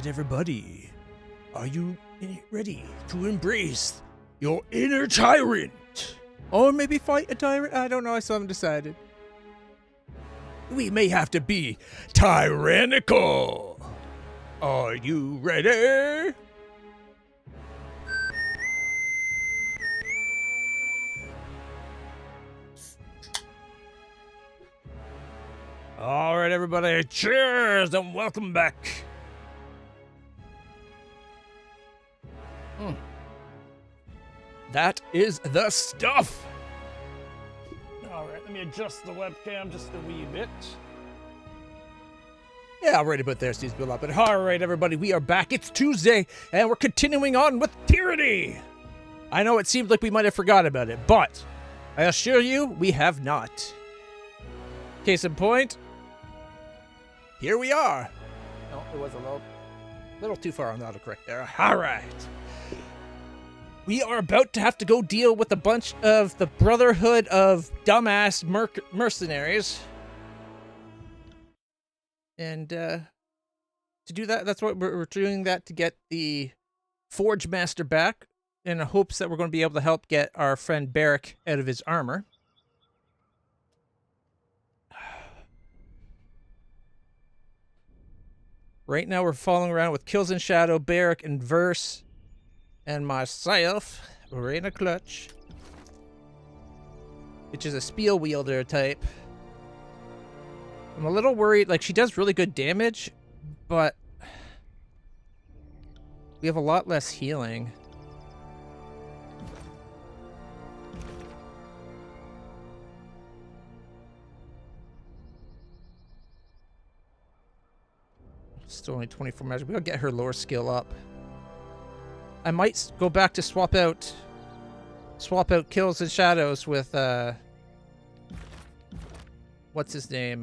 right, everybody. Are you ready to embrace your inner tyrant? Or maybe fight a tyrant? I don't know, I still haven't decided. We may have to be tyrannical. Are you ready? All right, everybody, cheers and welcome back. That is the stuff. All right, let me adjust the webcam just a wee bit. Yeah, right about there, Steve's build up. But all right, everybody, we are back. It's Tuesday, and we're continuing on with Tyranny. I know it seemed like we might have forgot about it, but I assure you, we have not. Case in point, here we are. Oh, it was a little too far on the autocorrect there. All right. We are about to have to go deal with a bunch of the Brotherhood of dumbass mercenaries. And to do that, that's what we're doing that to get the Forge Master back in the hopes that we're going to be able to help get our friend Barrick out of his armor. Right now we're following around with Kills in Shadow, Barrick, and Verse. And myself, LitlClutch, which is a Spiel Wielder type. I'm a little worried, like, she does really good damage, but we have a lot less healing. Still only 24 magic. We'll get her lore skill up. I might go back to swap out Kills and Shadows with what's his name?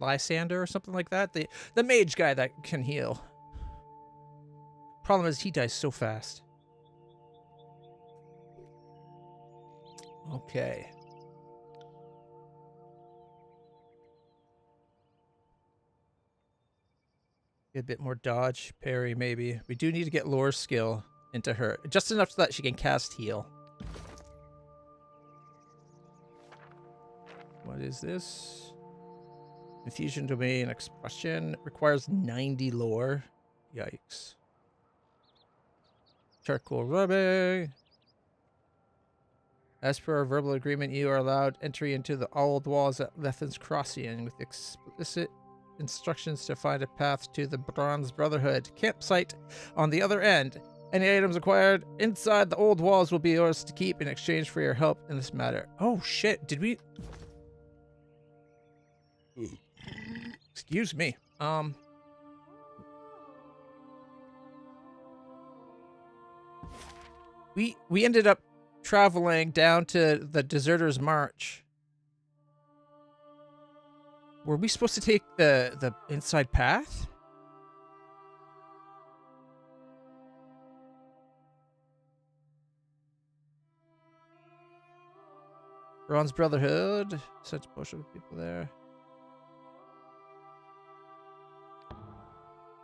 Lysander or something like that. The mage guy that can heal. Problem is he dies so fast. Okay. Get a bit more dodge, parry, maybe. We do need to get lore skill into her. Just enough so that she can cast heal. What is this? Infusion domain expression. Requires 90 lore. Yikes. Charcoal rubbing. As per our verbal agreement, you are allowed entry into the old walls at Lethan's Crossing with explicit instructions to find a path to the Bronze Brotherhood campsite on the other end. Any items acquired inside the old walls will be yours to keep in exchange for your help in this matter. Oh shit, did we... Excuse me. We ended up traveling down to the Deserter's March. Were we supposed to take the inside path? Bronze Brotherhood. Such a bunch of people there.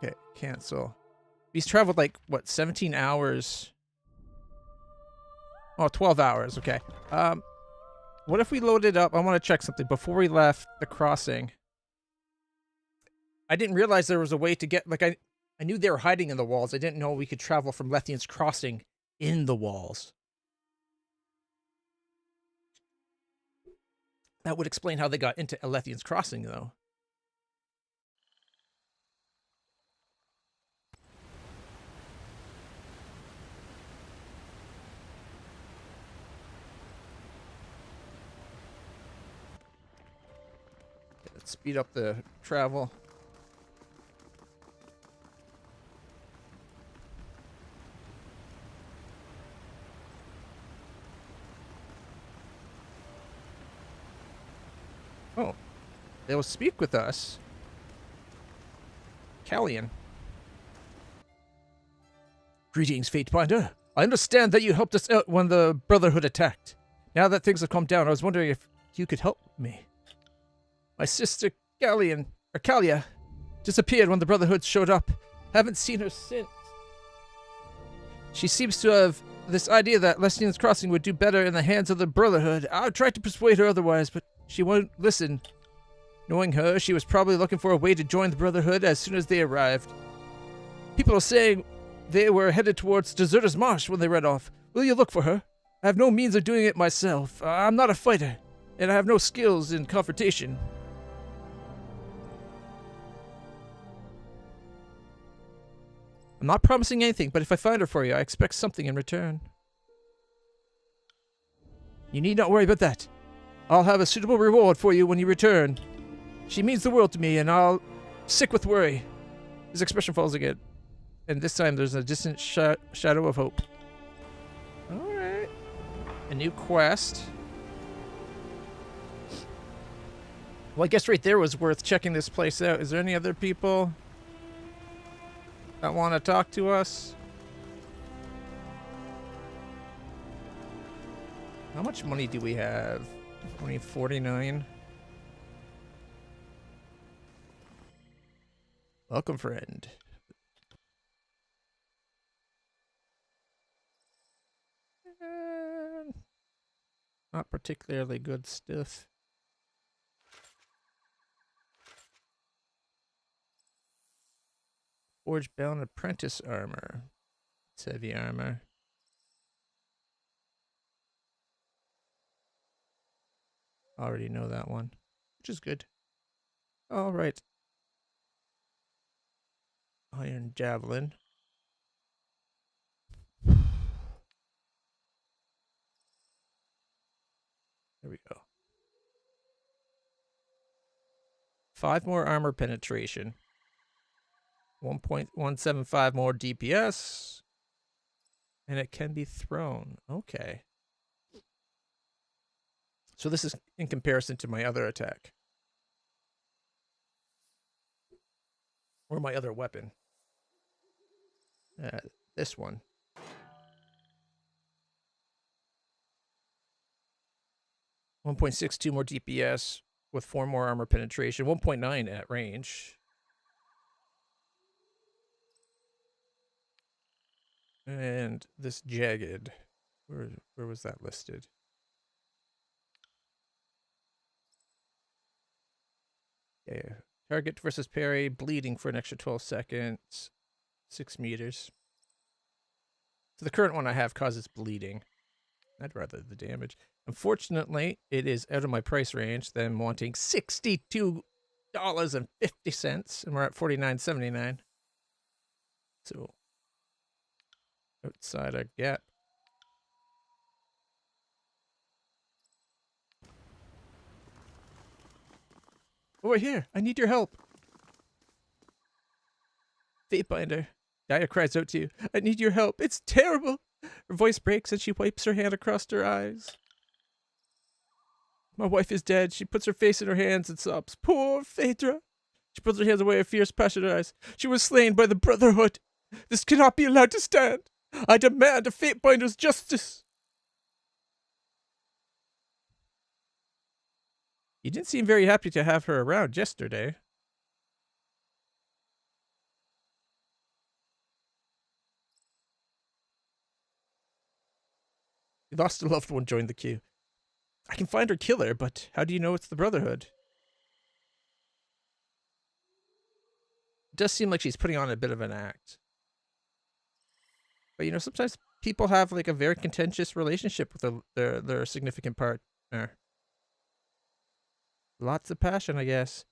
Okay, cancel. He's traveled like, what, 17 hours? Oh, 12 hours, okay. What if we loaded up? I want to check something before we left the crossing. I didn't realize there was a way to get, like, I knew they were hiding in the walls. I didn't know we could travel from Lethian's Crossing in the walls. That would explain how they got into Lethian's Crossing, though. Let's speed up the travel. Oh, they will speak with us. Callian. Greetings, Fatebinder. I understand that you helped us out when the Brotherhood attacked. Now that things have calmed down, I was wondering if you could help me. My sister Callia Disappeared when the Brotherhood showed up. Haven't seen her since. She seems to have this idea that Lesnian's Crossing would do better in the hands of the Brotherhood. I tried to persuade her otherwise, but she won't listen. Knowing her, she was probably looking for a way to join the Brotherhood as soon as they arrived. People are saying they were headed towards Deserter's Marsh when they ran off. Will you look for her? I have no means of doing it myself. I'm not a fighter, and I have no skills in confrontation. I'm not promising anything, but if I find her for you, I expect something in return. You need not worry about that. I'll have a suitable reward for you when you return. She means the world to me, and I'll... sick with worry. His expression falls again. And this time there's a distant shadow of hope. Alright. A new quest. Well, I guess right there was worth checking this place out. Is there any other people that want to talk to us? How much money do we have? Only 49. Welcome, friend. Not particularly good stuff. Forge-bound apprentice armor. It's heavy armor. Already know that one, which is good. All right. Iron javelin. There we go. 5 more armor penetration. 1.175 more DPS. And it can be thrown. Okay. So this is in comparison to my other attack. Or my other weapon. This one. $1.62 more DPS with 4 more armor penetration. 1.9 at range. And this jagged. Where was that listed? Yeah. Target versus parry, bleeding for an extra 12 seconds. 6 meters. So the current one I have causes bleeding. I'd rather the damage. Unfortunately, it is out of my price range. Then wanting $62.50, and we're at $49.79. So outside our gap. Over here, I need your help. Fatebinder. Daya cries out to you. I need your help. It's terrible. Her voice breaks and she wipes her hand across her eyes. My wife is dead. She puts her face in her hands and sobs. Poor Phaedra. She pulls her hands away, a fierce passion in her eyes. She was slain by the Brotherhood. This cannot be allowed to stand. I demand a Fatebinder's justice. You didn't seem very happy to have her around yesterday. You lost a loved one, joined the queue. I can find her killer, but how do you know it's the Brotherhood? It does seem like she's putting on a bit of an act. But you know, sometimes people have like a very contentious relationship with their significant partner. Lots of passion, I guess.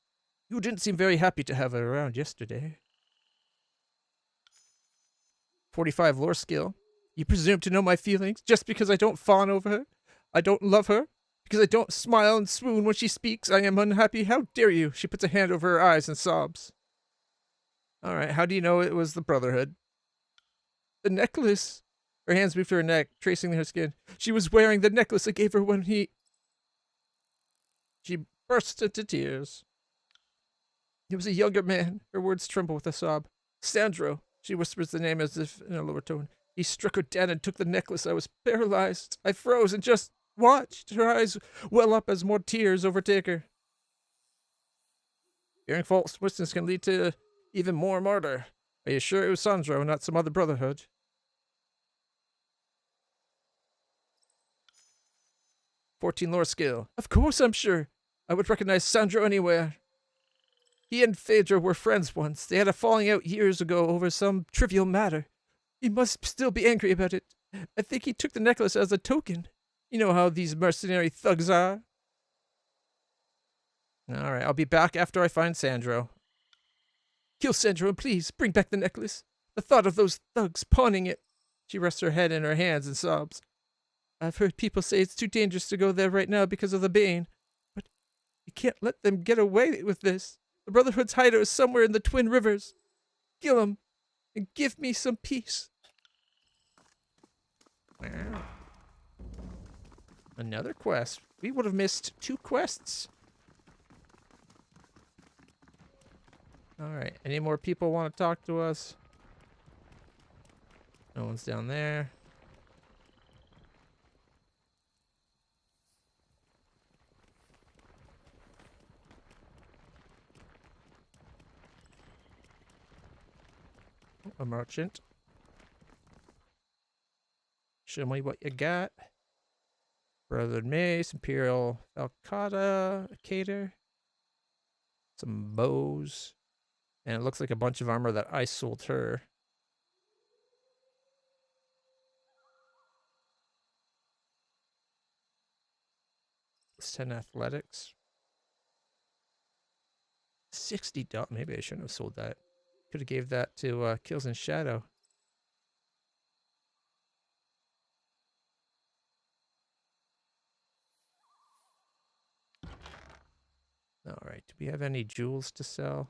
You didn't seem very happy to have her around yesterday. 45 lore skill. You presume to know my feelings just because I don't fawn over her? I don't love her? Because I don't smile and swoon when she speaks, I am unhappy? How dare you? She puts a hand over her eyes and sobs. Alright, how do you know it was the Brotherhood? The necklace. Her hands moved to her neck, tracing her skin. She was wearing the necklace I gave her when She burst into tears. He was a younger man. Her words tremble with a sob. Sandro. She whispers the name as if in a lower tone. He struck her dead and took the necklace. I was paralyzed. I froze and just watched. Her eyes well up as more tears overtake her. Hearing false witnesses can lead to even more murder. Are you sure it was Sandro, not some other brotherhood? 14 lore skill. Of course I'm sure. I would recognize Sandro anywhere. He and Phaedra were friends once. They had a falling out years ago over some trivial matter. He must still be angry about it. I think he took the necklace as a token. You know how these mercenary thugs are. Alright, I'll be back after I find Sandro. Kill Sandro and please bring back the necklace. The thought of those thugs pawning it. She rests her head in her hands and sobs. I've heard people say it's too dangerous to go there right now because of the Bane. But you can't let them get away with this. The Brotherhood's hideout is somewhere in the Twin Rivers. Kill him and give me some peace. Wow. Another quest. We would have missed 2 quests. Alright, any more people want to talk to us? No one's down there. A merchant. Show me what you got. Brotherhood Mace, Imperial Falcata, a Cater, some bows, and it looks like a bunch of armor that I sold her. It's 10 athletics. $60. Maybe I shouldn't have sold that. Could have gave that to Kills in Shadow. Alright, do we have any jewels to sell?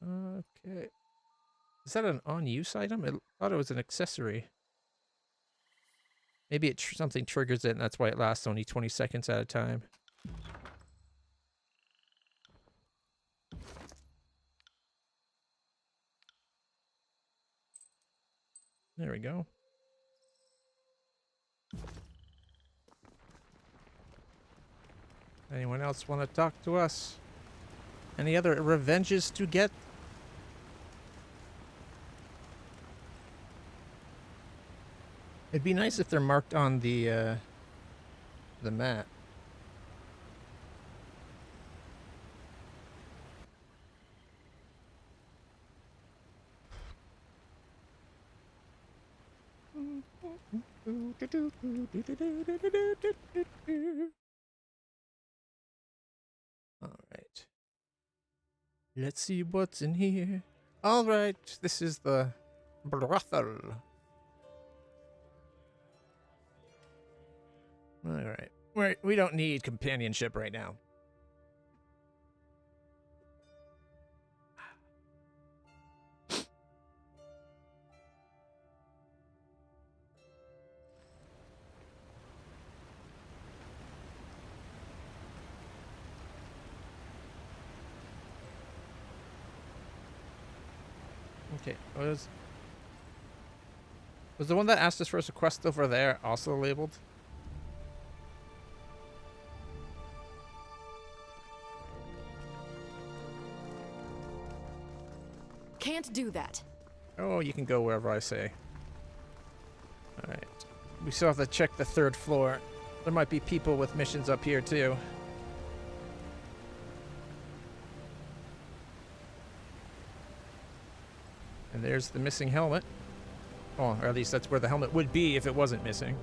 Okay. Is that an on-use item? I thought it was an accessory. Maybe something triggers it and that's why it lasts only 20 seconds at a time. There we go. Anyone else want to talk to us? Any other revenges to get? It'd be nice if they're marked on the map. Alright. Let's see what's in here. Alright, this is the brothel. Alright. We don't need companionship right now. Okay, was the one that asked us for a quest over there also labeled? Can't do that. Oh, you can go wherever I say. Alright. We still have to check the 3rd floor. There might be people with missions up here too. And there's the missing helmet. Oh, or at least that's where the helmet would be if it wasn't missing.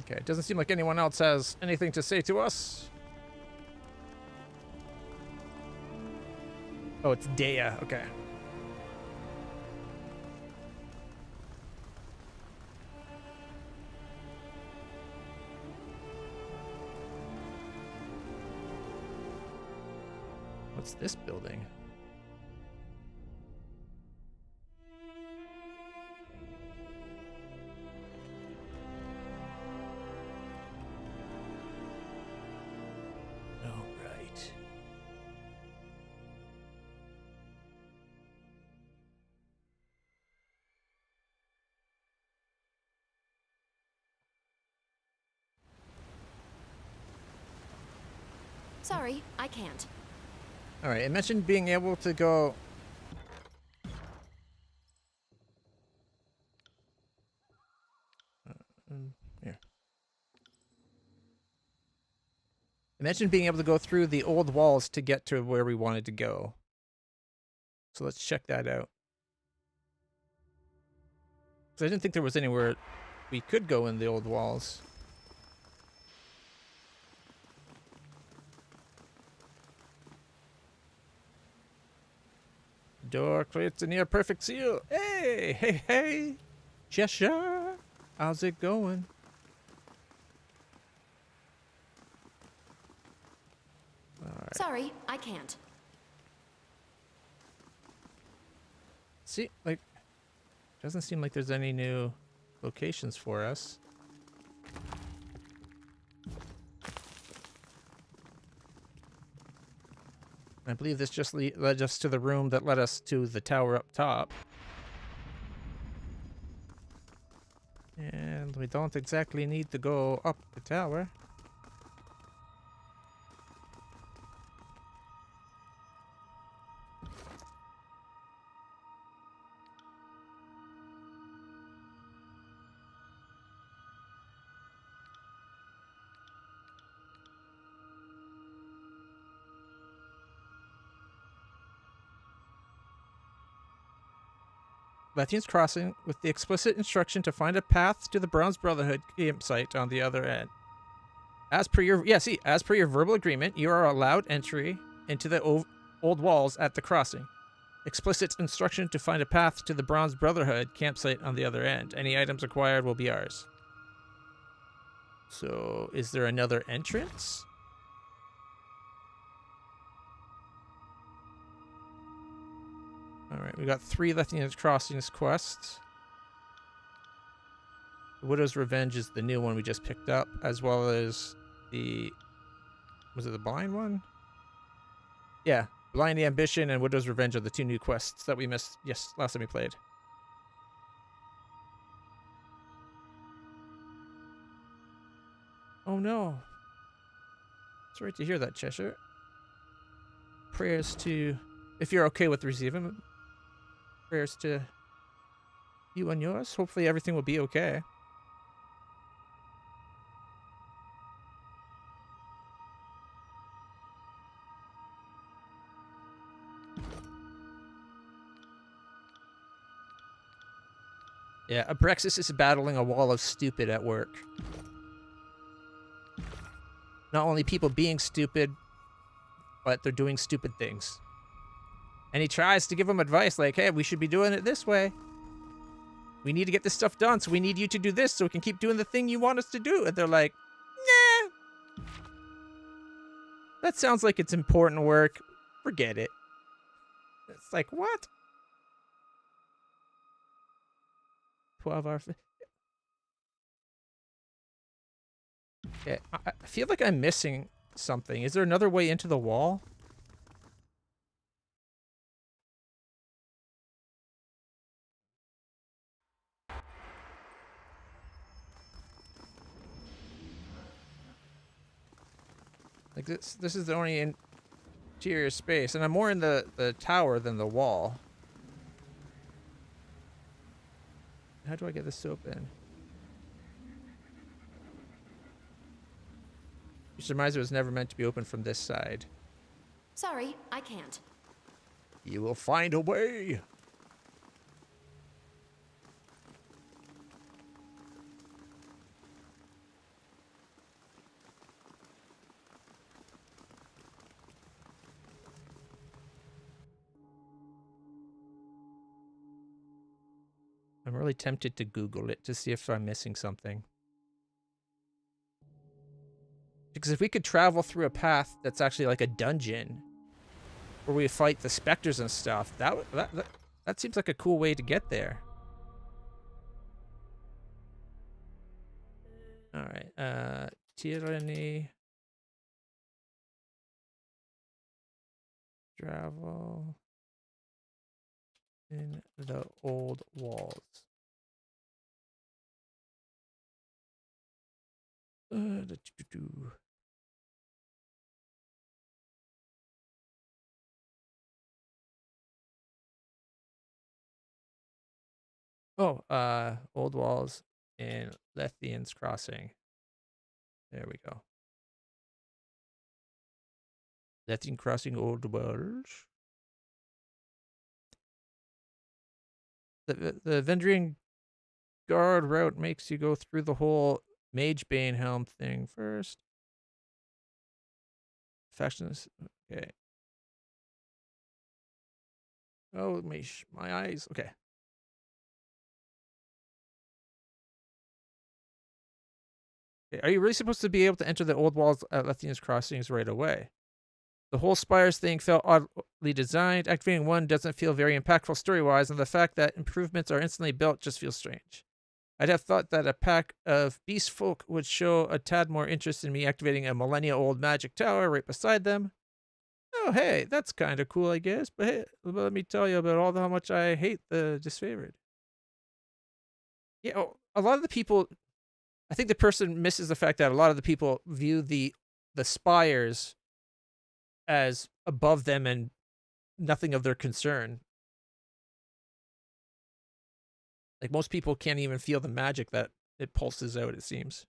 Okay, it doesn't seem like anyone else has anything to say to us. Oh, it's Dea. Okay. What's this building? Sorry, I can't. All right, it mentioned being able to go. Here. It mentioned being able to go through the old walls to get to where we wanted to go. So let's check that out. Because I didn't think there was anywhere we could go in the old walls. Door creates a near perfect seal. Hey, hey, hey. Cheshire. How's it going? All right. Sorry, I can't. See, like, doesn't seem like there's any new locations for us. I believe this just led us to the room that led us to the tower up top. And we don't exactly need to go up the tower. Lathian's Crossing with the explicit instruction to find a path to the Bronze Brotherhood campsite on the other end. As per your verbal agreement, you are allowed entry into the old walls at the crossing. Explicit instruction to find a path to the Bronze Brotherhood campsite on the other end. Any items acquired will be ours. So, is there another entrance? Alright, we got 3 Lathian's Crossings quests. The Widow's Revenge is the new one we just picked up, as well as the... Was it the blind one? Yeah, Blind Ambition and Widow's Revenge are the 2 new quests that we missed last time we played. Oh no. Sorry to hear that, Cheshire. Prayers to... If you're okay with receiving... Prayers to you and yours. Hopefully everything will be okay. Yeah, Abrexis is battling a wall of stupid at work. Not only people being stupid, but they're doing stupid things. And he tries to give them advice like, hey, we should be doing it this way. We need to get this stuff done, so we need you to do this so we can keep doing the thing you want us to do. And they're like, nah. That sounds like it's important work. Forget it. It's like, what? 12 hours. Yeah, I feel like I'm missing something. Is there another way into the wall? Like this is the only interior space, and I'm more in the tower than the wall. How do I get this open? You surmise it was never meant to be opened from this side. Sorry, I can't. You will find a way. I'm really tempted to Google it to see if I'm missing something. Because if we could travel through a path that's actually like a dungeon, where we fight the specters and stuff, that seems like a cool way to get there. All right, Tyranny. Travel in the old walls. Oh, old walls and Lethian's Crossing. There we go. Lethian Crossing old walls. The Vendrian Guard route makes you go through the whole Magebane helm thing first. Factions. Okay. Oh, my eyes. Okay. Okay. Are you really supposed to be able to enter the old walls at Lethian's Crossings right away? The whole Spires thing felt oddly designed. Activating one doesn't feel very impactful story-wise, and the fact that improvements are instantly built just feels strange. I'd have thought that a pack of beast folk would show a tad more interest in me activating a millennia-old magic tower right beside them. Oh, hey, that's kind of cool, I guess. But hey, let me tell you about how much I hate the disfavored. Yeah, a lot of the people, I think the person misses the fact that a lot of the people view the spires as above them and nothing of their concern. Like most people can't even feel the magic that it pulses out, it seems.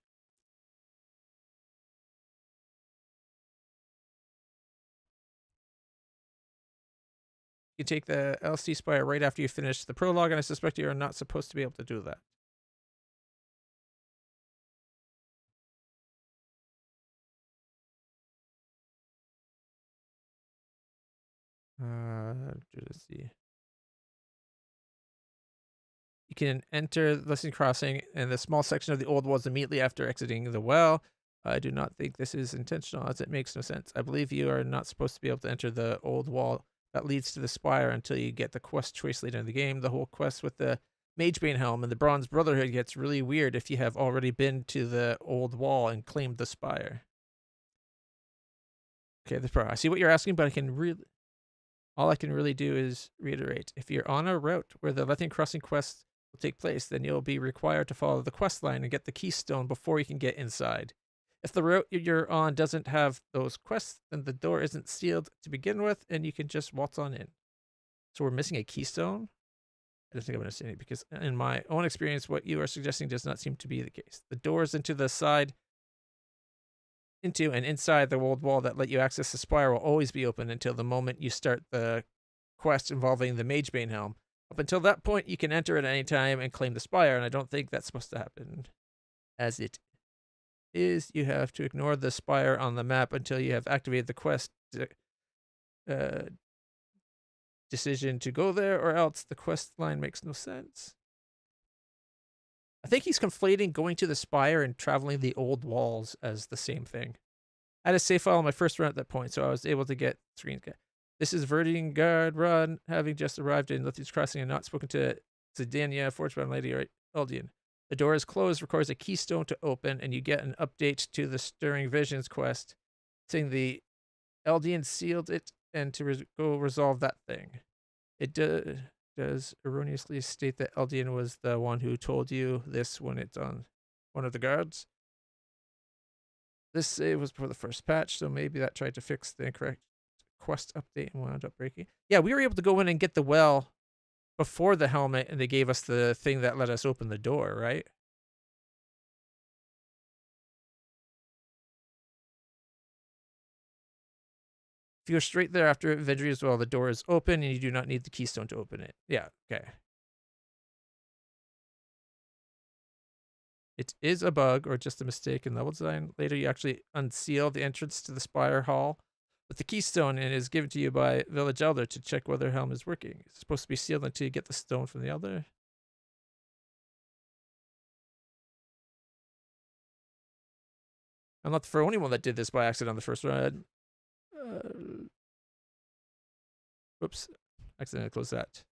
You can take the LC spire right after you finish the prologue, and I suspect you are not supposed to be able to do that. Let's see. You can enter the Listening Crossing in the small section of the old walls immediately after exiting the well. I do not think this is intentional, as it makes no sense. I believe you are not supposed to be able to enter the old wall that leads to the spire until you get the quest choice later in the game. The whole quest with the Magebane helm and the Bronze Brotherhood gets really weird if you have already been to the old wall and claimed the spire. Okay, that's probably, I see what you're asking, but all I can really do is reiterate. If you're on a route where the Lethian Crossing quest will take place, then you'll be required to follow the quest line and get the keystone before you can get inside. If the route you're on doesn't have those quests, then the door isn't sealed to begin with, and you can just waltz on in. So we're missing a keystone? I don't think I'm understanding it, because in my own experience, what you are suggesting does not seem to be the case. The doors into the side, into and inside the old wall that let you access the spire will always be open until the moment you start the quest involving the Magebane helm. Up until that point, you can enter at any time and claim the spire, and I don't think that's supposed to happen. As it is, you have to ignore the spire on the map until you have activated the quest decision to go there, or else the quest line makes no sense. I think he's conflating going to the spire and traveling the old walls as the same thing. I had a save file on my first run at that point, so I was able to get screen cap. This is Verdine Guard Run, having just arrived in Lithian's Crossing and not spoken to Zidania, Forgebound Lady, or Eldian. The door is closed, requires a keystone to open, and you get an update to the Stirring Visions quest, saying the Eldian sealed it and to go resolve that thing. It does erroneously state that Eldian was the one who told you this when it's on one of the guards. This save was before the first patch, so maybe that tried to fix the incorrect quest update and wound up breaking. Yeah, we were able to go in and get the well before the helmet, and they gave us the thing that let us open the door, right? If you go straight there after Vedri as well, the door is open and you do not need the keystone to open it. Yeah, okay. It is a bug or just a mistake in level design. Later, you actually unseal the entrance to the Spire Hall with the keystone, and it is given to you by Village Elder to check whether helm is working. It's supposed to be sealed until you get the stone from the Elder. I'm not the only one that did this by accident on the first run. Whoops. Accidentally closed that.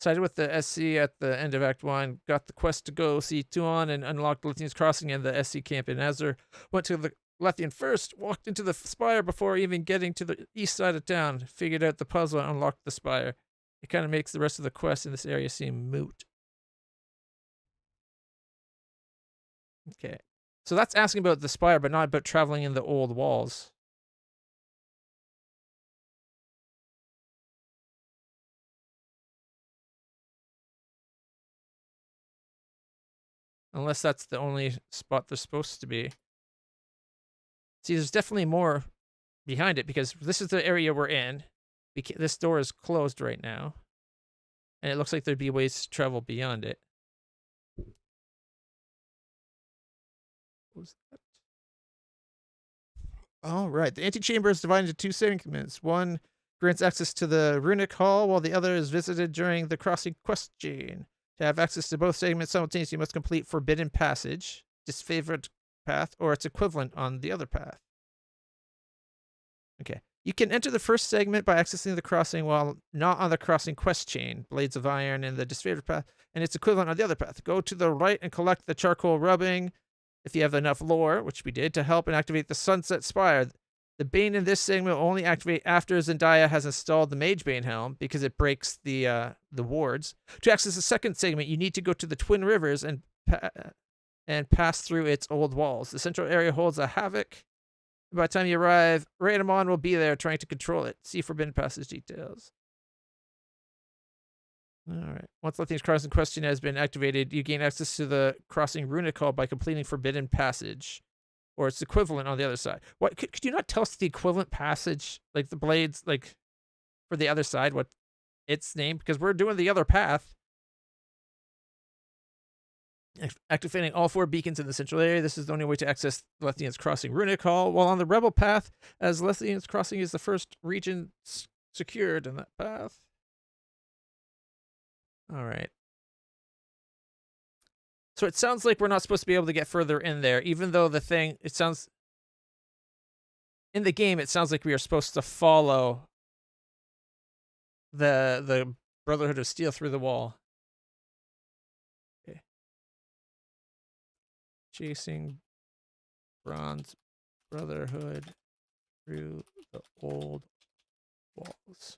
Sided with the SC at the end of Act 1, got the quest to go see Tuon and unlocked Lithian's Crossing and the SC camp in Azur. Went to the Lethian first, walked into the spire before even getting to the east side of town, figured out the puzzle and unlocked the spire. It kind of makes the rest of the quest in this area seem moot. Okay. So that's asking about the spire, but not about traveling in the old walls. Unless that's the only spot they're supposed to be. See, there's definitely more behind it because this is the area we're in. This door is closed right now. And it looks like there'd be ways to travel beyond it. What was that? All right. The antechamber is divided into two segments. One grants access to the runic hall, while the other is visited during the crossing quest chain. To have access to both segments simultaneously, you must complete Forbidden Passage, disfavored path, or its equivalent on the other path. Okay. You can enter the first segment by accessing the crossing while not on the crossing quest chain, Blades of Iron, and the disfavored path, and its equivalent on the other path. Go to the right and collect the charcoal rubbing, if you have enough lore, which we did, to help and activate the Sunset Spire. The Bane in this segment will only activate after Zendaya has installed the Mage Bane helm because it breaks the wards. To access the second segment, you need to go to the Twin Rivers and pass through its old walls. The central area holds a havoc. By the time you arrive, Raidamon will be there trying to control it. See Forbidden Passage details. All right. Once Lithium's crossing question has been activated, you gain access to the crossing runic hall by completing Forbidden Passage, or its equivalent on the other side. What could you not tell us the equivalent passage, like the blades, like for the other side, what its name? Because we're doing the other path. Activating all 4 beacons in the central area. This is the only way to access Lethian's Crossing Runic Hall. While on the Rebel path, as Lethian's Crossing is the first region secured in that path. All right. So it sounds like we're not supposed to be able to get further in there, even though the thing, it sounds, in the game, it sounds like we are supposed to follow the Brotherhood of Steel through the wall. Okay. Chasing Bronze Brotherhood through the old walls.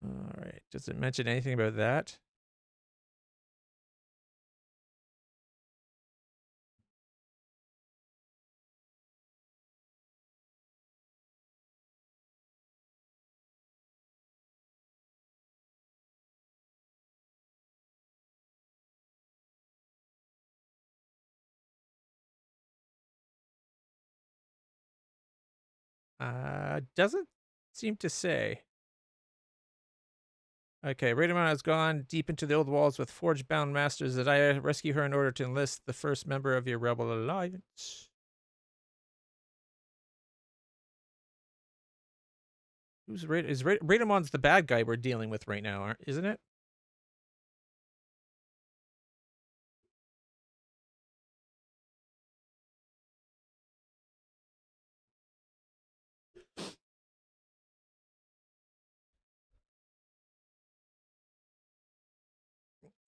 All right. Does it mention anything about that? Doesn't seem to say. Okay, Raidamon has gone deep into the old walls with forge-bound masters that I rescue her in order to enlist the first member of your rebel alliance. Who's Raidamon's the bad guy we're dealing with right now, isn't it?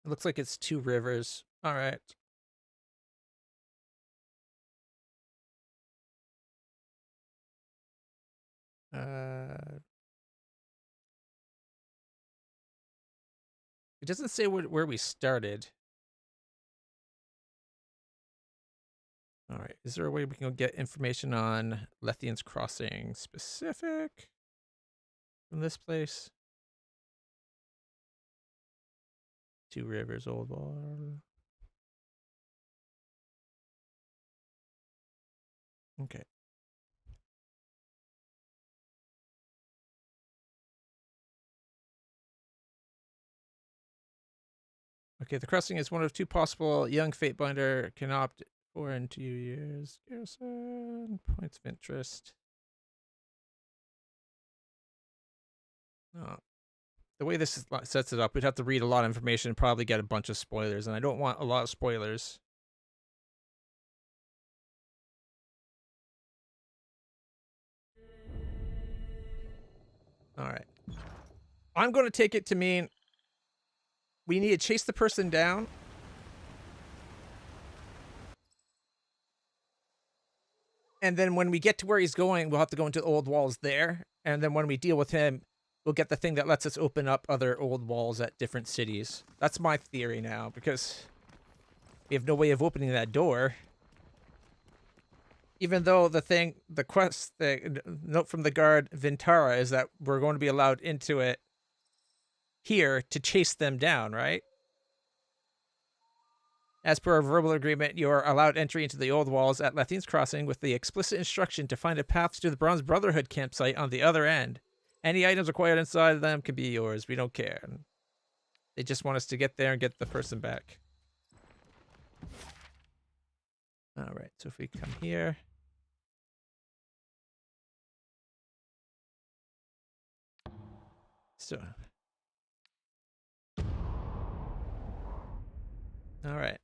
It looks like it's 2 rivers. All right. It doesn't say where we started. All right. Is there a way we can get information on Lethian's Crossing specific from this place? 2 rivers, old wall. Okay. Okay, the crossing is one of 2 possible. Young Fatebinder can opt for in 2 years. Garrison, points of interest. Oh. The way this sets it up, we'd have to read a lot of information and probably get a bunch of spoilers, and I don't want a lot of spoilers. All right. I'm going to take it to mean we need to chase the person down. And then when we get to where he's going, we'll have to go into the old walls there. And then when we deal with him, we'll get the thing that lets us open up other old walls at different cities. That's my theory now, because we have no way of opening that door. Even though the quest, the note from the guard Vintara is that we're going to be allowed into it here to chase them down, right? As per our verbal agreement, you are allowed entry into the old walls at Lathine's Crossing with the explicit instruction to find a path to the Bronze Brotherhood campsite on the other end. Any items acquired inside of them can be yours. We don't care. They just want us to get there and get the person back. All right, so if we come here. So. All right.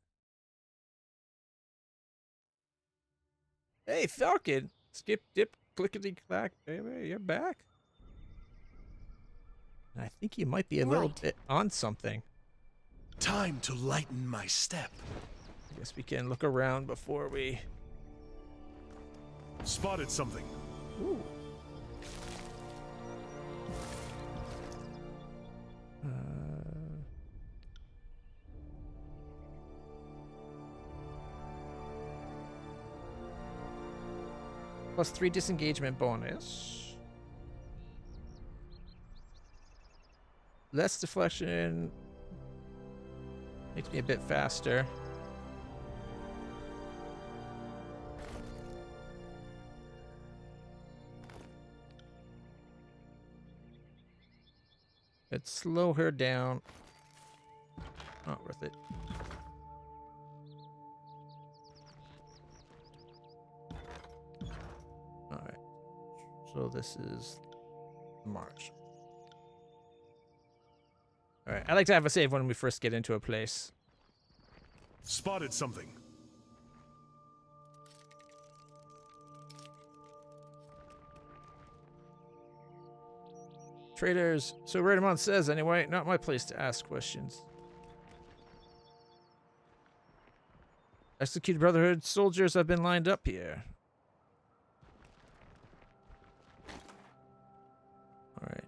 Hey, Falcon. Skip, dip, clickety clack, baby. You're back. I think you might be a little bit on something. Time to lighten my step. I guess we can look around before we... Spotted something. Ooh. +3 disengagement bonus. Less deflection. Makes me a bit faster. Let's slow her down. Not worth it. Alright. So this is March. Alright, I like to have a save when we first get into a place. Spotted something. Traders, so Redmond says anyway, not my place to ask questions. Executed Brotherhood soldiers have been lined up here. Alright.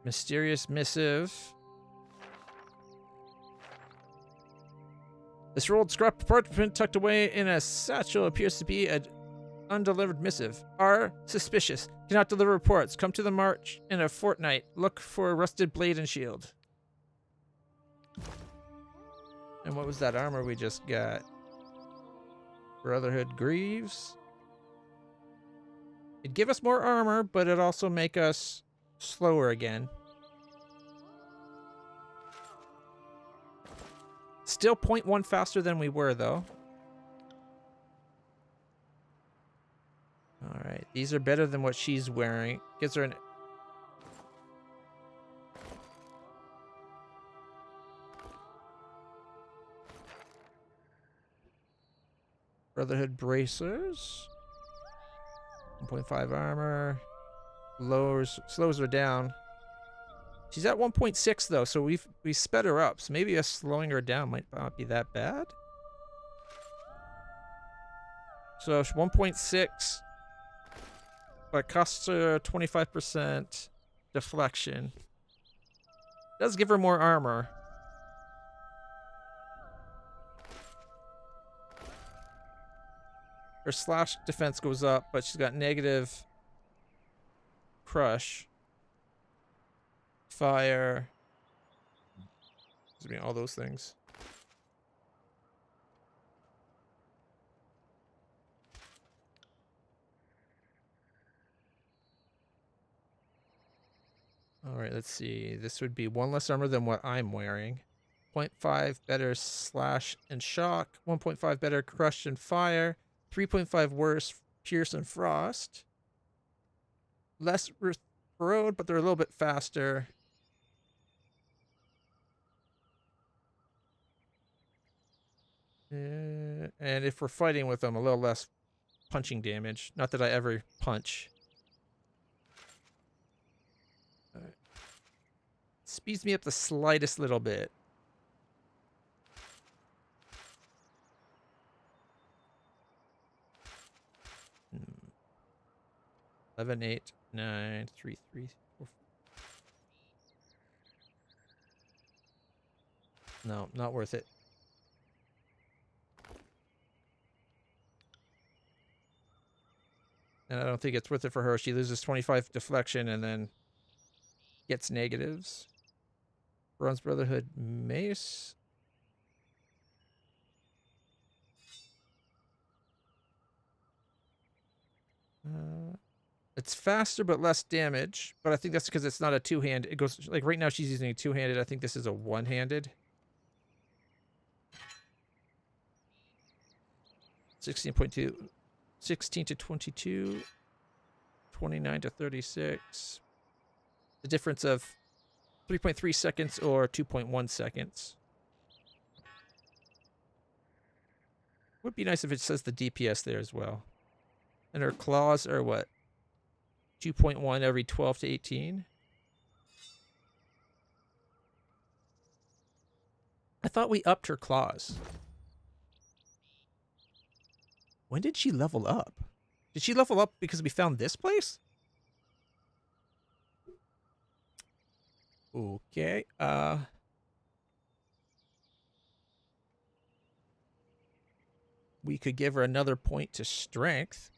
Mysterious missive. This rolled scrap parchment tucked away in a satchel appears to be an undelivered missive. Are suspicious. Cannot deliver reports. Come to the march in a fortnight. Look for a rusted blade and shield. And what was that armor we just got? Brotherhood Greaves. It'd give us more armor, but it'd also make us slower again. Still 0.1 faster than we were, though. Alright, these are better than what she's wearing. Gives her an... Brotherhood Bracers. 1.5 armor. Slows her down. She's at 1.6 though, so we sped her up. So maybe us slowing her down might not be that bad. So 1.6, but costs her 25% deflection. Does give her more armor. Her slash defense goes up, but she's got negative crush. Fire. I mean, all those things. All right, let's see. This would be 1 less armor than what I'm wearing. 0.5 better slash and shock. 1.5 better crush and fire. 3.5 worse pierce and frost. Less corrode, but they're a little bit faster. And if we're fighting with them, a little less punching damage. Not that I ever punch. Right. Speeds me up the slightest little bit. Hmm. 11, 8, 9, 3, 3, 4. No, not worth it. And I don't think it's worth it for her. She loses 25 deflection and then gets negatives. Bronze Brotherhood Mace. It's faster but less damage. But I think that's because it's not a two-hand. It goes like right now she's using a two-handed. I think this is a one-handed. 16.2, 16 to 22, 29 to 36. The difference of 3.3 seconds or 2.1 seconds. Would be nice if it says the DPS there as well. And her claws are what? 2.1 every 12 to 18. I thought we upped her claws. When did she level up? Did she level up because we found this place? Okay, we could give her another point to strength.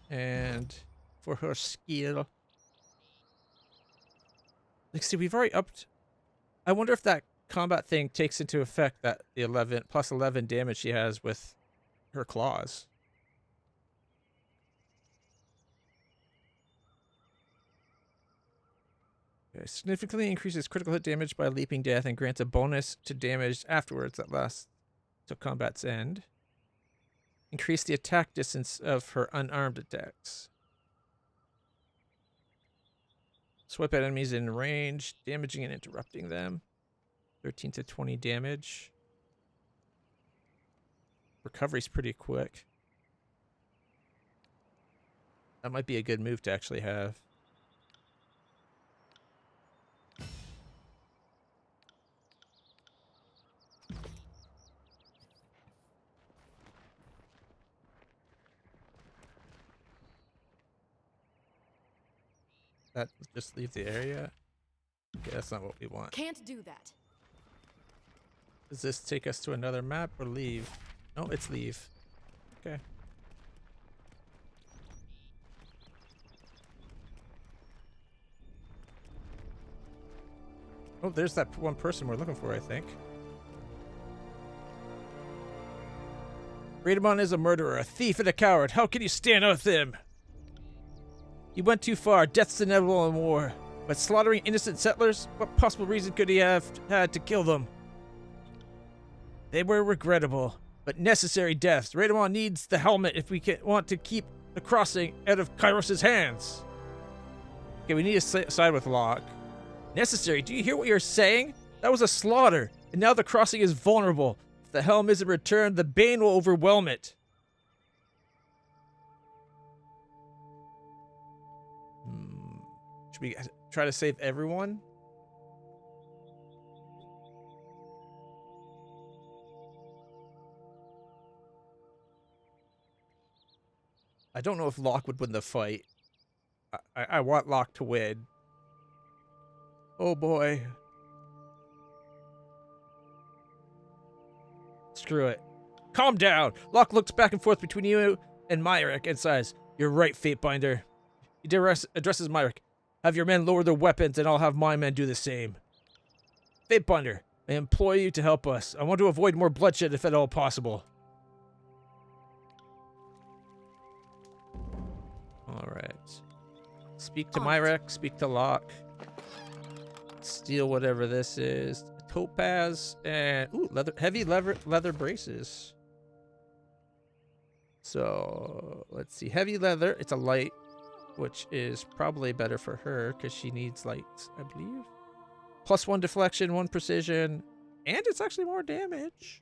And for her skill. Like, see, we've already upped. I wonder if that combat thing takes into effect that the 11 plus 11 damage she has with her claws. Okay, significantly increases critical hit damage by leaping death and grants a bonus to damage afterwards that lasts till combat's end. Increase the attack distance of her unarmed attacks. Swipe at enemies in range, damaging and interrupting them. 13 to 20 damage. Recovery's pretty quick. That might be a good move to actually have. That just leave the area. Okay, that's not what we want. Can't do that. Does this take us to another map or leave? No, it's leave. Okay. Oh, there's that one person we're looking for, I think. Raidamon is a murderer, a thief, and a coward. How can you stand with him? He went too far. Death's inevitable in war. But slaughtering innocent settlers? What possible reason could he have had to kill them? They were regrettable, but necessary deaths. Raidamon needs the helmet if we want to keep the crossing out of Kairos' hands. Okay, we need to side with Locke. Necessary? Do you hear what you're saying? That was a slaughter, and now the crossing is vulnerable. If the helm isn't returned, the bane will overwhelm it. Should we try to save everyone? I don't know if Locke would win the fight. I want Locke to win. Oh boy. Screw it. Calm down. Locke looks back and forth between you and Myrick and sighs. You're right, Fatebinder. He addresses Myrick. Have your men lower their weapons and I'll have my men do the same. Fatebinder, I implore you to help us. I want to avoid more bloodshed if at all possible. Alright. Speak to Myrick, speak to Locke. Steal whatever this is. Topaz and ooh, heavy leather braces. So let's see. Heavy leather, it's a light, which is probably better for her because she needs lights, I believe. +1 deflection, 1 precision, and it's actually more damage.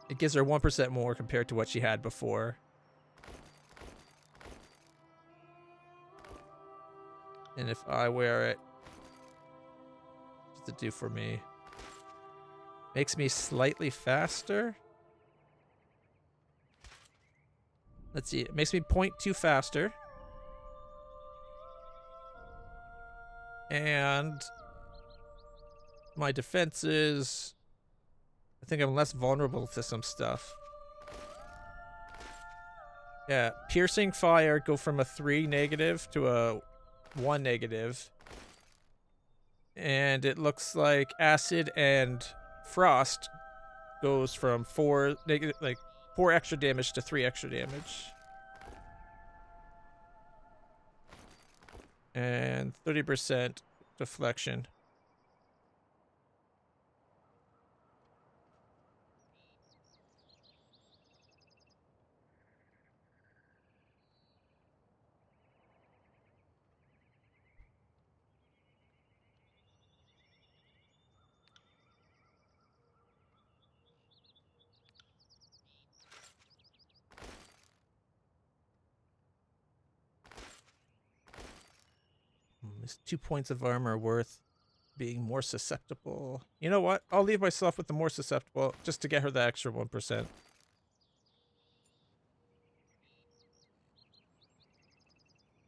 It gives her 1% more compared to what she had before. And if I wear it, what does it do for me? Makes me slightly faster. Let's see, it makes me 0.2 faster. And my defenses, I think I'm less vulnerable to some stuff. Yeah, piercing fire go from a 3 negative to a 1 negative. And it looks like acid and frost goes from 4 negative, like 4 extra damage to 3 extra damage. And 30% deflection. Is 2 points of armor worth being more susceptible? You know what? I'll leave myself with the more susceptible just to get her the extra 1%.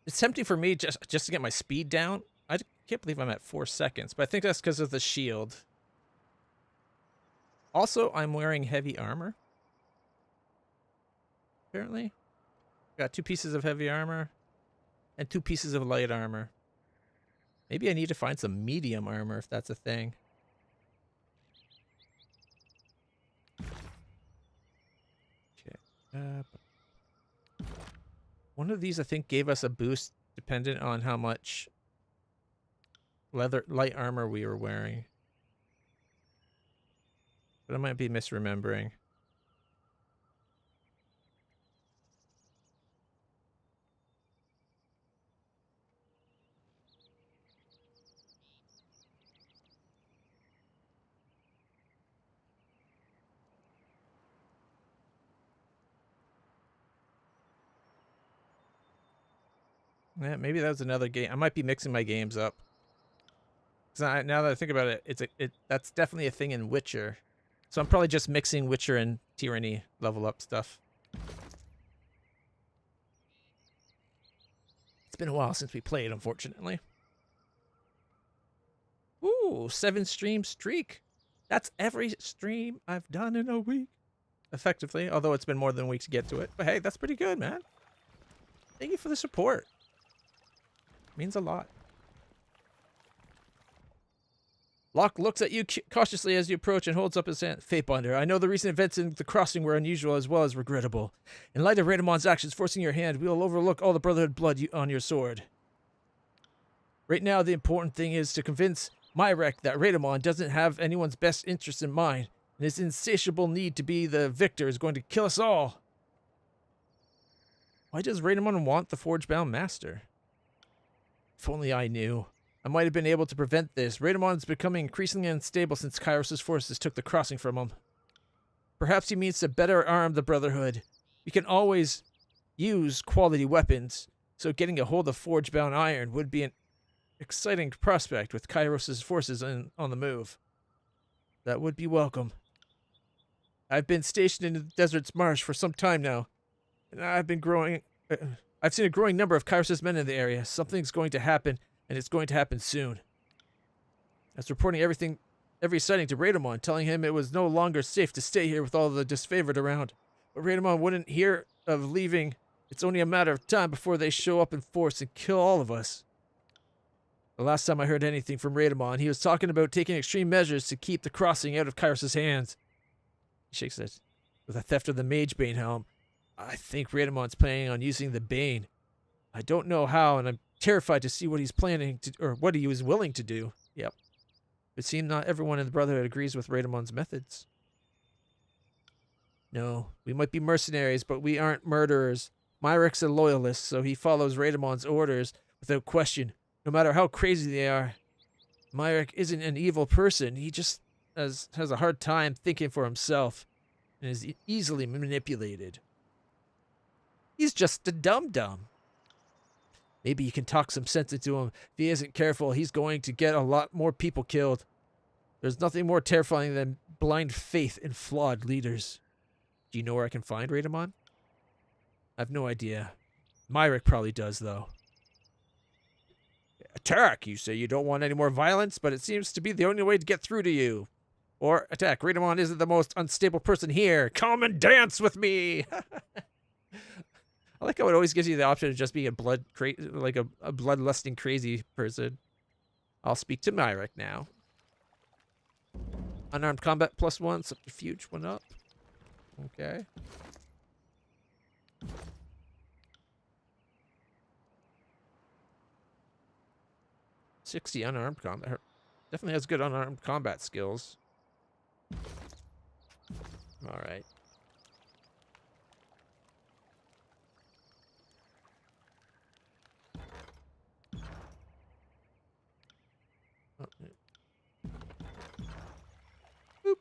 It's tempting for me just to get my speed down. I can't believe I'm at 4 seconds, but I think that's because of the shield. Also, I'm wearing heavy armor. Apparently. Got 2 pieces of heavy armor and 2 pieces of light armor. Maybe I need to find some medium armor if that's a thing. Okay. One of these I think gave us a boost dependent on how much light armor we were wearing. But I might be misremembering. Yeah, maybe that was another game. I might be mixing my games up. Now that I think about it, that's definitely a thing in Witcher. So I'm probably just mixing Witcher and Tyranny level up stuff. It's been a while since we played, unfortunately. Ooh, 7 stream streak. That's every stream I've done in a week. Effectively, although it's been more than a week to get to it. But hey, that's pretty good, man. Thank you for the support. Means a lot. Locke looks at you cautiously as you approach and holds up his hand. Fatebinder, I know the recent events in the crossing were unusual as well as regrettable. In light of Radamon's actions forcing your hand, we will overlook all the Brotherhood blood on your sword. Right now, the important thing is to convince Myrek that Radamon doesn't have anyone's best interest in mind, and his insatiable need to be the victor is going to kill us all. Why does Radamon want the Forge-bound Master? If only I knew. I might have been able to prevent this. Radamon's becoming increasingly unstable since Kairos' forces took the crossing from him. Perhaps he means to better arm the Brotherhood. We can always use quality weapons, so getting a hold of Forge-bound iron would be an exciting prospect with Kairos' forces on the move. That would be welcome. I've been stationed in the Desert's Marsh for some time now, and I've seen a growing number of Kairos' men in the area. Something's going to happen, and it's going to happen soon. I was reporting every sighting to Radamon, telling him it was no longer safe to stay here with all the disfavored around. But Radamon wouldn't hear of leaving. It's only a matter of time before they show up in force and kill all of us. The last time I heard anything from Radamon, he was talking about taking extreme measures to keep the crossing out of Kairos' hands. He shakes his head. With the theft of the Magebane helm, I think Radamon's planning on using the Bane. I don't know how, and I'm terrified to see what he's planning to, or what he was willing to do. Yep. It seems not everyone in the Brotherhood agrees with Radamon's methods. No, we might be mercenaries, but we aren't murderers. Myrek's a loyalist, so he follows Radamon's orders without question, no matter how crazy they are. Myrek isn't an evil person. He just has a hard time thinking for himself and is easily manipulated. He's just a dum-dum. Maybe you can talk some sense into him. If he isn't careful, he's going to get a lot more people killed. There's nothing more terrifying than blind faith in flawed leaders. Do you know where I can find Radamon? I have no idea. Myrek probably does, though. Attack! You say you don't want any more violence, but it seems to be the only way to get through to you. Or attack. Raidamon isn't the most unstable person here. Come and dance with me! I like how it always gives you the option of just being a a bloodlusting crazy person. I'll speak to Myrick now. Unarmed combat +1, subterfuge went up. Okay. .60 unarmed combat. Definitely has good unarmed combat skills. All right. Boop.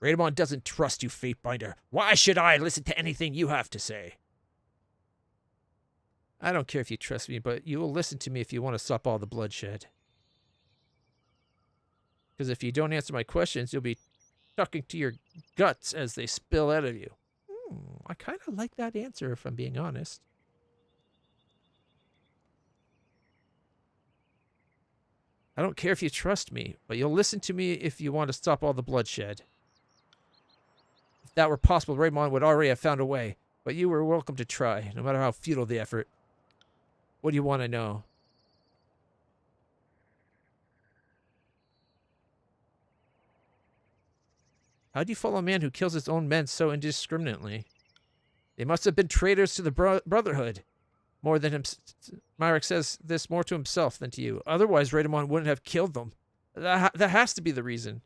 Raidamon doesn't trust you, Fatebinder. Why should I listen to anything you have to say? I don't care if you trust me, but you will listen to me if you want to stop all the bloodshed. Because if you don't answer my questions, you'll be talking to your guts as they spill out of you. I kind of like that answer, if I'm being honest. I don't care if you trust me, but you'll listen to me if you want to stop all the bloodshed. If that were possible, Raymond would already have found a way, but you were welcome to try, no matter how futile the effort. What do you want to know? How do you follow a man who kills his own men so indiscriminately? They must have been traitors to the Brotherhood. More than him. Myrick says this more to himself than to you. Otherwise, Raidamon wouldn't have killed them. That has to be the reason.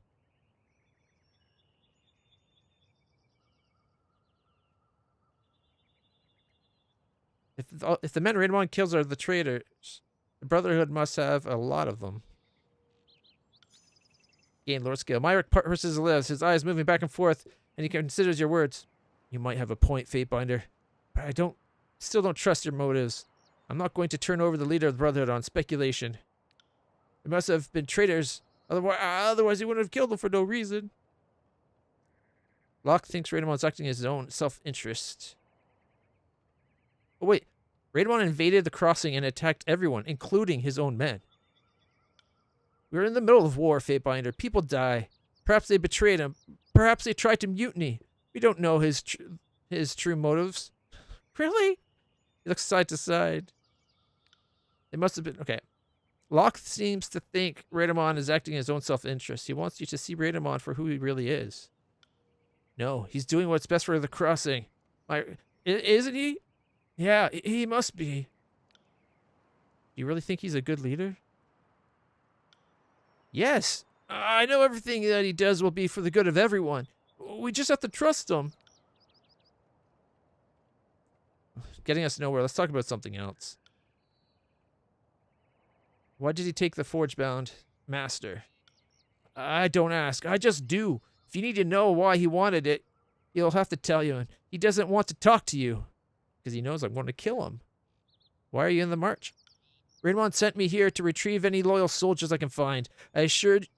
If the men Raidamon kills are the traitors, the Brotherhood must have a lot of them. Gain Lord Scale. Myrick purses his lips, his eyes moving back and forth, and he considers your words. You might have a point, Fatebinder, but I still don't trust your motives. I'm not going to turn over the leader of the Brotherhood on speculation. They must have been traitors, otherwise he wouldn't have killed them for no reason. Locke thinks Raidamon's acting in his own self-interest. Oh wait, Raidamon invaded the crossing and attacked everyone, including his own men. We're in the middle of war, Fatebinder. People die. Perhaps they betrayed him. Perhaps they tried to mutiny. We don't know his true motives. Really? He looks side to side. They must have been... Okay. Locke seems to think Raidamon is acting in his own self-interest. He wants you to see Raidamon for who he really is. No, he's doing what's best for the crossing. Isn't he? Yeah, he must be. Do you really think he's a good leader? Yes. I know everything that he does will be for the good of everyone. We just have to trust him. Getting us nowhere. Let's talk about something else. Why did he take the Forge-bound master? I don't ask. I just do. If you need to know why he wanted it, he'll have to tell you. And he doesn't want to talk to you because he knows I'm going to kill him. Why are you in the march? Raidamon sent me here to retrieve any loyal soldiers I can find. I assumed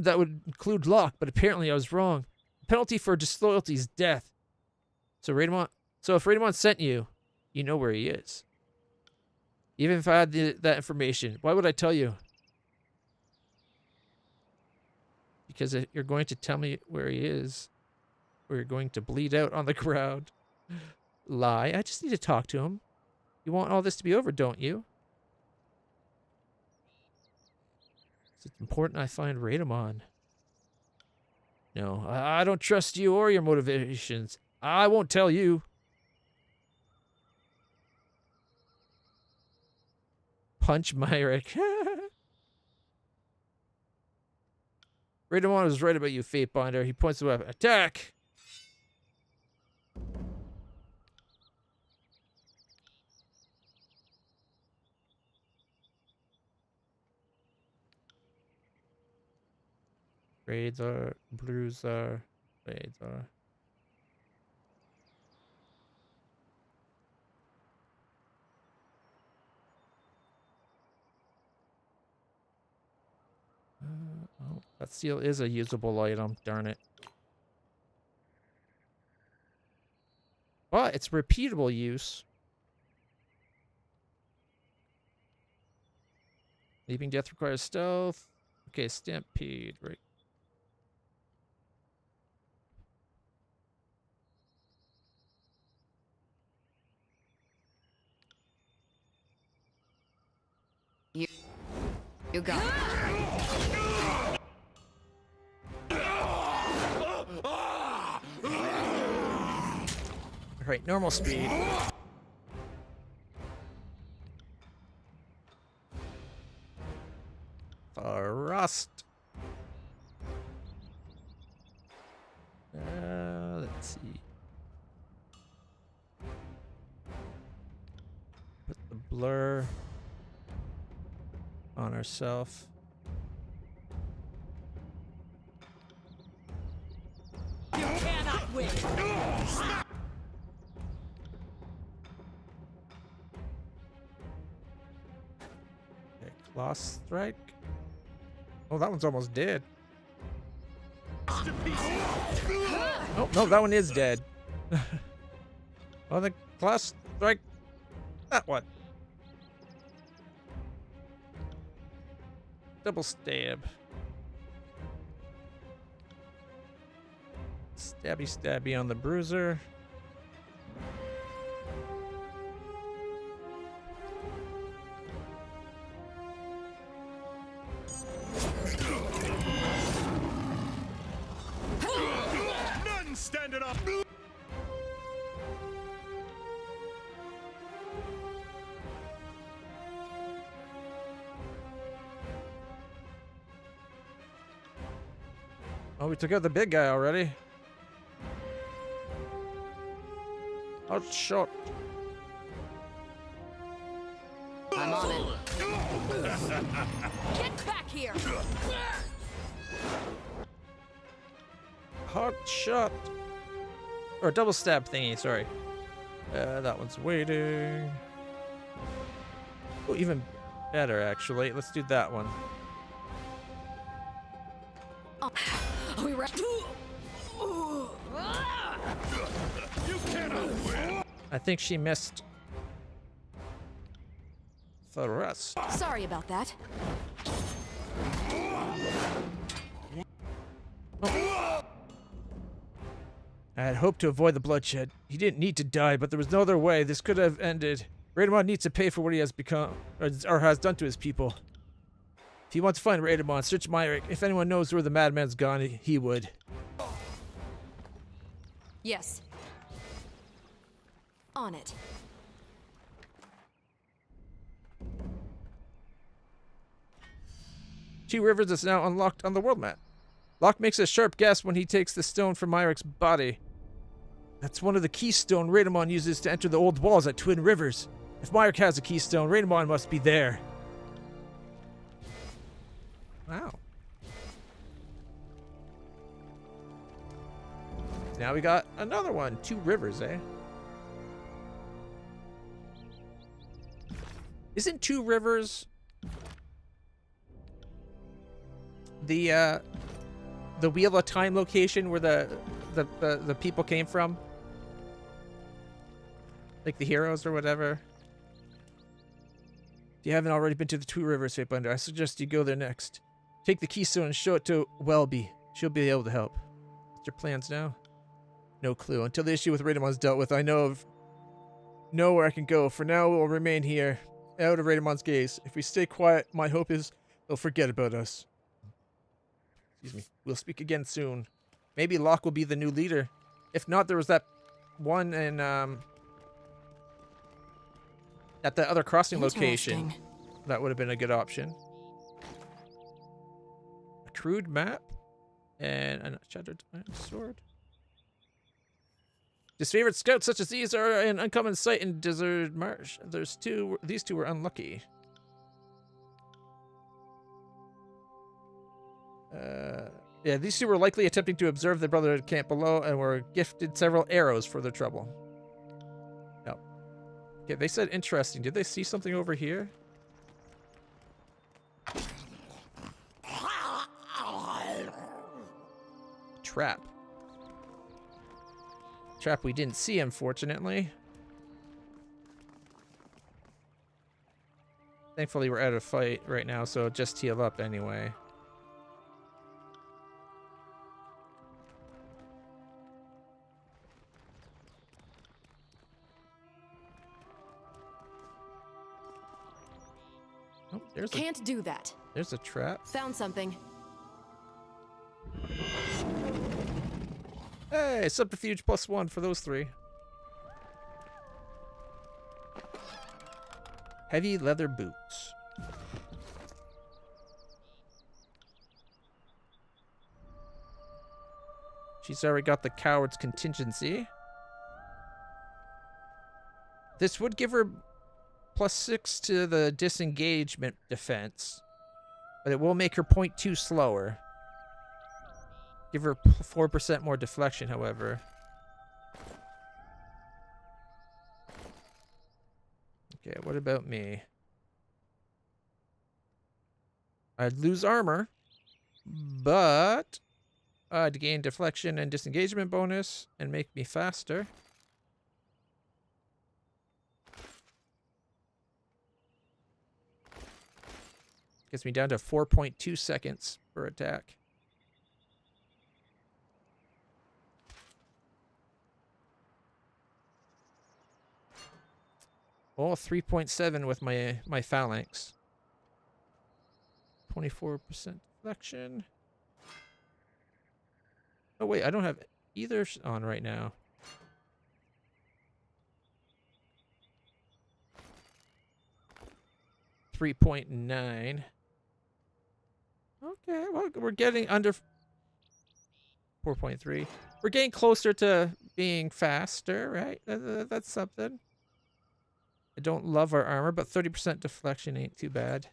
that would include Locke, but apparently I was wrong. The penalty for disloyalty is death. So if Raidamon sent you, you know where he is. Even if I had that information, why would I tell you? Because you're going to tell me where he is, or you're going to bleed out on the ground. Lie. I just need to talk to him. You want all this to be over, don't you? It's important I find Raidamon. No, I don't trust you or your motivations. I won't tell you. Punch Myrick. Raidamon was right about you, Fatebinder. He points the weapon. Attack! Raids are, blues are, raids are. Oh, that seal is a usable item, darn it. But it's repeatable use. Leaping death requires stealth. Okay, stampede. Right. You got it. All right, normal speed. Rust. Let's see. Put the blur on ourselves. You cannot win. Okay, claw strike. Oh, that one's almost dead. Oh, no, that one is dead. Oh, the claw strike. That one. Double stab. Stabby stabby on the bruiser. None standing up. Oh, we took out the big guy already. Outshot. I'm on it. Get back here. Hot shot. Or a double stab thingy, sorry. That one's waiting. Oh, even better, actually. Let's do that one. Are we ready? You cannot win. I think she missed the rest. Sorry about that. I had hoped to avoid the bloodshed. He didn't need to die, but there was no other way. This could have ended. Raidamon needs to pay for what he has become, or has done to his people. If you want to find Raidamon, search Myrick. If anyone knows where the madman's gone, he would. Yes. On it. Two Rivers is now unlocked on the world map. Locke makes a sharp guess when he takes the stone from Myrick's body. That's one of the keystone Raidamon uses to enter the old walls at Twin Rivers. If Myrick has a keystone, Raidamon must be there. Wow. Now we got another one. Two Rivers, eh? Isn't Two Rivers the Wheel of Time location where the people came from? Like the heroes or whatever. If you haven't already been to the Two Rivers, Fatebender, I suggest you go there next. Take the keystone and show it to Welby. She'll be able to help. What's your plans now? No clue. Until the issue with Raidamon's dealt with, I know where I can go. For now, we'll remain here, out of Raidamon's gaze. If we stay quiet, my hope is they'll forget about us. Excuse me. We'll speak again soon. Maybe Locke will be the new leader. If not, there was that one in at the other crossing location. That would have been a good option. A crude map and a shattered iron sword. His favorite scouts such as these are an uncommon sight in Desert Marsh. These two were unlucky. Yeah, these two were likely attempting to observe their brother at camp below and were gifted several arrows for their trouble. Yep. Okay, they said interesting. Did they see something over here? Trap. Trap we didn't see, unfortunately. Thankfully, we're out of fight right now, so just heal up anyway. Oh, Can't do that. There's a trap. Found something. Hey, subterfuge +1 for those 3. Heavy leather boots. She's already got the coward's contingency. This would give her +6 to the disengagement defense, but it will make her 0.2 slower. Give her 4% more deflection, however. Okay, what about me? I'd lose armor, but I'd gain deflection and disengagement bonus and make me faster. Gets me down to 4.2 seconds per attack. Oh, 3.7 with my phalanx. 24% deflection. Oh wait, I don't have either on right now. .9. Okay, well, we're getting under 4.3. We're getting closer to being faster, right? That's something. I don't love our armor, but 30% deflection ain't too bad.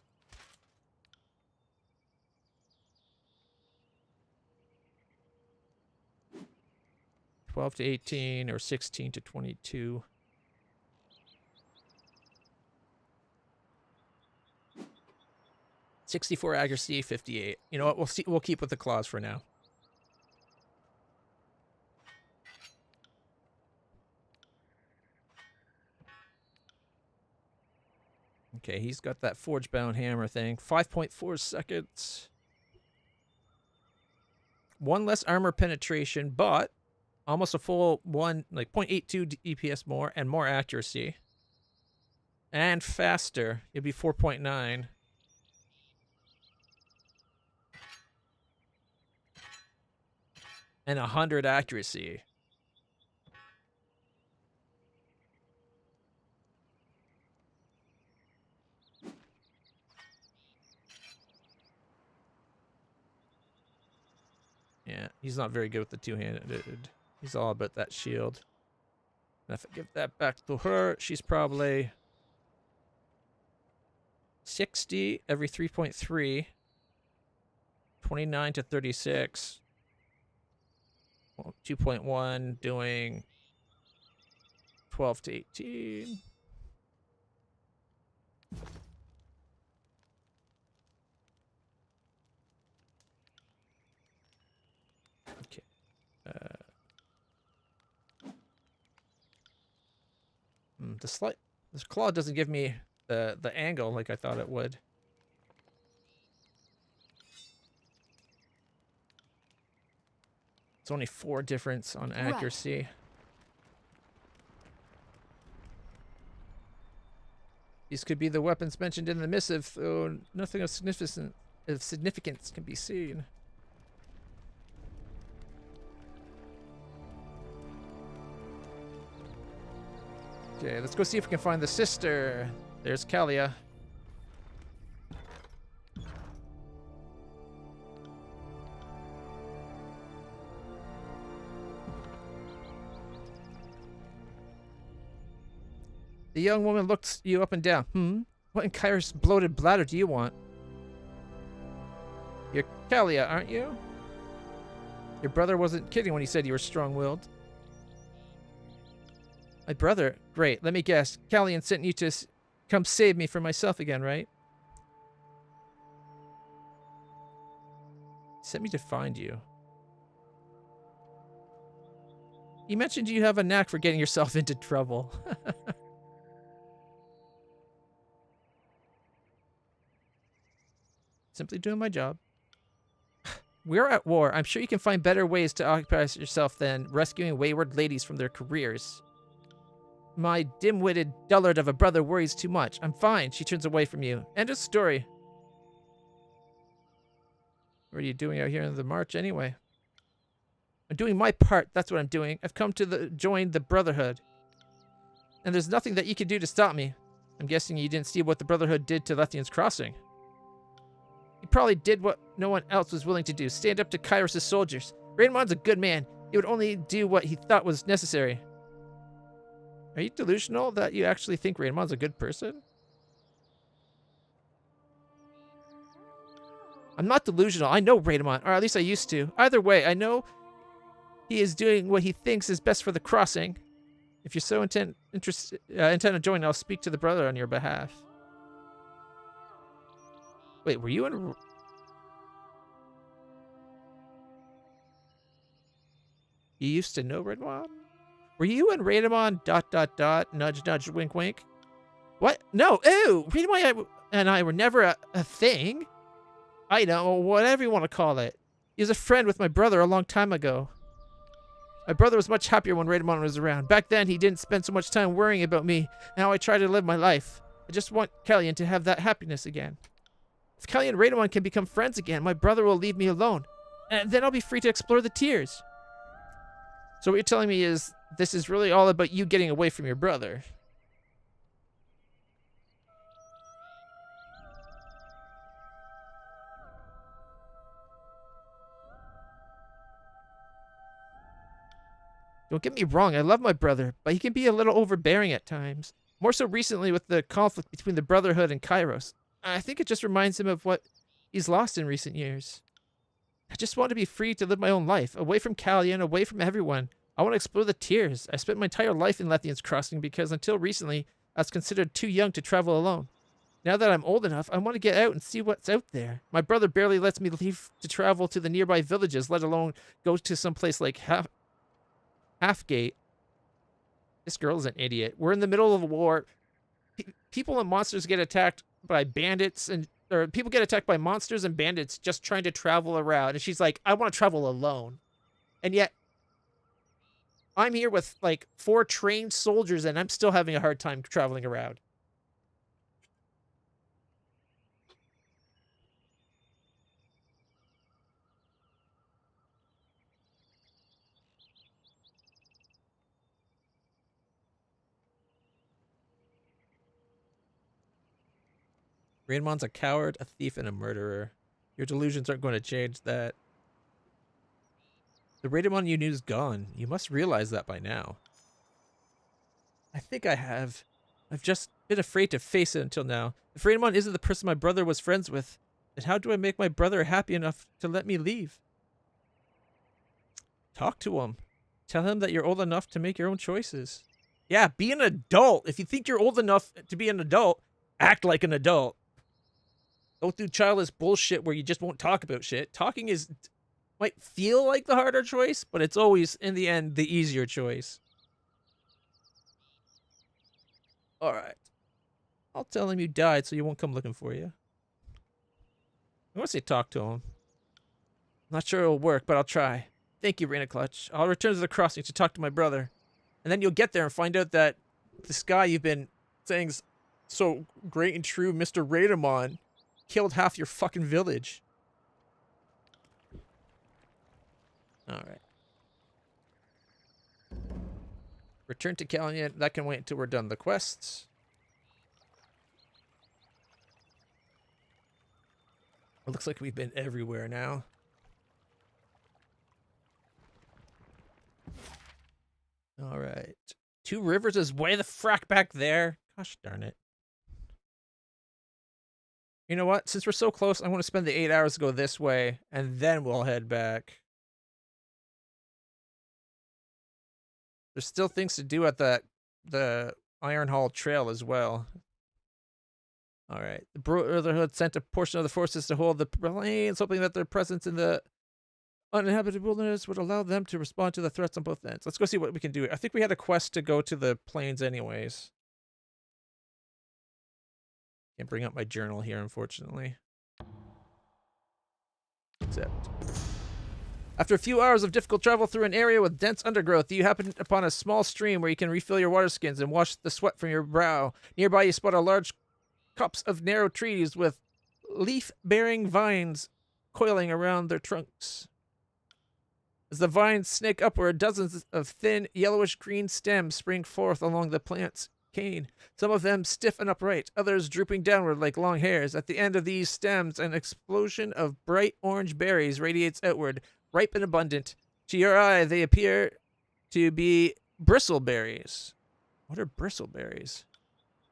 $12 to 18 or 16 to 22. .64 accuracy, 58. You know what? We'll see. We'll keep with the claws for now. Okay, he's got that forge-bound hammer thing. 5.4 seconds. 1 less armor penetration, but almost a full 0.82 DPS more and more accuracy. And faster. It'd be 4.9. And 100 accuracy. Yeah, he's not very good with the two-handed. He's all about that shield. And if I give that back to her, she's probably 60 every 3.3. 29 to 36. Well, 2.1 doing 12 to 18. Okay. This claw doesn't give me the angle like I thought it would. It's only 4 difference on accuracy. Right. These could be the weapons mentioned in the missive, though nothing of significance can be seen. Okay, let's go see if we can find the sister. There's Kalia. The young woman looks you up and down. What in Kyra's bloated bladder do you want? You're Kalia, aren't you? Your brother wasn't kidding when he said you were strong-willed. My brother? Great, let me guess. Callian sent you to come save me from myself again, right? He sent me to find you. He mentioned you have a knack for getting yourself into trouble. Simply doing my job. We're at war. I'm sure you can find better ways to occupy yourself than rescuing wayward ladies from their careers. My dim-witted dullard of a brother worries too much. I'm fine. She turns away from you. End of story. What are you doing out here in the march anyway? I'm doing my part. That's what I'm doing. I've come to join the Brotherhood. And there's nothing that you can do to stop me. I'm guessing you didn't see what the Brotherhood did to Lethian's Crossing. He probably did what no one else was willing to do. Stand up to Kairos' soldiers. Raidemon's a good man. He would only do what he thought was necessary. Are you delusional that you actually think Raidemon's a good person? I'm not delusional. I know Raidemon, or at least I used to. Either way, I know he is doing what he thinks is best for the crossing. If you're so intent on joining, I'll speak to the brother on your behalf. Wait, were you in... You used to know Raidemon? Were you and Raidemon ... nudge nudge wink wink? What? No, ew! Raidemon and I were never a thing. I know, whatever you want to call it. He was a friend with my brother a long time ago. My brother was much happier when Raidemon was around. Back then, he didn't spend so much time worrying about me and how I try to live my life. I just want Kellyan to have that happiness again. If Kellyan and Raidemon can become friends again, my brother will leave me alone. And then I'll be free to explore the tiers. So what you're telling me is this is really all about you getting away from your brother. Don't get me wrong, I love my brother, but he can be a little overbearing at times. More so recently with the conflict between the Brotherhood and Kairos. I think it just reminds him of what he's lost in recent years. I just want to be free to live my own life, away from Kellyan, away from everyone. I want to explore the tiers. I spent my entire life in Lethian's Crossing because until recently, I was considered too young to travel alone. Now that I'm old enough, I want to get out and see what's out there. My brother barely lets me leave to travel to the nearby villages, let alone go to some place like Halfgate. This girl's an idiot. We're in the middle of a war. People and monsters get attacked by bandits, or people get attacked by monsters and bandits just trying to travel around. And she's like, I want to travel alone. And yet, I'm here with like 4 trained soldiers and I'm still having a hard time traveling around. Raidemon's a coward, a thief, and a murderer. Your delusions aren't going to change that. The Raidemon you knew is gone. You must realize that by now. I think I have. I've just been afraid to face it until now. If Raidemon isn't the person my brother was friends with, then how do I make my brother happy enough to let me leave? Talk to him. Tell him that you're old enough to make your own choices. Yeah, be an adult. If you think you're old enough to be an adult, act like an adult. Don't do childish bullshit where you just won't talk about shit. Talking might feel like the harder choice, but it's always, in the end, the easier choice. Alright. I'll tell him you died so he won't come looking for you. I want to say talk to him. Not sure it'll work, but I'll try. Thank you, LitlClutch. I'll return to the crossing to talk to my brother. And then you'll get there and find out that this guy you've been saying's so great and true, Mr. Raidemon, killed half your fucking village. Alright. Return to Kellyan. That can wait until we're done the quests. It looks like we've been everywhere now. Alright. 2 Rivers is way the frack back there. Gosh darn it. You know what? Since we're so close, I want to spend the 8 hours to go this way, and then we'll head back. There's still things to do at the Iron Hall Trail as well. Alright. The Brotherhood sent a portion of the forces to hold the plains, hoping that their presence in the uninhabited wilderness would allow them to respond to the threats on both ends. Let's go see what we can do. I think we had a quest to go to the plains anyways. Can't bring up my journal here, unfortunately. accept. After a few hours of difficult travel through an area with dense undergrowth, you happen upon a small stream where you can refill your water skins and wash the sweat from your brow. Nearby, you spot a large copse of narrow trees with leaf-bearing vines coiling around their trunks. As the vines snake upward, dozens of thin, yellowish-green stems spring forth along the plant's cane, some of them stiff and upright, others drooping downward like long hairs. At the end of these stems, an explosion of bright orange berries radiates outward, ripe and abundant. To your eye, they appear to be bristleberries. What are bristleberries?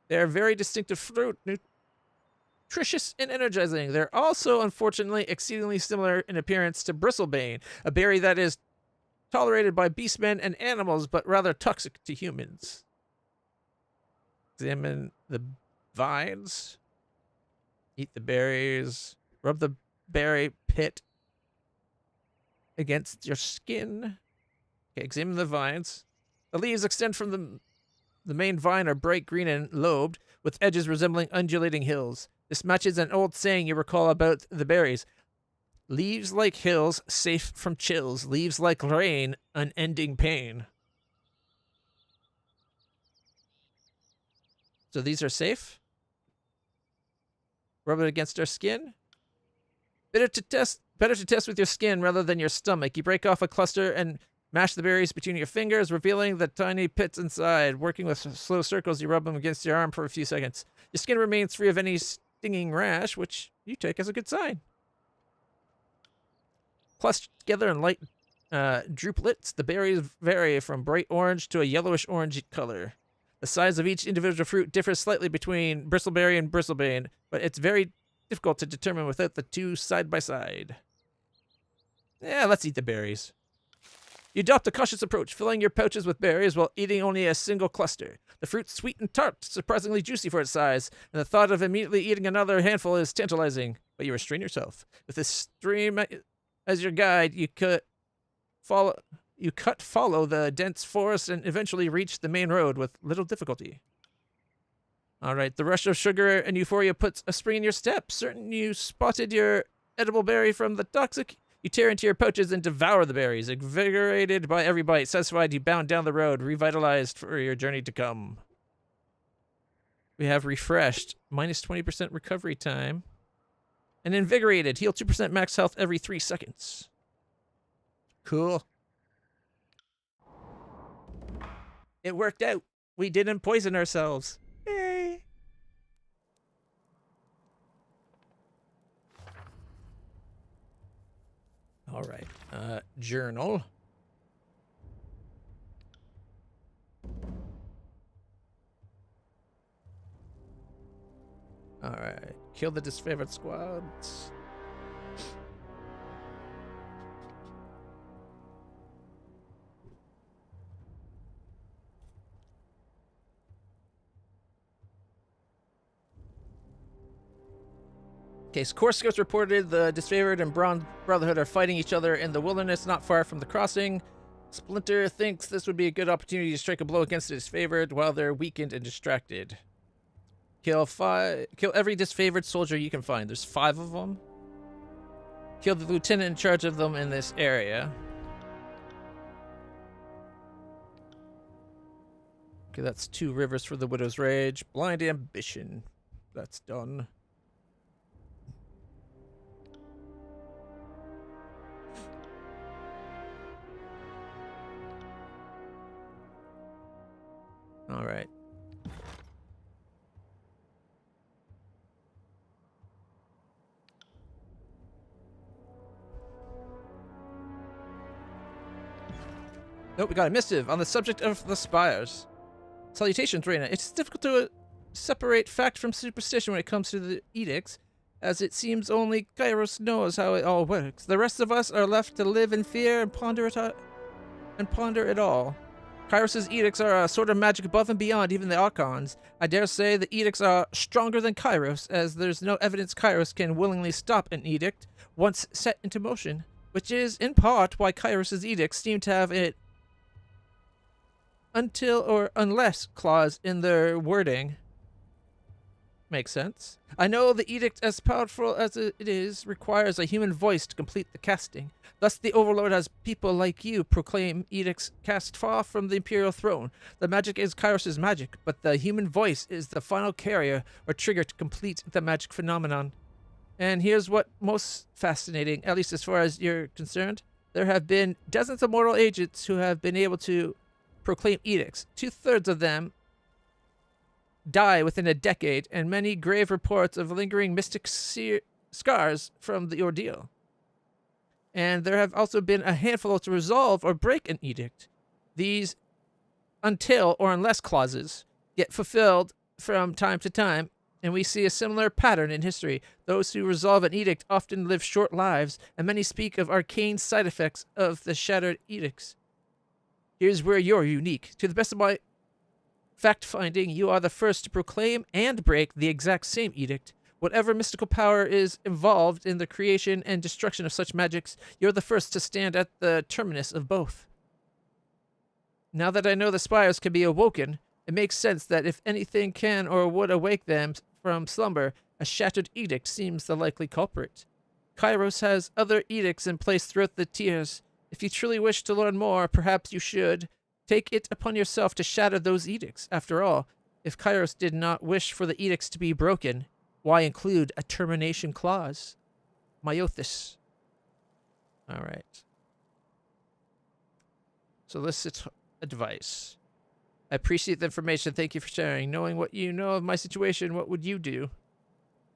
They are very distinctive fruit, nutritious and energizing. They're also, unfortunately, exceedingly similar in appearance to bristlebane, a berry that is tolerated by beastmen and animals, but rather toxic to humans. Examine the vines. Eat the berries. Rub the berry pit against your skin. Okay, examine the vines. The leaves extend from the main vine are bright green and lobed, with edges resembling undulating hills. This matches an old saying you recall about the berries. Leaves like hills, safe from chills. Leaves like rain, unending pain. So these are safe? Rub it against our skin? Better to test with your skin rather than your stomach. You break off a cluster and mash the berries between your fingers, revealing the tiny pits inside. Working with slow circles, you rub them against your arm for a few seconds. Your skin remains free of any stinging rash, which you take as a good sign. Clustered together in light drupelets, the berries vary from bright orange to a yellowish-orange color. The size of each individual fruit differs slightly between bristleberry and bristlebane, but it's very difficult to determine without the two side by side. Yeah, let's eat the berries. You adopt a cautious approach, filling your pouches with berries while eating only a single cluster. The fruit's sweet and tart, surprisingly juicy for its size, and the thought of immediately eating another handful is tantalizing, but you restrain yourself. With this stream as your guide, you follow the dense forest and eventually reach the main road with little difficulty. All right, the rush of sugar and euphoria puts a spring in your step. Certain you spotted your edible berry from the toxic, you tear into your pouches and devour the berries. Invigorated by every bite, satisfied, you bound down the road, revitalized for your journey to come. We have refreshed, minus 20% recovery time. And invigorated, heal 2% max health every 3 seconds. Cool. It worked out. We didn't poison ourselves. Yay. All right. Journal. All right. Kill the disfavored squads. Okay, so Core Scouts reported the Disfavored and Bronze Brotherhood are fighting each other in the wilderness not far from the crossing. Splinter thinks this would be a good opportunity to strike a blow against the Disfavored while they're weakened and distracted. Kill every Disfavored soldier you can find. There's 5 of them. Kill the lieutenant in charge of them in this area. Okay, that's 2 rivers for the Widow's Rage. Blind Ambition. That's done. All right. Nope, we got a missive on the subject of the spires. Salutations, Reina. It's difficult to separate fact from superstition when it comes to the edicts, as it seems only Kairos knows how it all works. The rest of us are left to live in fear and ponder it all. Kairos' edicts are a sort of magic above and beyond even the Archons. I dare say the edicts are stronger than Kairos, as there's no evidence Kairos can willingly stop an edict once set into motion, which is, in part, why Kairos' edicts seem to have it until or unless clause in their wording. Makes sense. I know the edict, as powerful as it is, requires a human voice to complete the casting. Thus, the Overlord has people like you proclaim edicts cast far from the Imperial throne. The magic is Kairos' magic, but the human voice is the final carrier or trigger to complete the magic phenomenon. And here's what most fascinating, at least as far as you're concerned. There have been dozens of mortal agents who have been able to proclaim edicts. 2/3 of them die within a decade, and many grave reports of lingering mystic scars from the ordeal. And there have also been a handful to resolve or break an edict. These until or unless clauses get fulfilled from time to time, and we see a similar pattern in history. Those who resolve an edict often live short lives, and many speak of arcane side effects of the shattered edicts. Here's where you're unique. To the best of my fact-finding, you are the first to proclaim and break the exact same edict. Whatever mystical power is involved in the creation and destruction of such magics, you're the first to stand at the terminus of both. Now that I know the spires can be awoken, it makes sense that if anything can or would awake them from slumber, a shattered edict seems the likely culprit. Kairos has other edicts in place throughout the tiers. If you truly wish to learn more, perhaps you should take it upon yourself to shatter those edicts. After all, if Kairos did not wish for the edicts to be broken, why include a termination clause? Myothis. Alright. Solicit advice. I appreciate the information. Thank you for sharing. Knowing what you know of my situation, what would you do?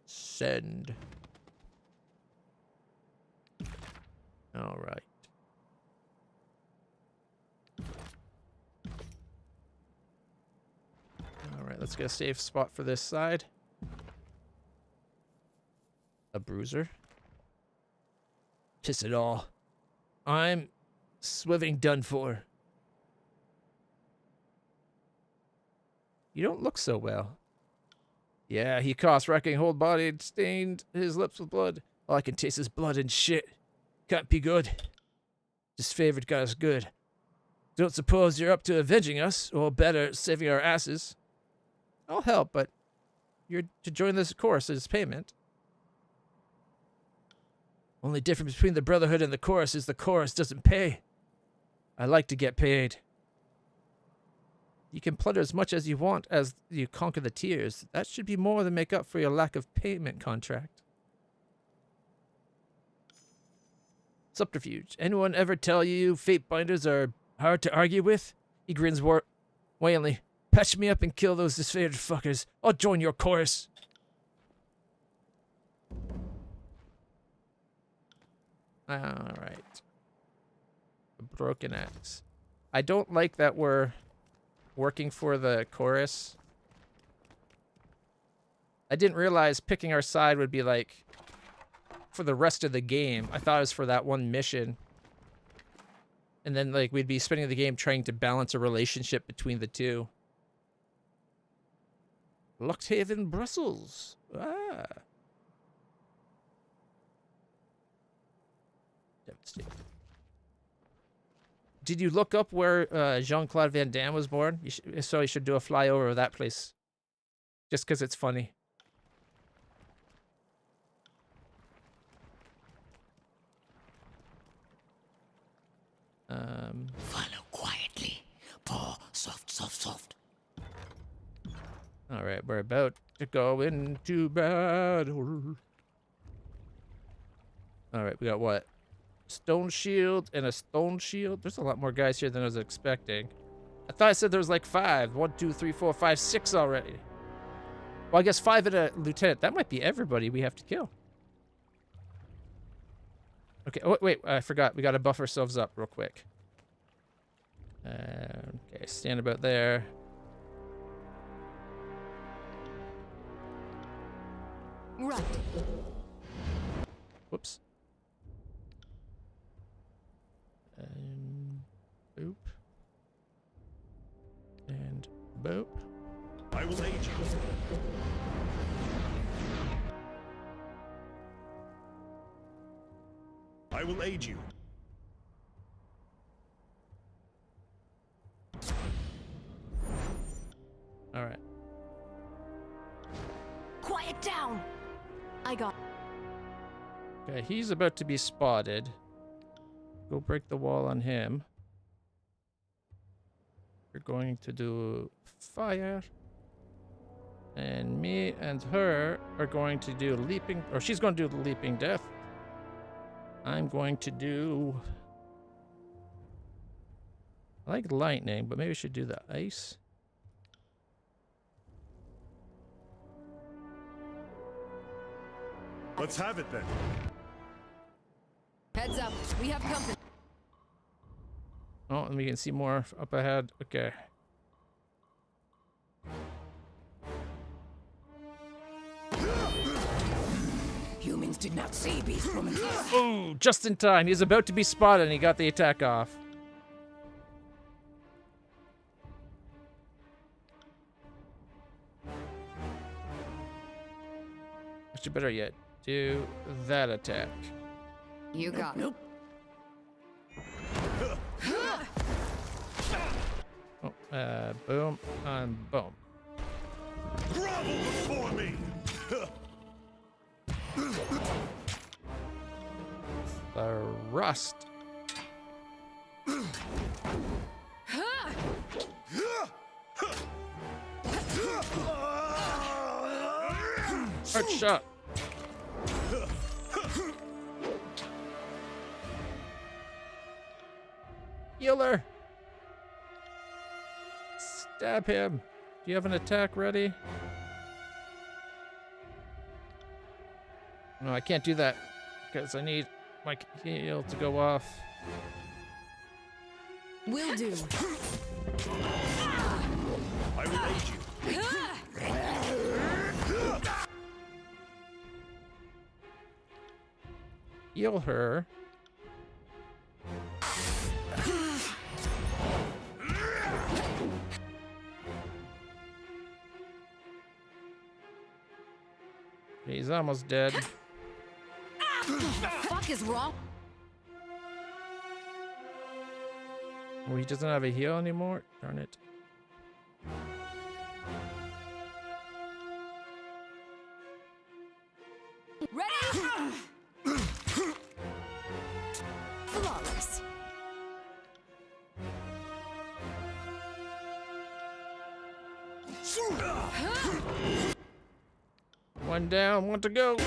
Send. Alright. Alright, let's get a safe spot for this side. A bruiser. Piss it all. I'm swiving done for. You don't look so well. Yeah, he coughs, wrecking whole body and stained his lips with blood. All I can taste is blood and shit. Can't be good. Disfavored guy's good. Don't suppose you're up to avenging us, or better, saving our asses. I'll help, but you're to join this course as payment. Only difference between the Brotherhood and the chorus is the chorus doesn't pay. I like to get paid. You can plunder as much as you want as you conquer the tiers. That should be more than make up for your lack of payment contract. Subterfuge. Anyone ever tell you fate binders are hard to argue with? He grins wanly. Patch me up and kill those disfavored fuckers. I'll join your chorus. Alright. A broken axe. I don't like that we're working for the chorus. I didn't realize picking our side would be like for the rest of the game. I thought it was for that one mission. And then like we'd be spending the game trying to balance a relationship between the two. Luchthaven, Brussels. Ah. Devastating. Did you look up where Jean-Claude Van Damme was born? So you should do a flyover of that place. Just because it's funny. Follow quietly. Paw, soft, soft, soft. Alright, we're about to go into battle. Alright, we got what? Stone shield and a stone shield. There's a lot more guys here than I was expecting. I thought I said there was like 5. 1, 2, 3, 4, 5, 6 already. Well, I guess 5 and a lieutenant. That might be everybody we have to kill. Okay, oh, wait, I forgot. We got to buff ourselves up real quick. Okay, stand about there. Right. Whoops. And boop. And boop. I will aid you. I will aid you. All right. he's about to be spotted. Go break the wall on him. We're going to do fire. And me and her are going to do leaping, or she's going to do the leaping death. I'm going to do... I like lightning, but maybe I should do the ice. Let's have it then. Heads up. We have company. Oh, and we can see more up ahead. Okay. Humans did not see beast woman here. Oh, just in time. He's about to be spotted and he got the attack off. Actually, better yet, do that attack. You got it. Nope. Oh, boom, and boom. Grovel before me! Rust. Hard shot. Healer. Stab him. Do you have an attack ready? No, I can't do that because I need my heal to go off. Will do. I will aid you. Heal her. He's almost dead. The fuck is wrong? Oh, he doesn't have a heal anymore? Darn it. Ready? Flawless. One down, one to go.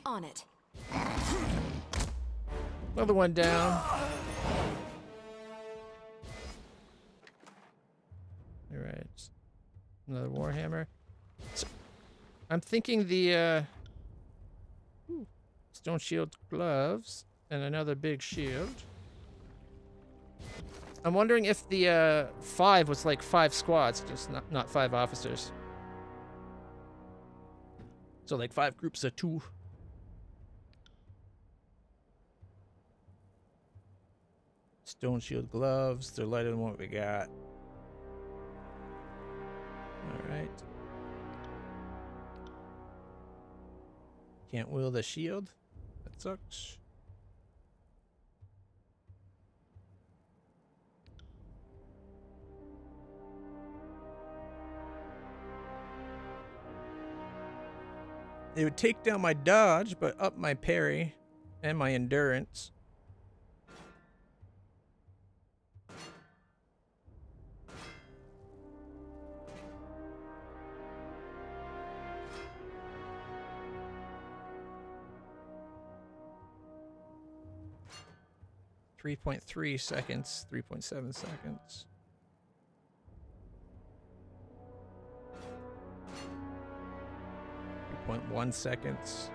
On it. Another one down. All right. Another Warhammer. So, I'm thinking the stone shield gloves and another big shield. I'm wondering if the 5 was like 5 squads, just not 5 officers. So like 5 groups of 2. Stone shield gloves. They're lighter than what we got. All right. Can't wield a shield. That sucks. It would take down my dodge, but up my parry and my endurance. .3 seconds, 3.7 seconds. 3.1 seconds.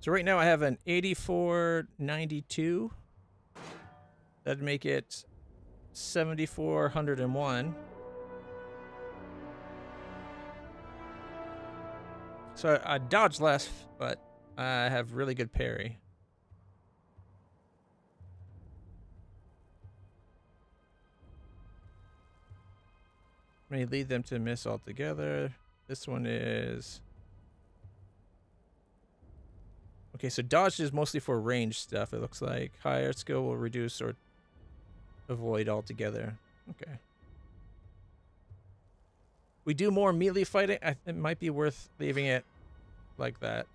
So right now I have an 8492. That'd make it 7401. So I dodge less, but I have really good parry. May lead them to miss altogether. This one is... Okay, so dodge is mostly for range stuff, it looks like. Higher skill will reduce or avoid altogether. Okay. We do more melee fighting. It might be worth leaving it like that.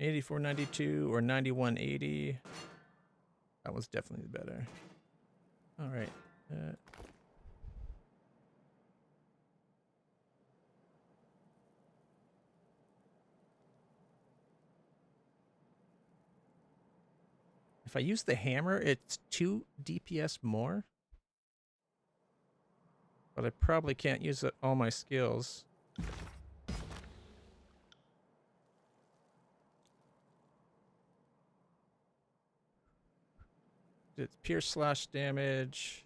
$84.92 or $91.80. That was definitely better. All right. If I use the hammer, it's 2 DPS more. But I probably can't use all my skills. It's pierce slash damage.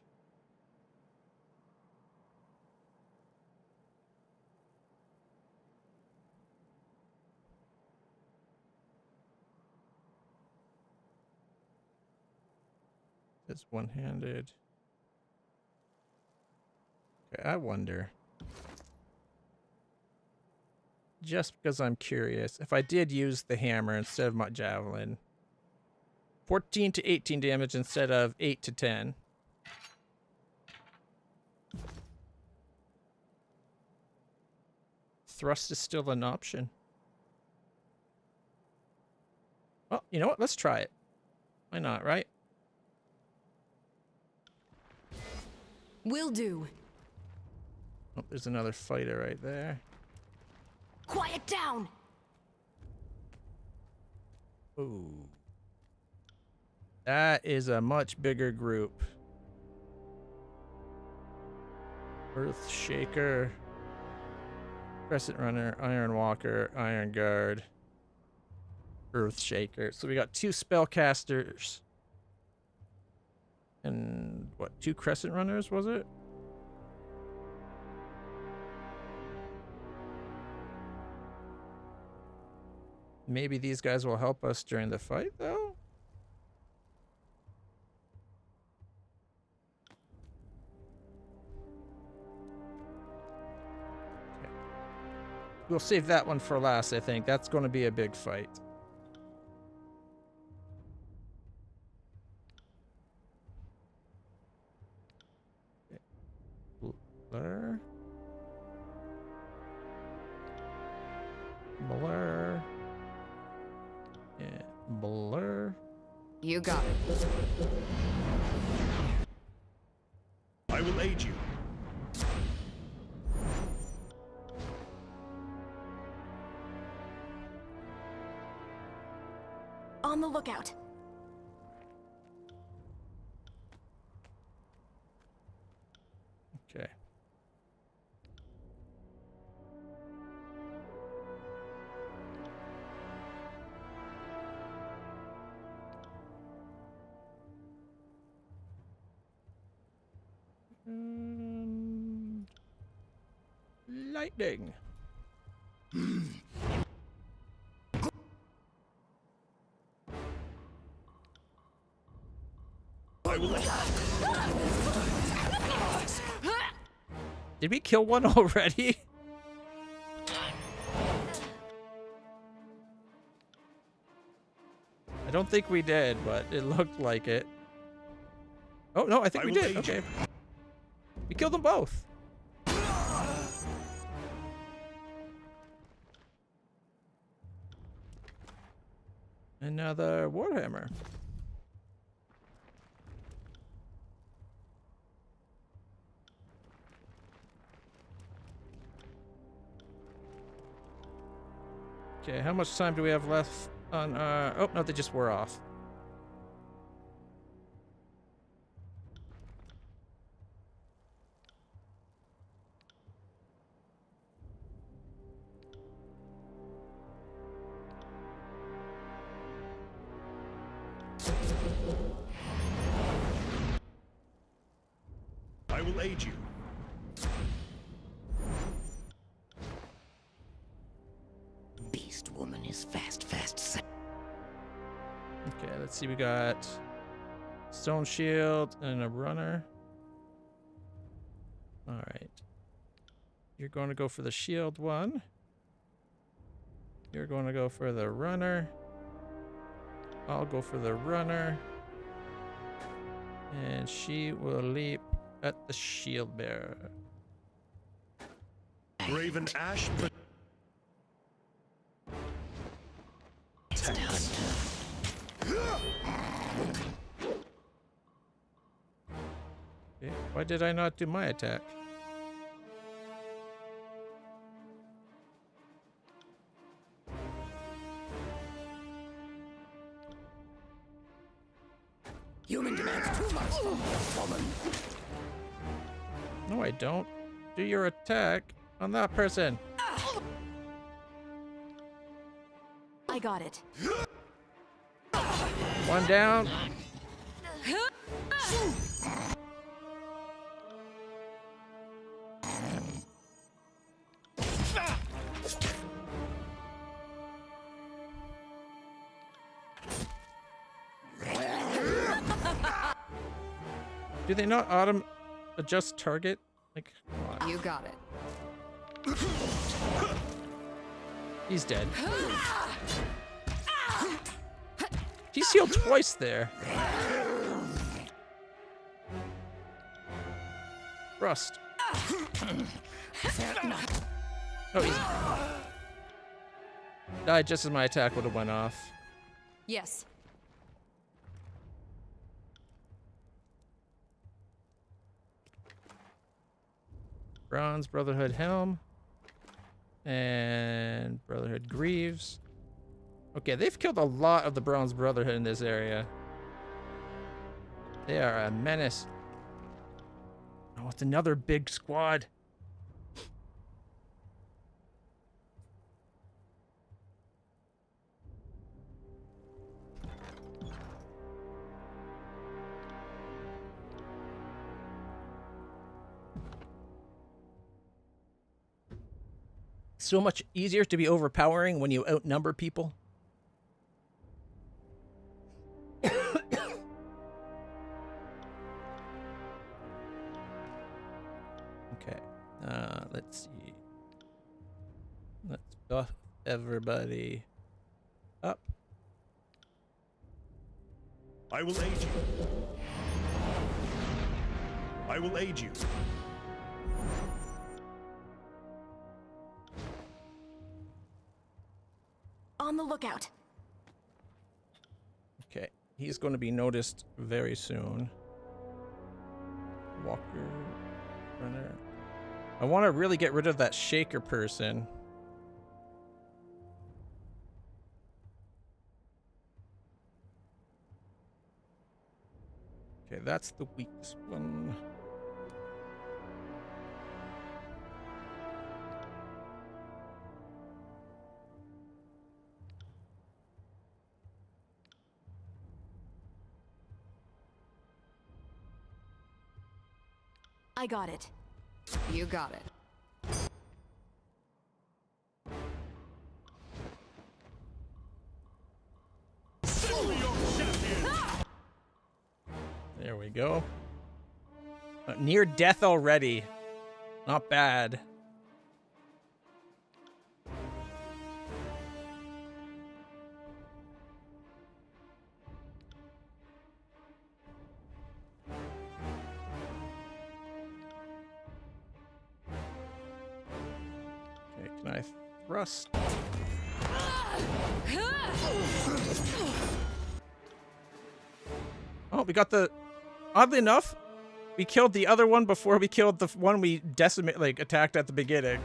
It's one-handed. Okay, I wonder. Just because I'm curious, if I did use the hammer instead of my javelin, 14 to 18 damage instead of 8 to 10. Thrust is still an option. Well, you know what? Let's try it. Why not, right? Will do. Oh, there's another fighter right there. Quiet down. Ooh. That is a much bigger group. Earth Shaker, Crescent Runner, Iron Walker, Iron Guard, Earth Shaker. So we got 2 spellcasters. And what, 2 Crescent Runners, was it? Maybe these guys will help us during the fight, though? Okay. We'll save that one for last, I think. That's going to be a big fight. Okay. Blur. Blur. Yeah, blur. You got it. I will aid you. On the lookout. Okay. Lightning. I will aid Did we kill one already? I don't think we did, but it looked like it. Oh, no, I think we will did. aid Okay. you. We killed them both. Another Warhammer. Okay, how much time do we have left on our... Oh, no, they just wore off. I will aid you. Beast woman is fast. Okay, let's see. We got Stone Shield and a runner. You're going to go for the shield one. You're going to go for the runner. I'll go for the runner. And she will leap at the shield bearer. Raven Ash. Okay. Why did I not do my attack? Human demands too much from a woman. No, I don't. Do your attack on that person. I got it. One down. Do they not autumn adjust target? Like, come on. You got it. He's dead. He's healed twice there. Rust. Oh, he's died just as my attack would have went off. Yes. Bronze Brotherhood Helm. And Brotherhood Greaves. Okay, they've killed a lot of the Bronze Brotherhood in this area. They are a menace. Oh, it's another big squad. So much easier to be overpowering when you outnumber people. Okay, let's see. Let's buff everybody up. I will aid you. I will aid you. On the lookout. Okay, he's going to be noticed very soon. Walker, runner. I want to really get rid of that shaker person. Okay, that's the weakest one. I got it. You got it. There we go. Near death already. Not bad. Okay, can I thrust? Oh, we got the... Oddly enough, we killed the other one before we killed the one we attacked at the beginning.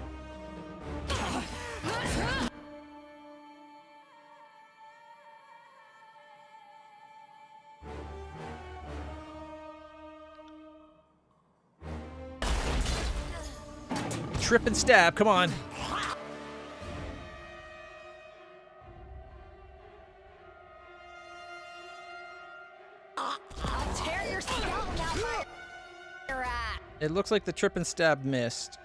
Trip and stab, come on. It looks like the trip and stab missed.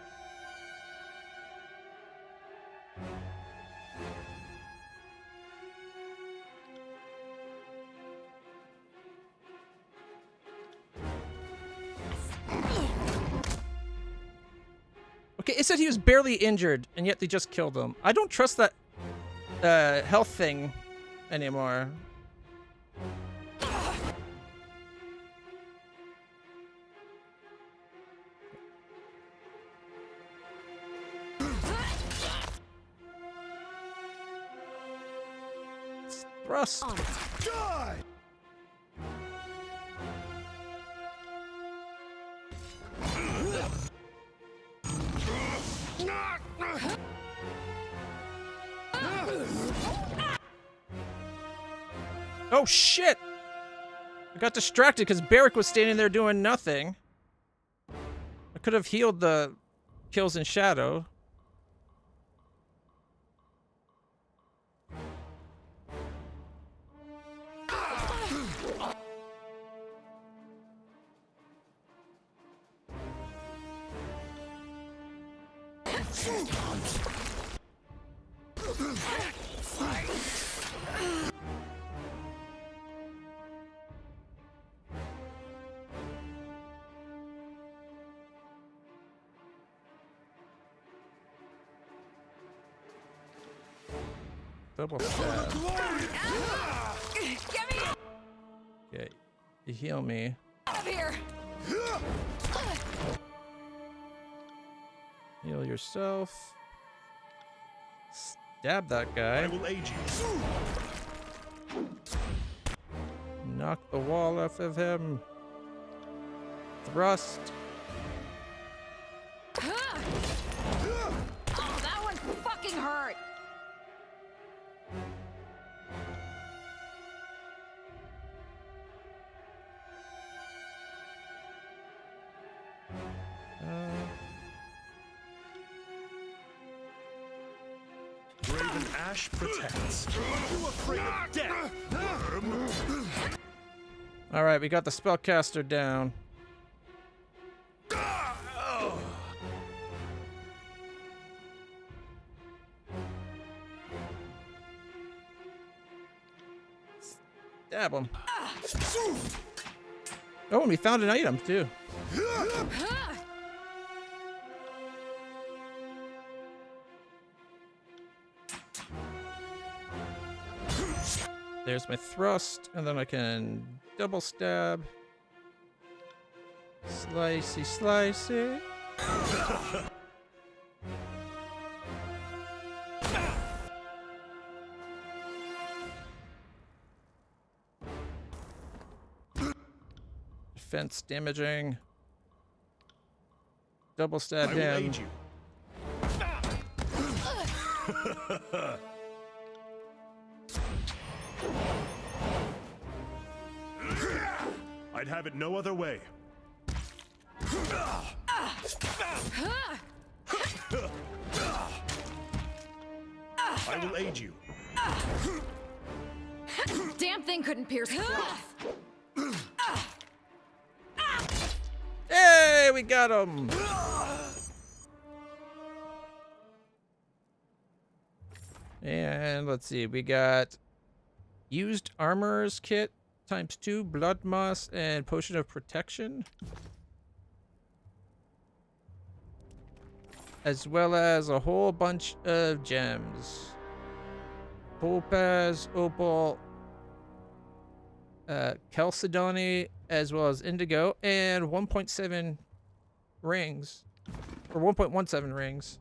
Okay, it said he was barely injured, and yet they just killed him. I don't trust that health thing anymore. Thrust. On it. Die! Oh shit! I got distracted because Barrick was standing there doing nothing. I could have healed the kills in shadow. Double stab. Get me Okay, you heal me. out of here! Heal yourself. Stab that I guy. will aid you. Knock the wall off of him. Thrust. Oh, that one fucking hurt! Raven Ash protects. Are you afraid of death? All right, we got the spellcaster down. Stab him. Oh, and we found an item too. There's my thrust, and then I can double stab. Slicey, slicey. Defense damaging. Double stab I will him. aid you. I'd have it no other way. I will aid you. Damn thing couldn't pierce cloth. Hey, we got him. And let's see, we got used armor's kit ×2, blood moss, and potion of protection, as well as a whole bunch of gems: topaz, opal, chalcedony, as well as indigo, and 1.7 rings, or 1.17 rings.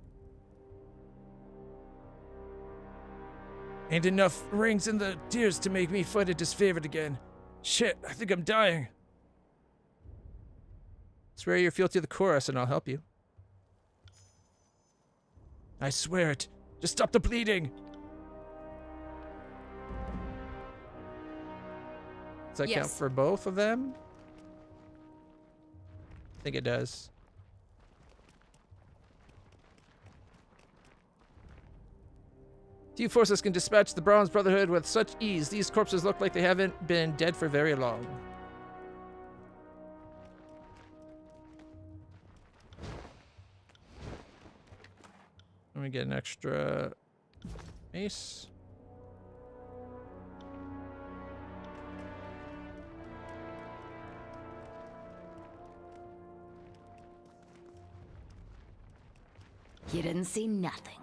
Ain't enough rings in the tears to make me fight a disfavored again. Shit, I think I'm dying. Swear your fealty to the chorus and I'll help you. I swear it. Just stop the bleeding. Does that count Yes. for both of them? I think it does. Few forces can dispatch the Bronze Brotherhood with such ease. These corpses look like they haven't been dead for very long. Let me get an extra mace. You didn't see nothing.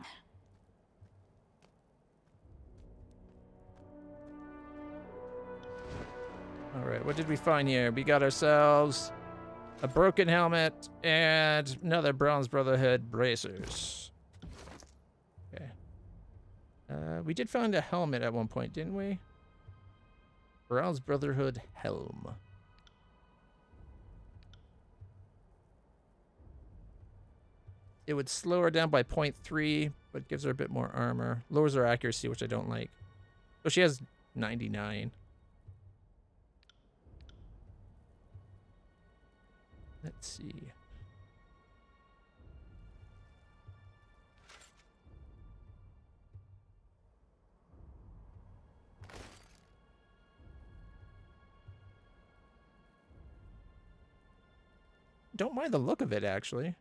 All right, what did we find here? We got ourselves a broken helmet and another Bronze Brotherhood bracers. Okay. We did find a helmet at one point, didn't we? Bronze Brotherhood helm. It would slow her down by 0.3, but gives her a bit more armor. Lowers her accuracy, which I don't like. So she has 99. Let's see. Don't mind the look of it, actually.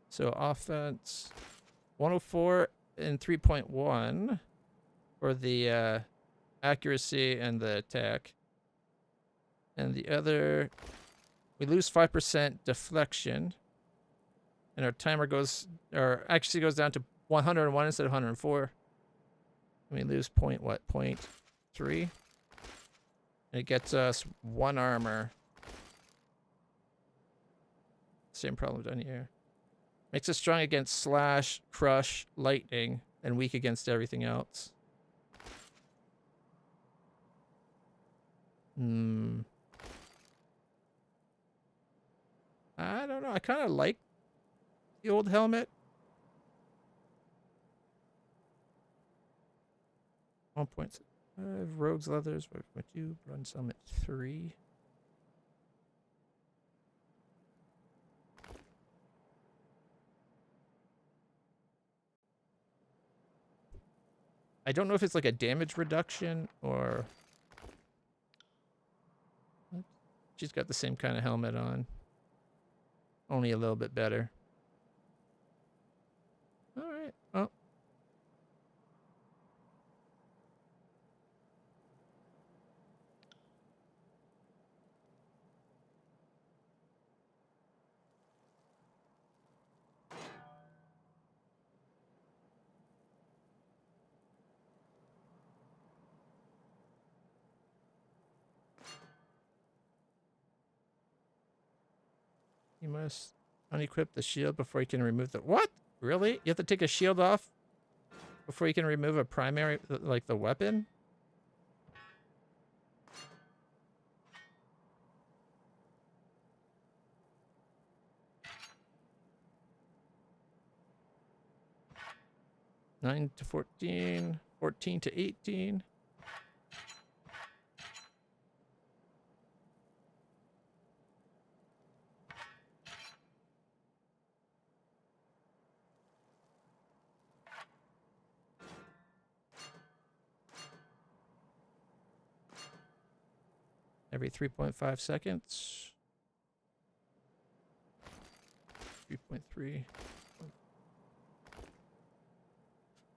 So offense 104 and 3.1 for the accuracy and the attack. And the other, we lose 5% deflection. And our timer goes, or actually goes down to 101 instead of 104. And we lose 0.3. And it gets us 1 armor. Same problem down here. Makes us strong against slash, crush, lightning, and weak against everything else. I don't know. I kind of like the old helmet. 1.5 rogues leathers. 5.2 bronze helmet 3. I don't know if it's like a damage reduction or... She's got the same kind of helmet on. Only a little bit better. Alright, well. You must unequip the shield before you can remove the... What? Really? You have to take a shield off before you can remove a primary, like the weapon? (9 to 14, 14 to 18. Every 3.5 seconds. 3.3.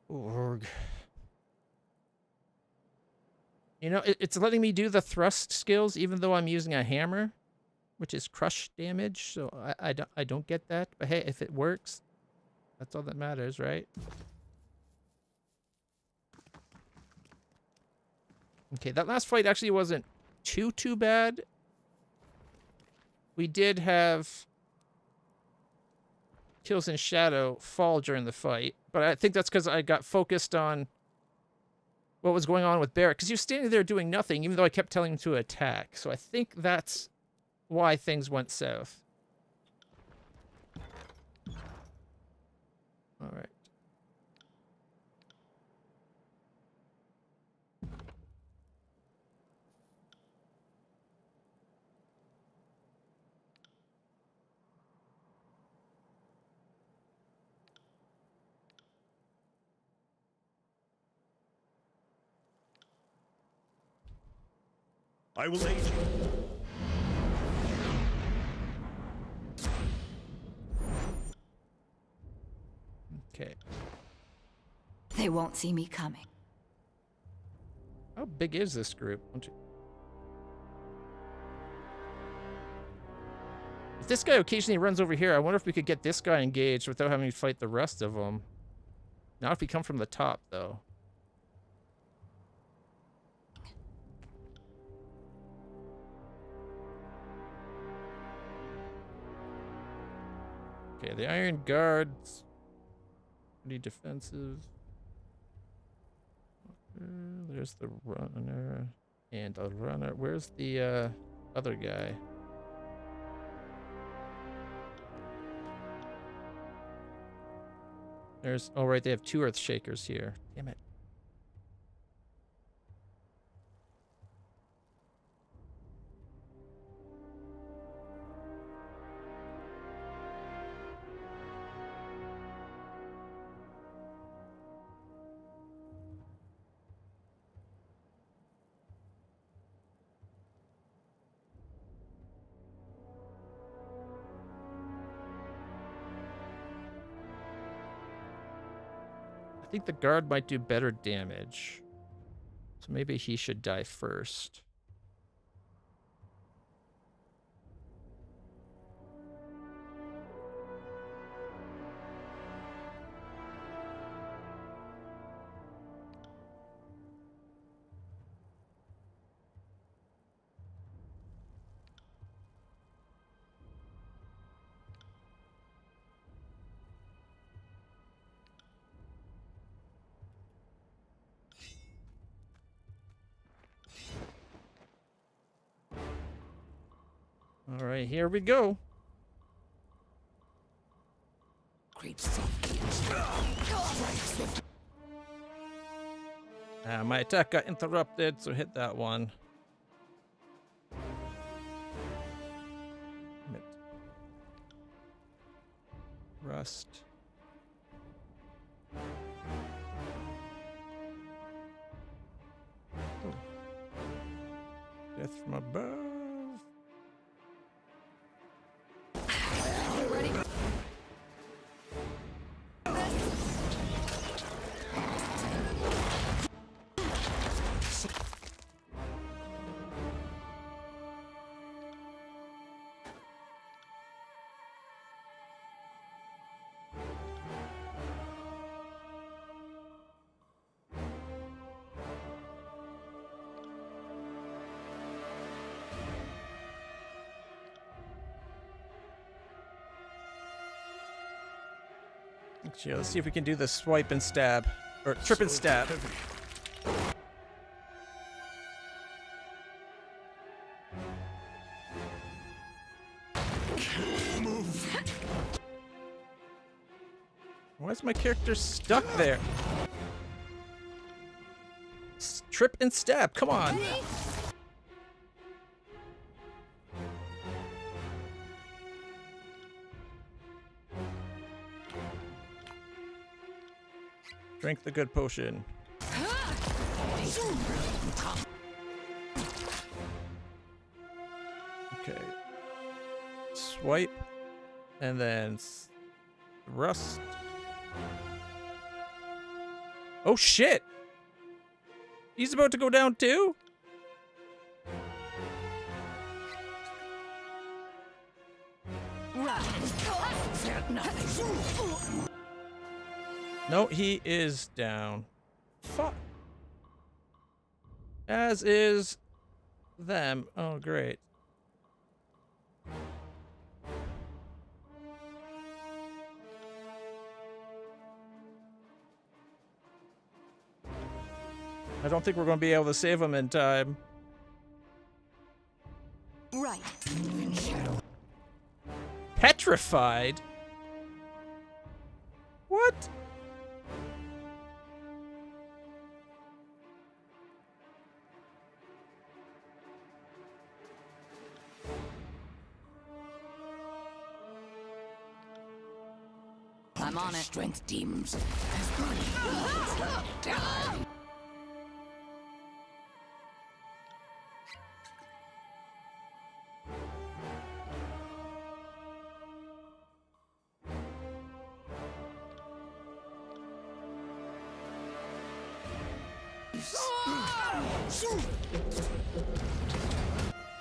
Org. You know, it's letting me do the thrust skills even though I'm using a hammer, which is crush damage. So I don't get that. But hey, if it works, that's all that matters, right? Okay, that last fight actually wasn't too bad. We did have kills in shadow fall during the fight, but I think that's because I got focused on what was going on with Barrett, because he was standing there doing nothing, even though I kept telling him to attack. So I think that's why things went south. All right. I will aid you. Okay. They won't see me coming. How big is this group? If this guy occasionally runs over here, I wonder if we could get this guy engaged without having to fight the rest of them. Not if we come from the top, though. Okay, the Iron Guards. Pretty defensive. There's the runner. And a runner. Where's the other guy? There's... Oh, right, they have 2 Earth Shakers here. Damn it. I think the guard might do better damage. So maybe he should die first. All right, here we go. Creep softly and strike swift. My attack got interrupted, so hit that one. Rust. Oh. Death from above. Actually, let's see if we can do the swipe and stab. Or trip and stab. Why is my character stuck there? Trip and stab, come on. Drink the good potion. Okay. Swipe. And then rust. Oh shit! He's about to go down too? No, he is down. Fuck. As is them. Oh, great. I don't think we're going to be able to save him in time. Right. Petrified? What? I'm on it. Strength deems.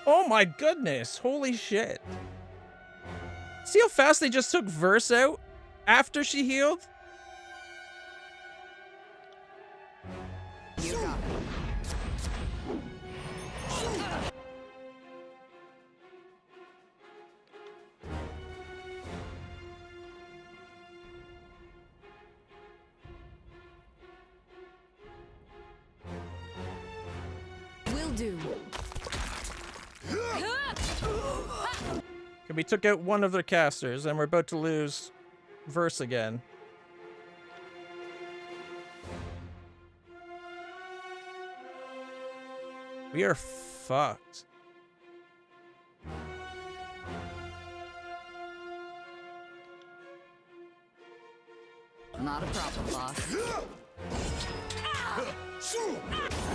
Oh my goodness! Holy shit! See how fast they just took Verse out after she healed? You got it. Will do. Okay, we took out one of their casters, and we're about to lose Verse again. We are fucked. Not a problem, boss.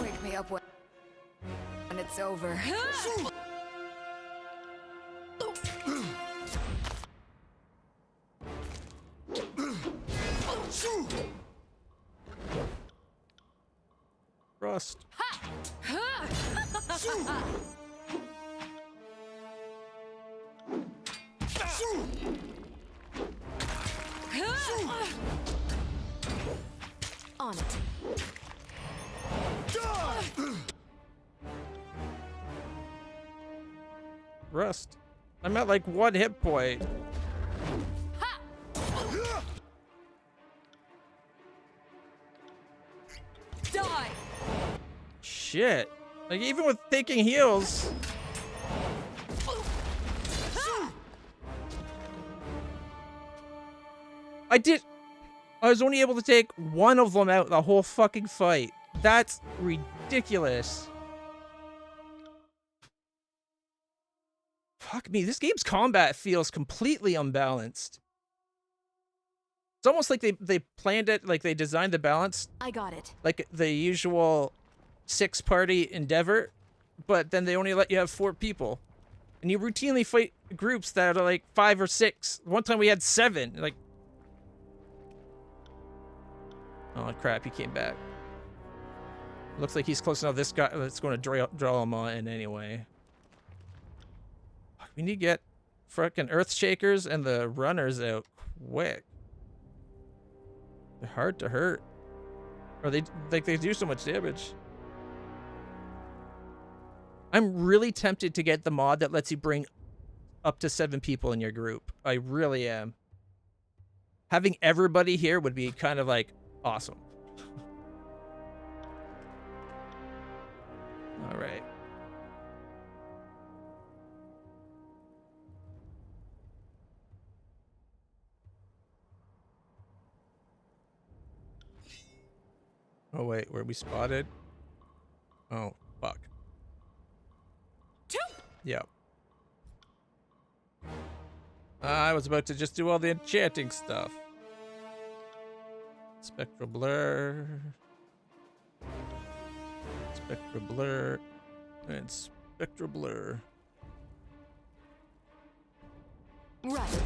Wake me up when it's over. Rust. On it. Rust. I'm at like 1 hit point. Die. Shit. Like even with taking heals. I was only able to take one of them out the whole fucking fight. That's ridiculous. Fuck me, this game's combat feels completely unbalanced. It's almost like they planned it, like they designed the balance I got it. like the usual 6-party endeavor, but then they only let you have 4 people. And you routinely fight groups that are like 5 or 6. One time we had 7. Like, oh crap, he came back. Looks like he's close enough. This guy, that's going to draw him in anyway. We need to get frickin' Earthshakers and the runners out quick. They're hard to hurt. Or they do so much damage. I'm really tempted to get the mod that lets you bring up to 7 people in your group. I really am. Having everybody here would be kind of like awesome. All right. Oh wait, were we spotted? Oh, fuck. Yep. I was about to just do all the enchanting stuff. Spectral blur. Spectral blur. And spectral blur. Right.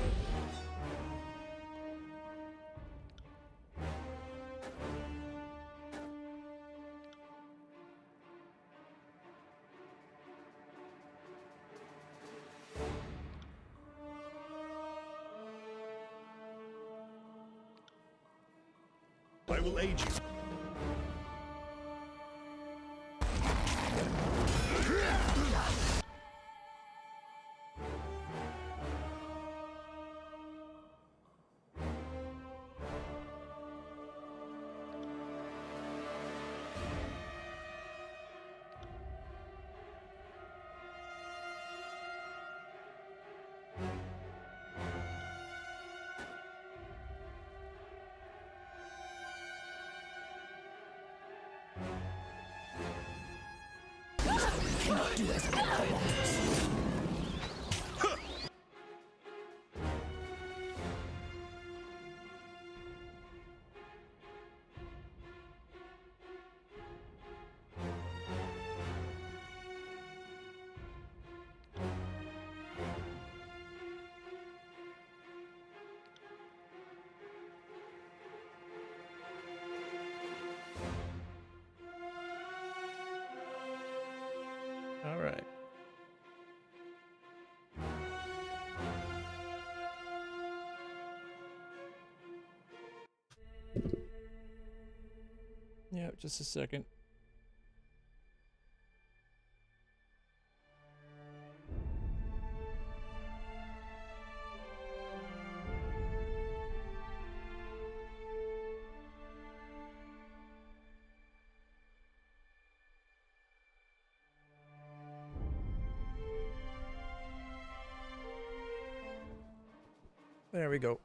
I will aid you. All right. Just a second. There we go.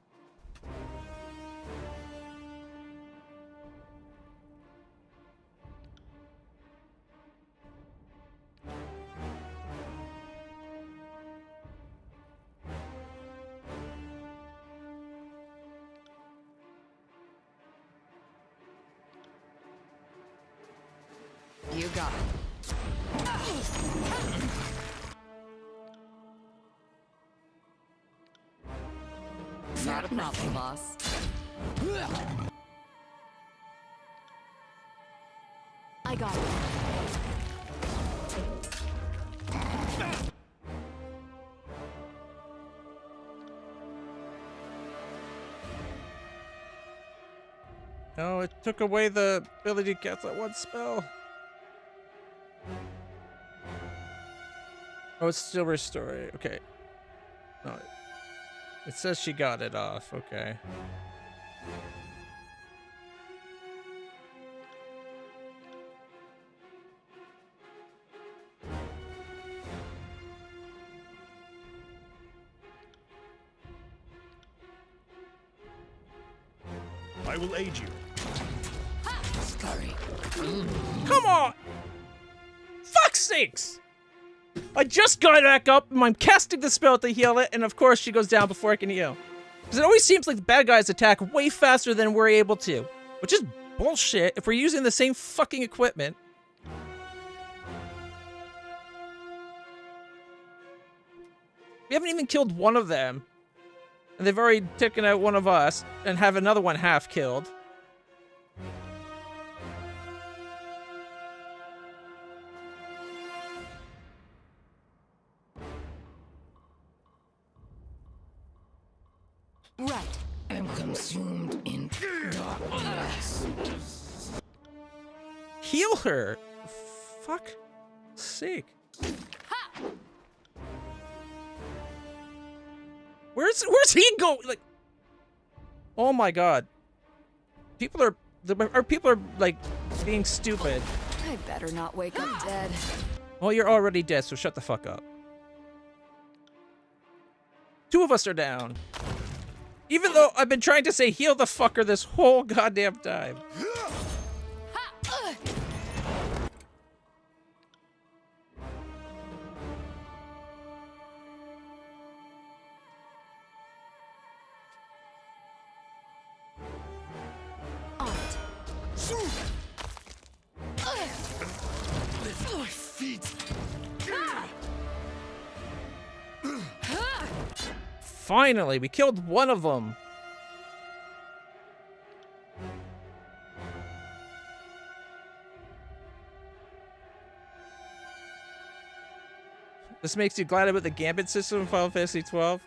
You got it. Not a problem, boss. I got it. No, it took away the ability to cast that one spell. Oh, it's still restoring. Okay. No. It says she got it off. Okay. I will aid you. Scurry. Come on! Fuck's sakes! I just got back up and I'm casting the spell to heal it, and of course she goes down before I can heal. Because it always seems like the bad guys attack way faster than we're able to. Which is bullshit if we're using the same fucking equipment. We haven't even killed one of them. And they've already taken out one of us and have another one half killed. Right. I'm consumed in darkness. Heal her! Fuck sake. Where's he go? Like, oh my god. People are like being stupid. I better not wake up dead. Well, you're already dead, so shut the fuck up. Two of us are down. Even though I've been trying to say heal the fucker this whole goddamn time. On it. Lift my feet. Finally, we killed one of them. This makes you glad about the gambit system in Final Fantasy XII?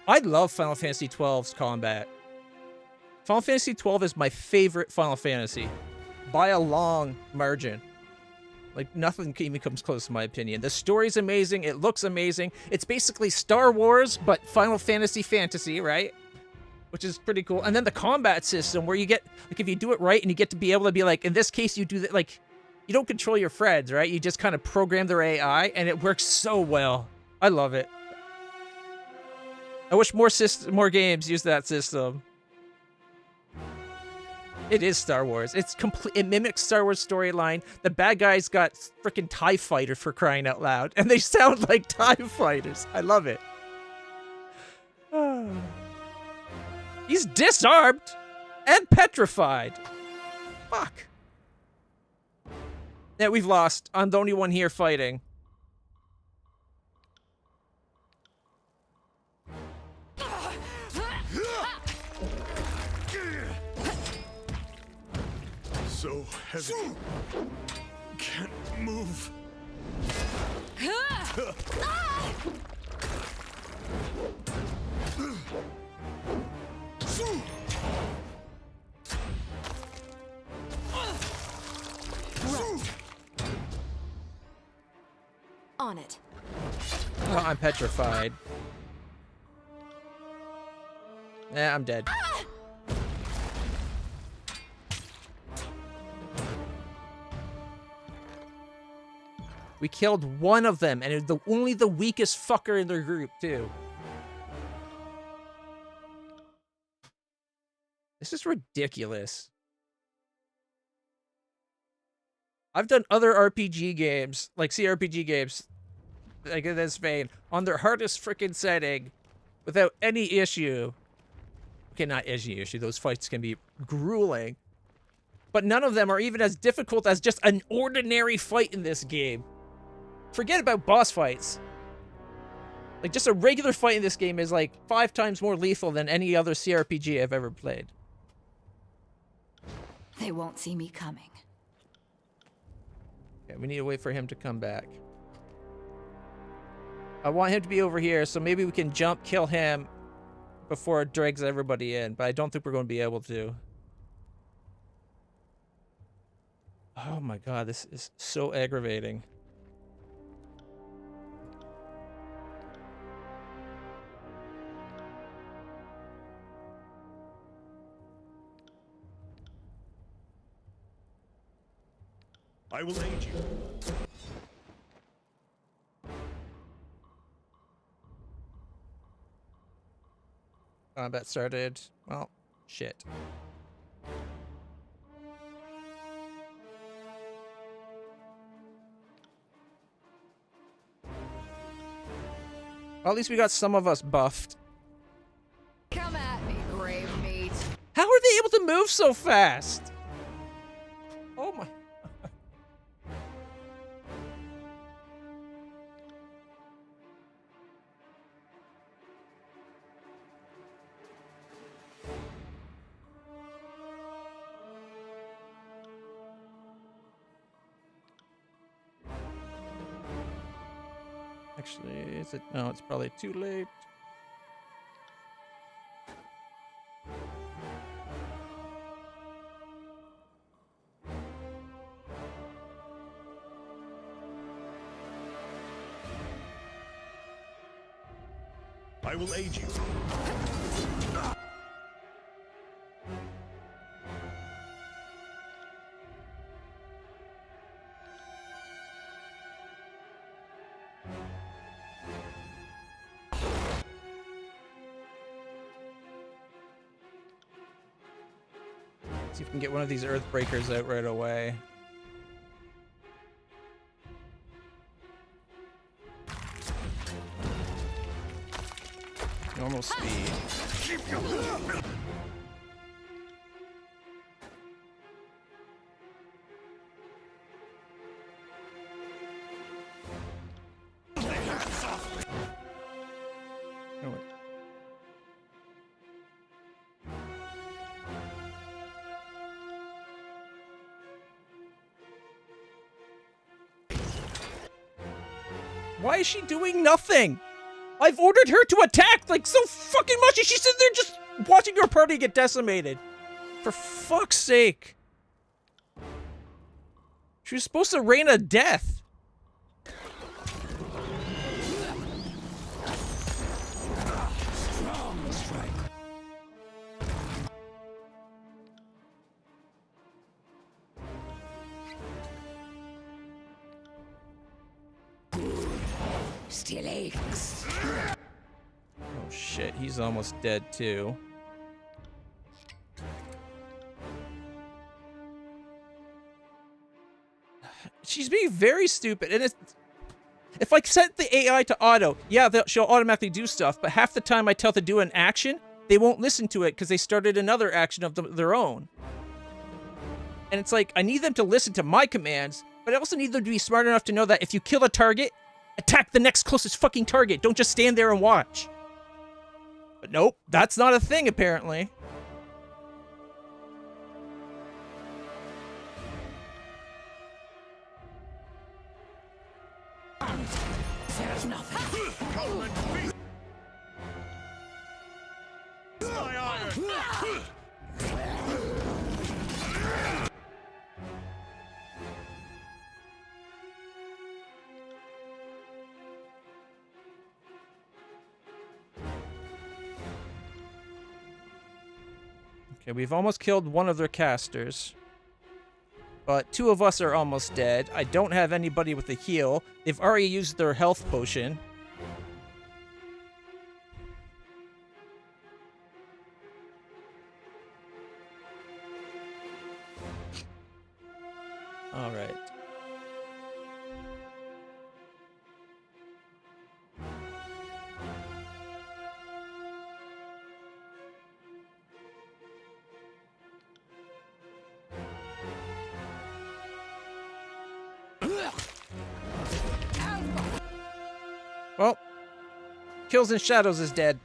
I love Final Fantasy XII's combat. Final Fantasy XII is my favorite Final Fantasy. By a long margin. Like, nothing even comes close in my opinion. The story's amazing, it looks amazing. It's basically Star Wars, but Final Fantasy, right? Which is pretty cool. And then the combat system, where you get, like, if you do it right, and you get to be able to be like, in this case, you do that, like, you don't control your friends, right? You just kind of program their AI, and it works so well. I love it. I wish more games use that system. It is Star Wars. It's complete. It mimics Star Wars storyline. The bad guys got freaking TIE fighters, for crying out loud, and they sound like TIE fighters. I love it. He's disarmed and petrified. Fuck. Yeah, we've lost. I'm the only one here fighting. So heavy. Can't move. on it. Oh, I'm petrified. Yeah, I'm dead. We killed one of them, and it was only the weakest fucker in their group, too. This is ridiculous. I've done other RPG games, like CRPG games, like in this vein, on their hardest freaking setting, without any issue. Okay, not any issue. Those fights can be grueling. But none of them are even as difficult as just an ordinary fight in this game. Forget about boss fights. Like, just a regular fight in this game is like 5 times more lethal than any other CRPG I've ever played. They won't see me coming. Okay, we need to wait for him to come back. I want him to be over here, so maybe we can jump, kill him before it drags everybody in, but I don't think we're going to be able to. Oh my god, this is so aggravating. I will aid you. Combat started. Well, shit. Well, at least we got some of us buffed. Come at me, brave meat. How are they able to move so fast? Oh my. Actually, is it? No, it's probably too late. I will aid you. See if we can get one of these earth breakers out right away. Normal speed. Oh, wait. Why is she doing nothing? I've ordered her to attack like so fucking much and she's sitting there just watching her party get decimated. For fuck's sake. She was supposed to reign a death. Still aches. Oh shit, he's almost dead too. She's being very stupid, and if I set the AI to auto, yeah, she'll automatically do stuff, but half the time I tell it to do an action, they won't listen to it because they started another action of their own. And it's like, I need them to listen to my commands, but I also need them to be smart enough to know that if you kill a target, attack the next closest fucking target. Don't just stand there and watch. But nope, that's not a thing, apparently. There's nothing. Come and feast. My iron. Okay, we've almost killed one of their casters. But 2 of us are almost dead. I don't have anybody with a heal. They've already used their health potion. Alright. Well, Kills in Shadows is dead.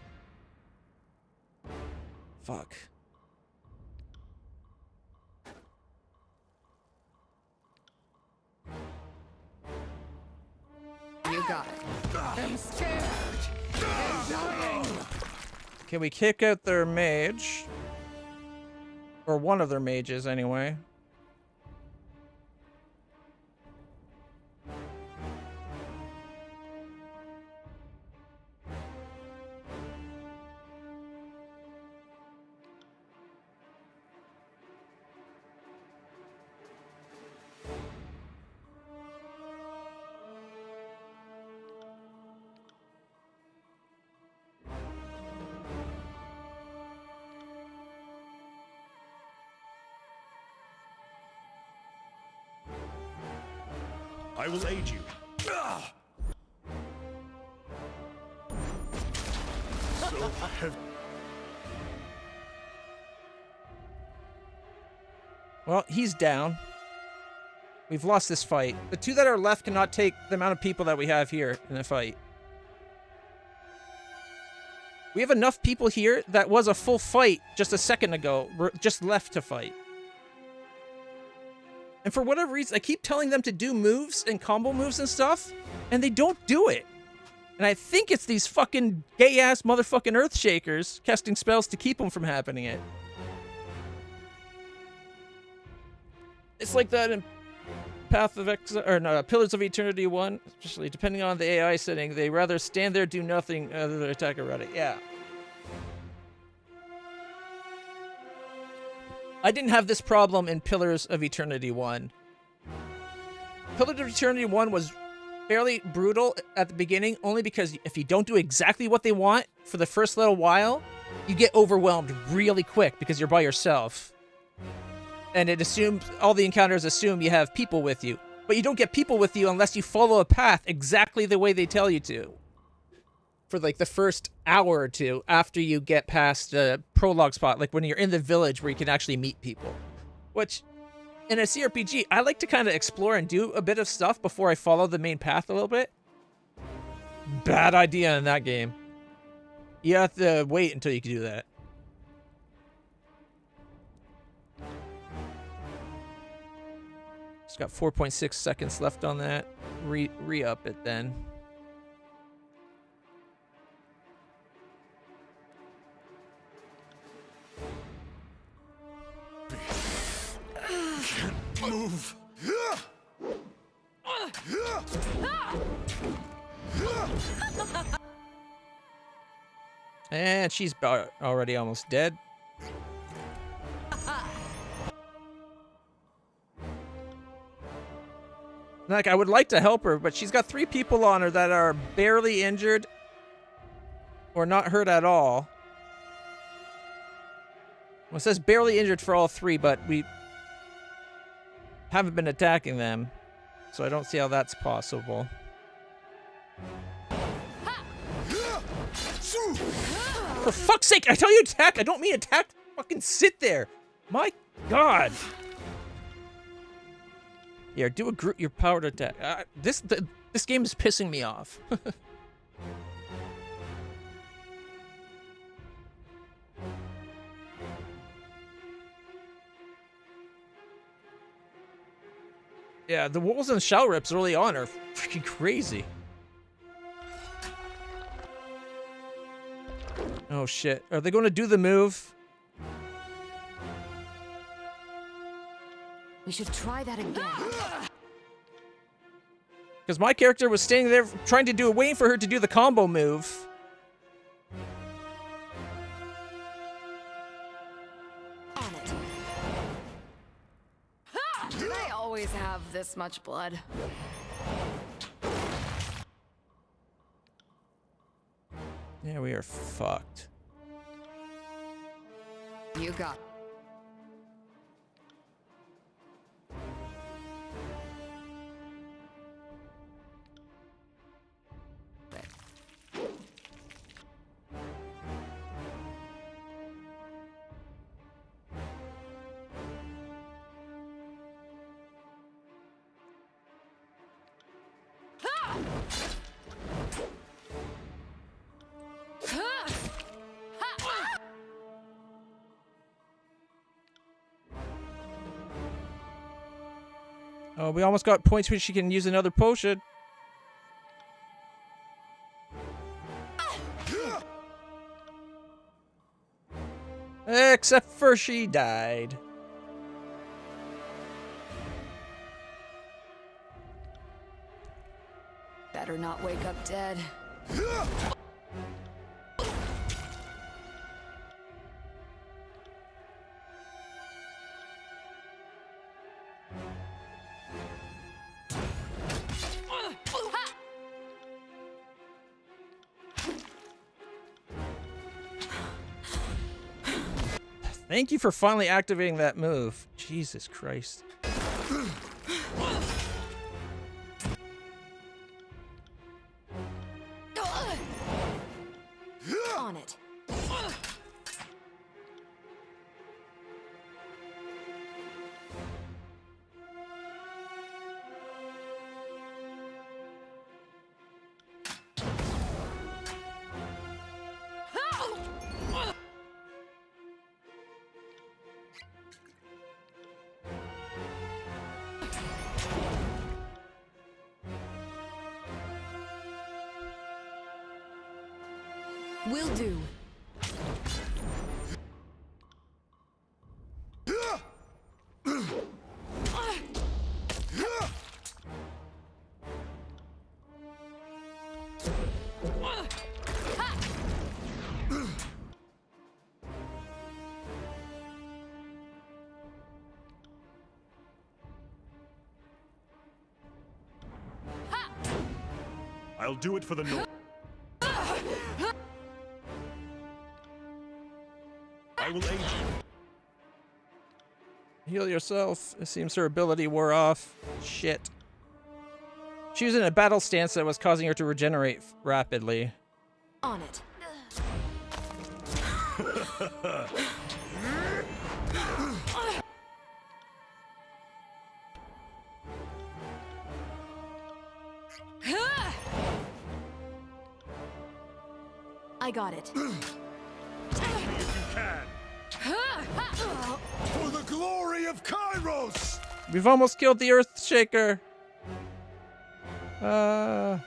Fuck. You got it. I'm scared. I'm dying. Can we kick out their mage? Or one of their mages, anyway. I will aid you. So heavy. Well, he's down. We've lost this fight. The 2 that are left cannot take the amount of people that we have here in the fight. We have enough people here that was a full fight just a second ago. We're just left to fight. And for whatever reason, I keep telling them to do moves and combo moves and stuff, and they don't do it. And I think it's these fucking gay-ass motherfucking Earthshakers casting spells to keep them from happening it. It's like that in Path of Exile, or no, Pillars of Eternity 1, especially depending on the AI setting, they rather stand there, do nothing other than attack a rowdy. Yeah. I didn't have this problem in Pillars of Eternity 1. Pillars of Eternity 1 was fairly brutal at the beginning, only because if you don't do exactly what they want for the first little while, you get overwhelmed really quick because you're by yourself. And it assumes, all the encounters assume you have people with you. But you don't get people with you unless you follow a path exactly the way they tell you to. For like the first hour or 2 after you get past the prologue spot, like when you're in the village where you can actually meet people. Which, in a CRPG, I like to kind of explore and do a bit of stuff before I follow the main path a little bit. Bad idea in that game. You have to wait until you can do that. Just got 4.6 seconds left on that. Re-up it then. Move. And she's already almost dead. Like, I would like to help her, but she's got 3 people on her that are barely injured or not hurt at all. Well, it says barely injured for all 3, but we haven't been attacking them, so I don't see how that's possible. For fuck's sake, I tell you attack! I don't mean attack! Fucking sit there! My god! Here, do a group your power to attack. This game is pissing me off. Yeah, the wolves and shell rips early on are freaking crazy. Oh shit. Are they going to do the move? We should try that again. Because my character was standing there trying to do it, waiting for her to do the combo move. always have this much blood. Yeah, we are fucked. You got it. Oh, we almost got points where she can use another potion. Except for she died. Better not wake up dead. Thank you for finally activating that move. Jesus Christ. On it. Will do. I'll do it for the North. I will aid you. Heal yourself. It seems her ability wore off. Shit. She was in a battle stance that was causing her to regenerate rapidly. On it. I got it. Take me if you can. For the glory of Kairos! We've almost killed the Earth Shaker. My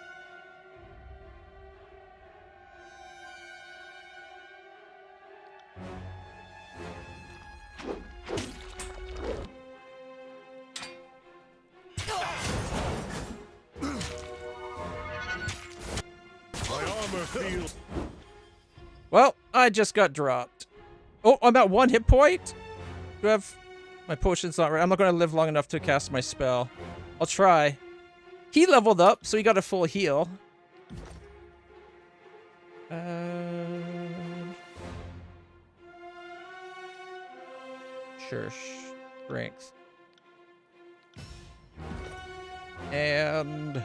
armor feels. Well, I just got dropped. Oh, I'm at 1 hit point? Do I have... My potion's not right. I'm not going to live long enough to cast my spell. I'll try. He leveled up, so he got a full heal. Sure, strength. And...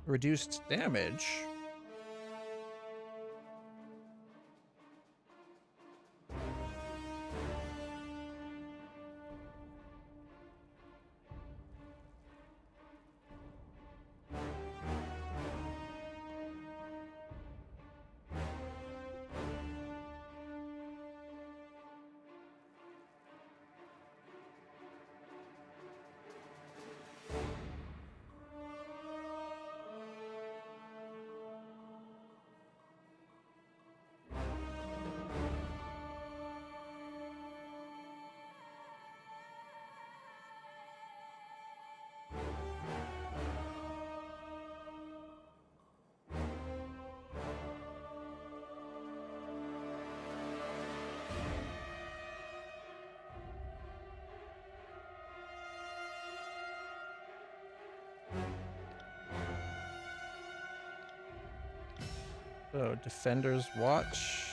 reduced damage. So, Defender's Watch.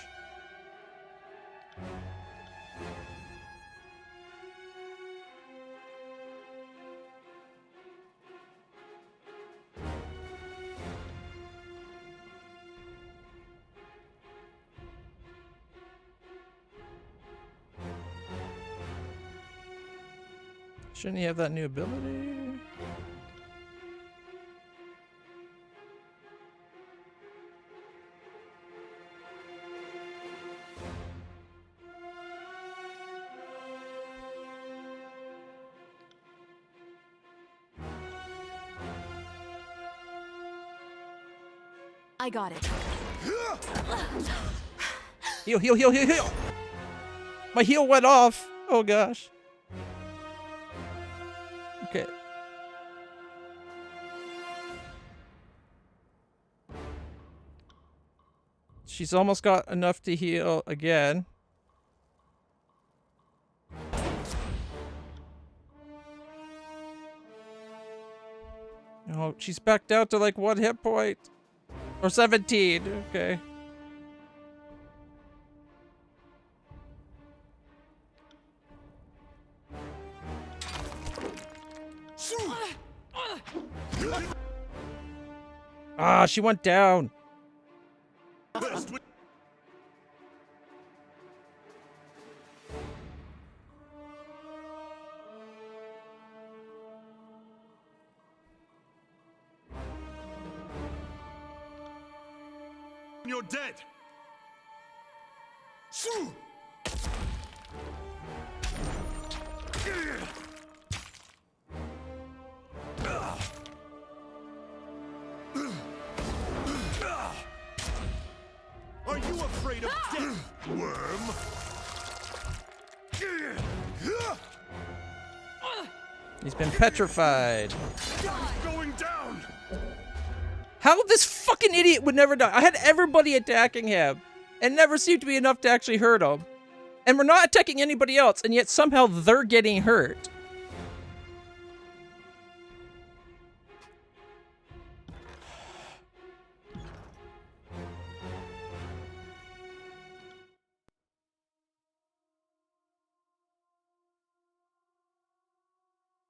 Shouldn't he have that new ability? I got it. Heal, heal, heal, heal, heal! My heal went off! Oh gosh. Okay. She's almost got enough to heal again. Oh, she's back down to like 1 hit point. Or 17, okay. Ah, she went down. You're dead. Are you afraid of death, worm? He's been petrified. Going down. How this fucking idiot would never die? I had everybody attacking him, and never seemed to be enough to actually hurt him. And we're not attacking anybody else, and yet somehow they're getting hurt.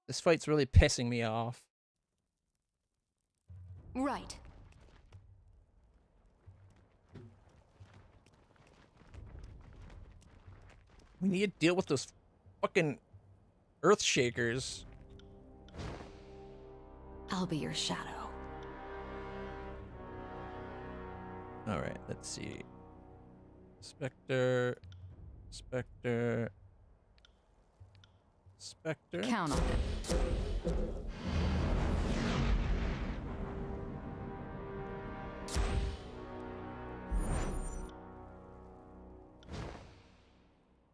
This fight's really pissing me off. Right. We need to deal with those fucking earth shakers. I'll be your shadow. Alright, let's see. Spectre. Spectre. Spectre. Count on it.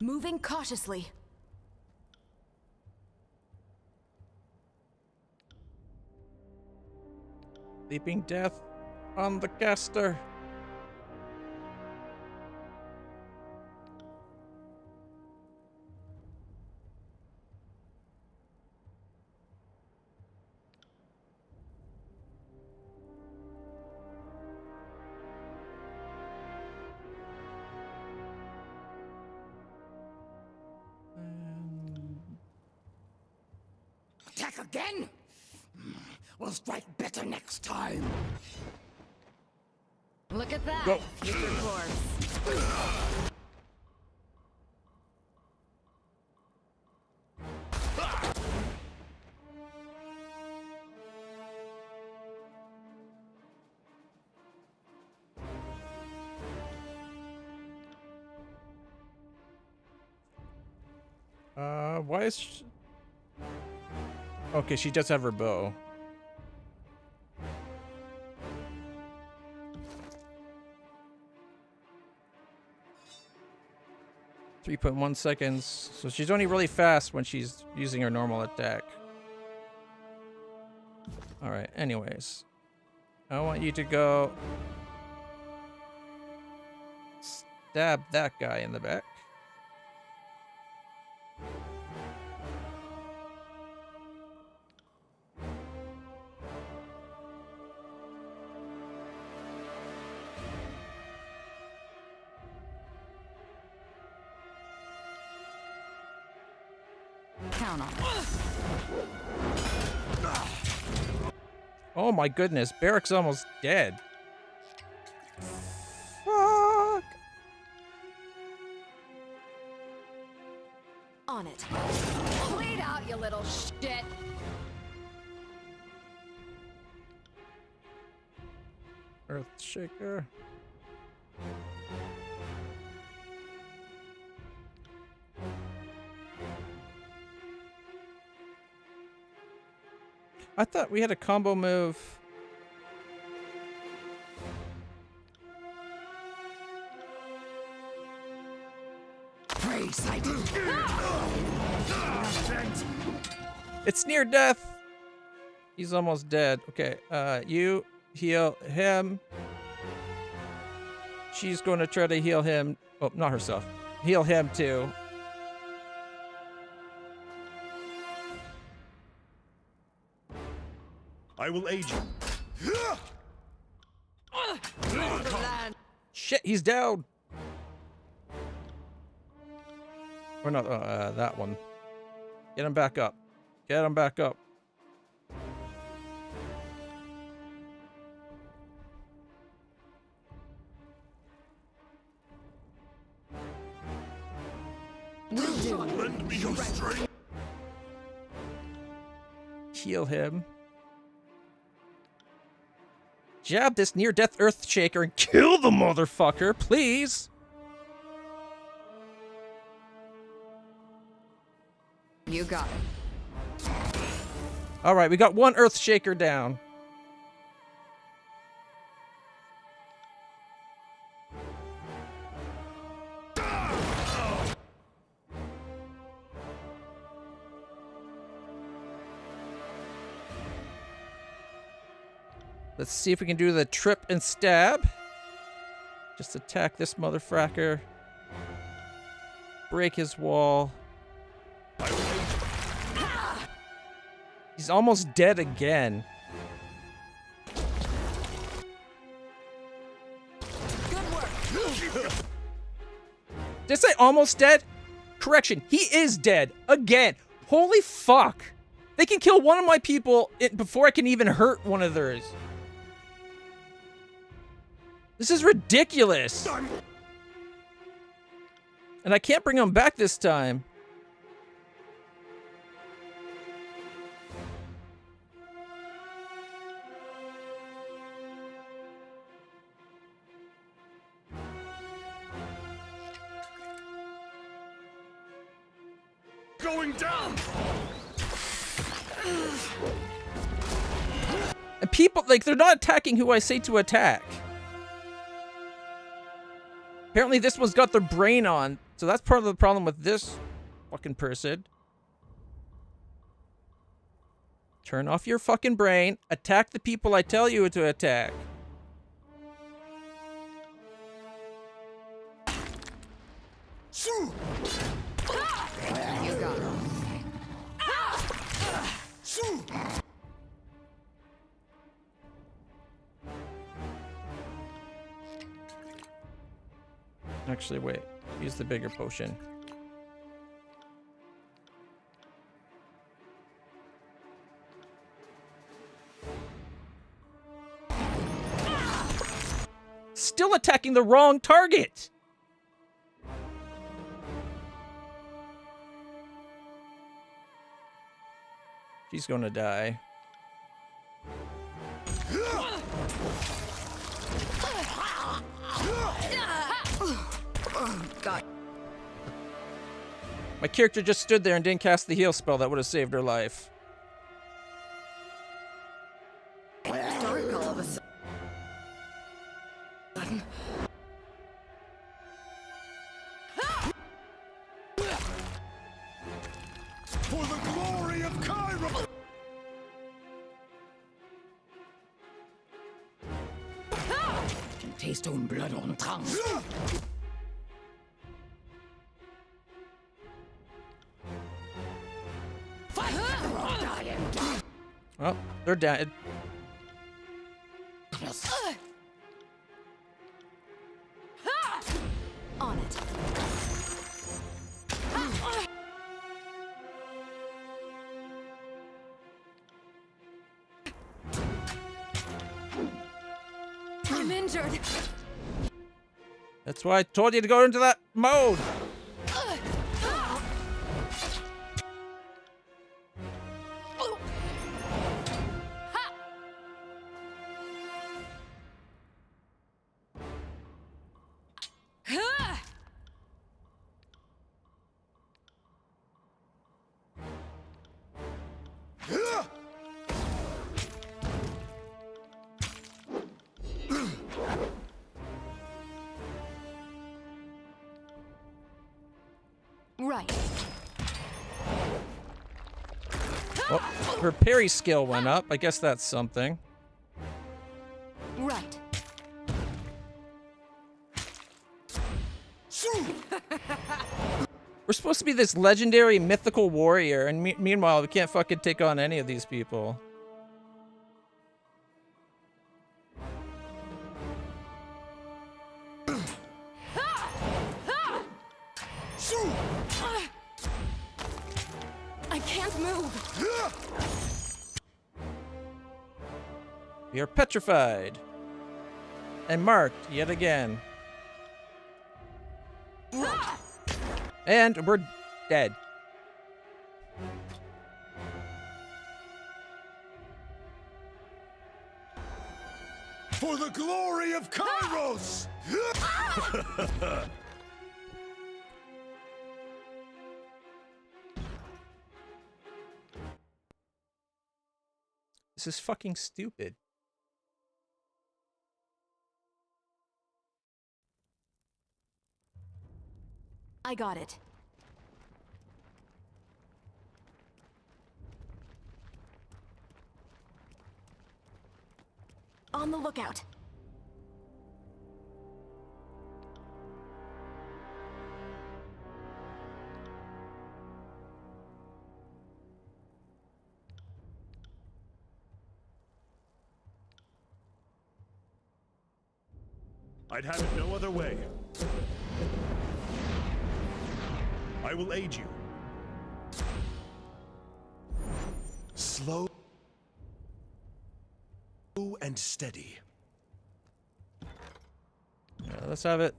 Moving cautiously. Leaping death on the caster. Attack again? We'll strike better next time. Look at that. Go. Future corpse. Why is she... Okay, she does have her bow. .1 seconds, so she's only really fast when she's using her normal attack. Alright, anyways. I want you to go... stab that guy in the back. Count on it. Oh my goodness, Barrick's almost dead. Fuck. On it. Bleed out, you little shit. Earthshaker. I thought we had a combo move. Praise I do. It's near death. He's almost dead. Okay, you heal him. She's going to try to heal him. Oh, not herself. Heal him too. I will aid you. Shit, he's down. Or not, that one. Get him back up. Get him back up. Lend me your strength. Heal him. Jab this near-death Earthshaker and kill the motherfucker, please. You got it. All right, we got one Earthshaker down. Let's see if we can do the trip and stab. Just attack this motherfucker. Break his wall. He's almost dead again. Good work. Did I say almost dead? Correction, he is dead again. Holy fuck. They can kill one of my people before I can even hurt one of theirs. This is ridiculous. And I can't bring him back this time. Going down. And people, like, they're not attacking who I say to attack. Apparently this one's got their brain on, so that's part of the problem with this fucking person. Turn off your fucking brain. Attack the people I tell you to attack. You got it. Actually, wait. Use the bigger potion. Still attacking the wrong target! She's gonna die. Got it. My character just stood there and didn't cast the heal spell that would have saved her life. Dark all of a sudden. For the glory of Cairo. Can taste own blood on tongue. Oh, they're dead. On it. I'm injured. That's why I told you to go into that mode. Right. Well, her parry skill went up. I guess that's something. Right. We're supposed to be this legendary mythical warrior, and meanwhile, we can't fucking take on any of these people. I can't move. We are petrified. And marked yet again. And we're dead. For the glory of Kairos! This is fucking stupid. I got it. On the lookout. I'd have it no other way. I will aid you. Slow and steady. Yeah, let's have it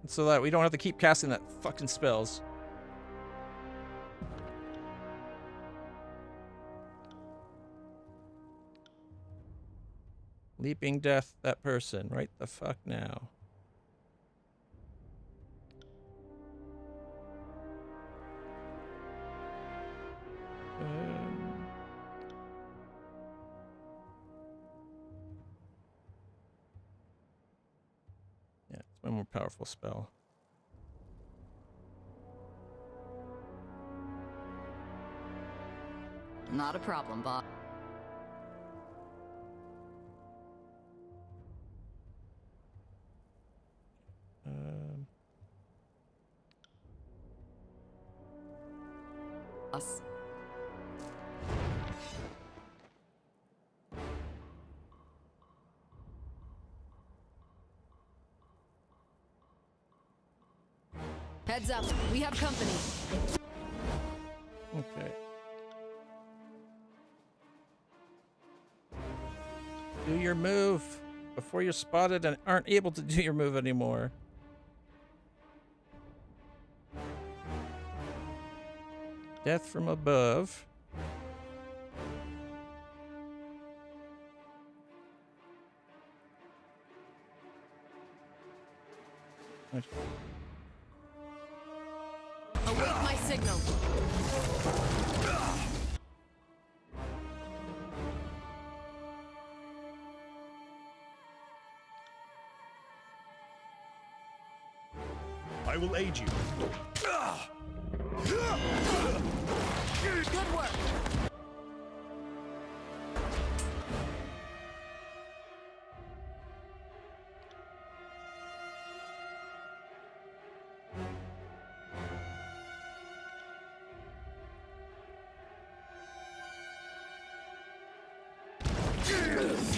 so that we don't have to keep casting that fucking spells. Leaping death, that person, right the fuck now. Yeah, it's one more powerful spell. Not a problem, Bob. Us. Heads up, we have company. Okay. Do your move before you're spotted and aren't able to do your move anymore. Death from above. Await my signal. I will aid you. Good work.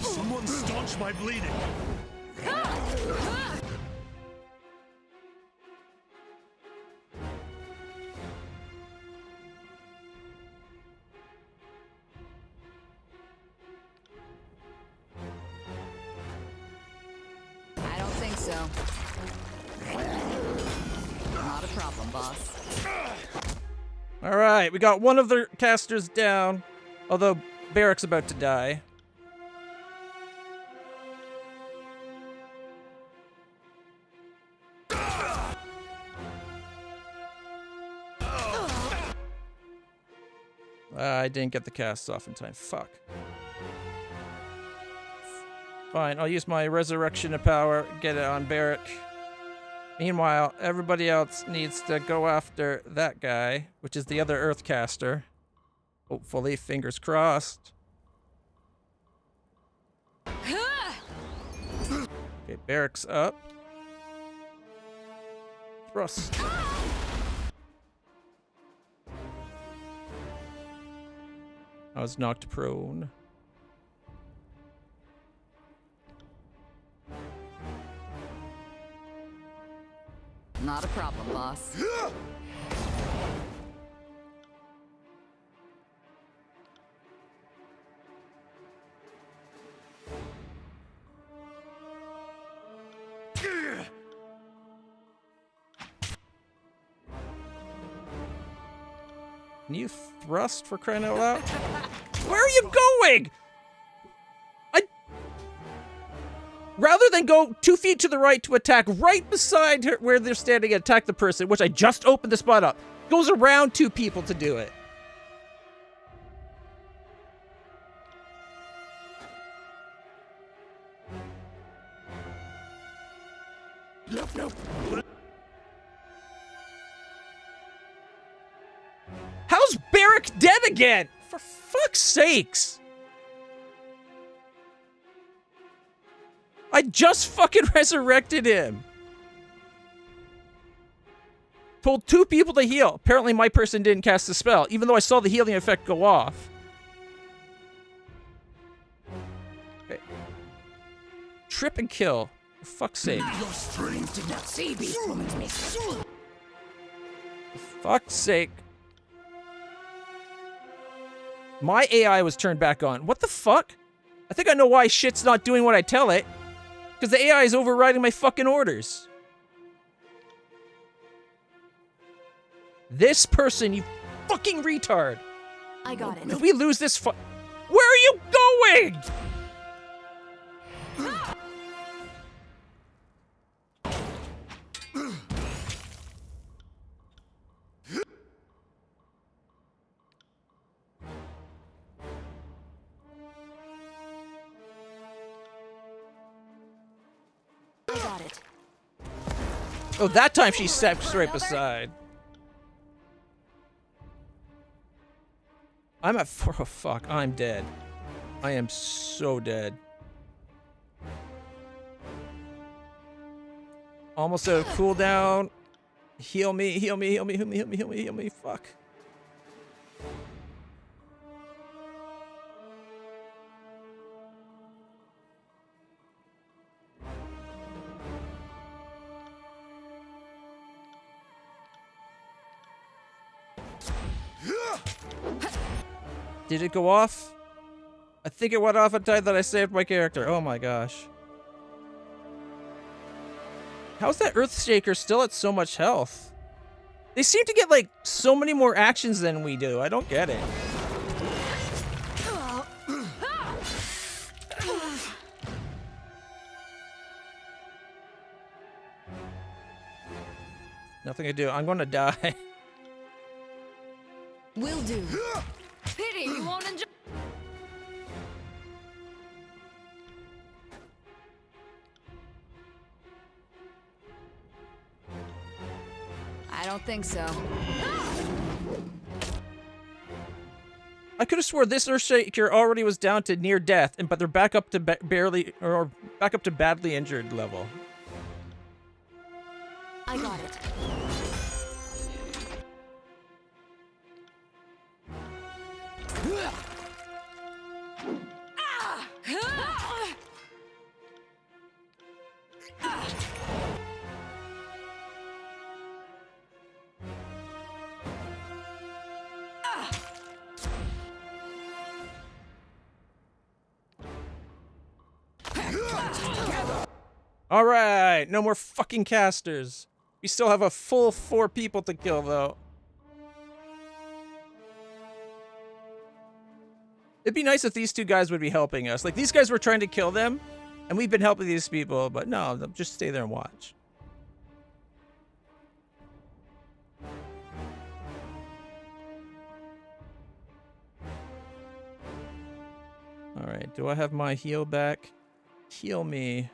Someone staunch my bleeding. so. Not a problem, boss. All right, we got one of the casters down, although Barrick's about to die. I didn't get the casts off in time. Fuck. Fine, I'll use my resurrection of power, get it on Barrick. Meanwhile, everybody else needs to go after that guy, which is the other Earthcaster. Hopefully, fingers crossed. Okay, Barrick's up. Thrust. I was knocked prone. Not a problem, boss. Can you thrust for crying out loud? Where are you going? Rather than go 2 feet to the right to attack right beside her where they're standing and attack the person, which I just opened the spot up, goes around 2 people to do it. Nope. How's Barrick dead again? For fuck's sakes. I just fucking resurrected him. Told 2 people to heal. Apparently my person didn't cast the spell, even though I saw the healing effect go off. Okay. Trip and kill. For fuck's sake. Your strength did not see beast woman's miss. For fuck's sake. My AI was turned back on. What the fuck? I think I know why shit's not doing what I tell it. Because the AI is overriding my fucking orders. This person, you fucking retard. I got it. If we lose this Where are you going? I got it. Oh, that time she steps right beside. I'm at 4. Oh, fuck. I'm dead. I am so dead. Almost out of cooldown. Heal me, heal me, heal me, heal me, heal me, heal me, heal me. Fuck. Did it go off? I think it went off at the time that I saved my character. Oh my gosh. How's that Earthshaker still at so much health? They seem to get like so many more actions than we do. I don't get it. Nothing to do. I'm gonna die. Will do. Pity you won't enjoy. I don't think so. I could have swore this Earthshaker already was down to near death, but they're back up to barely or back up to badly injured level. I got it. All right, no more fucking casters. We still have a full 4 people to kill, though. It'd be nice if these 2 guys would be helping us. Like, these guys were trying to kill them, and we've been helping these people, but no, just stay there and watch. All right, do I have my heal back? Heal me.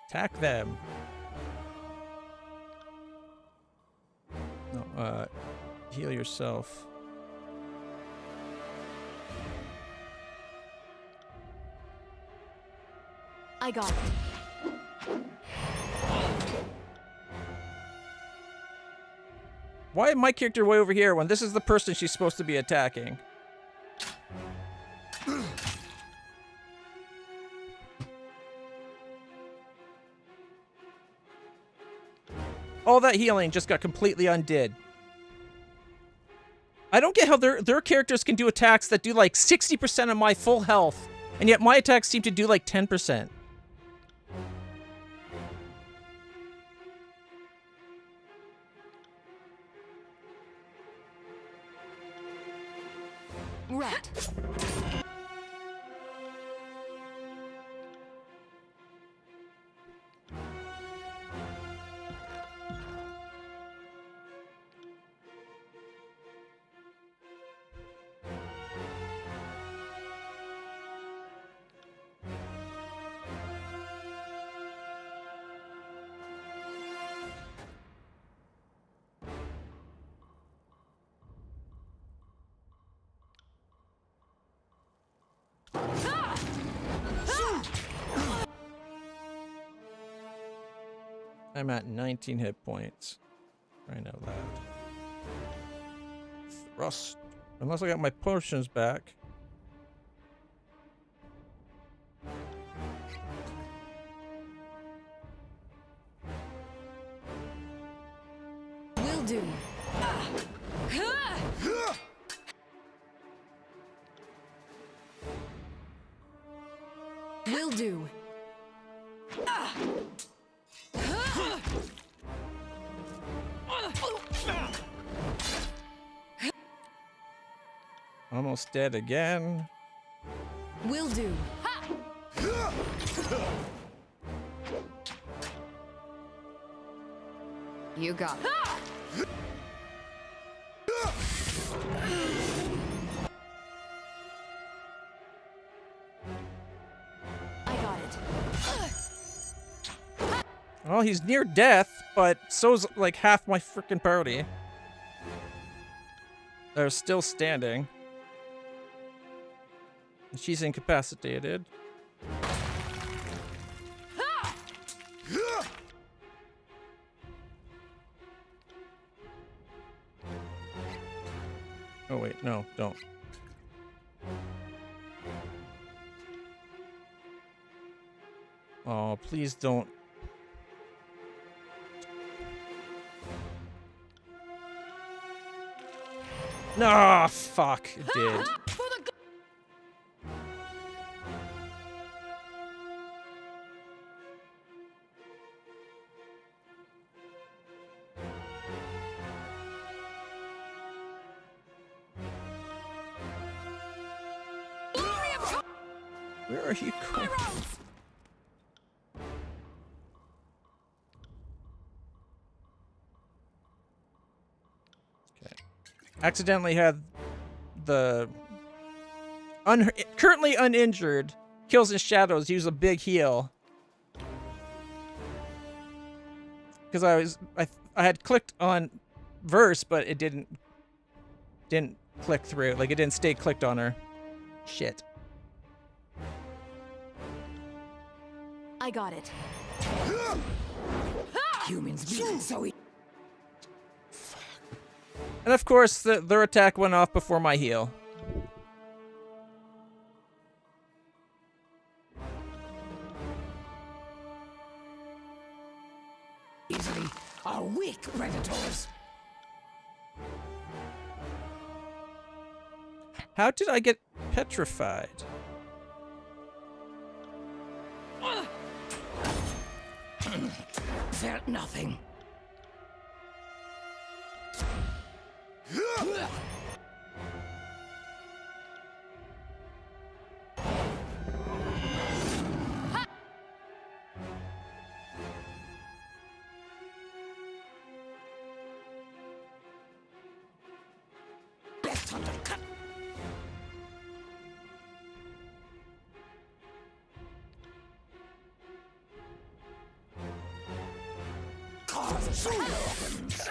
Attack them. No, heal yourself. I got it. Why is my character way over here when this is the person she's supposed to be attacking? All that healing just got completely undid. I don't get how their characters can do attacks that do like 60% of my full health, and yet my attacks seem to do like 10%. Rat. I'm at 19 hit points. Crying out loud. Thrust. Unless I got my potions back. Will do. Will do. Almost dead again. Will do. You got it. I got it. Well, he's near death, but so's like half my freaking party. They're still standing. She's incapacitated. Oh wait, no, don't. Oh, please don't. No, fuck, it did. Where are you going? Okay. Accidentally had the currently uninjured Kills in Shadows use a big heal. Because I had clicked on verse, but it didn't click through. Like it didn't stay clicked on her. Shit. I got it. Humans being so And of course, their attack went off before my heal. are weak predators. How did I get petrified? Felt nothing. Best hunter cut. Cause organs.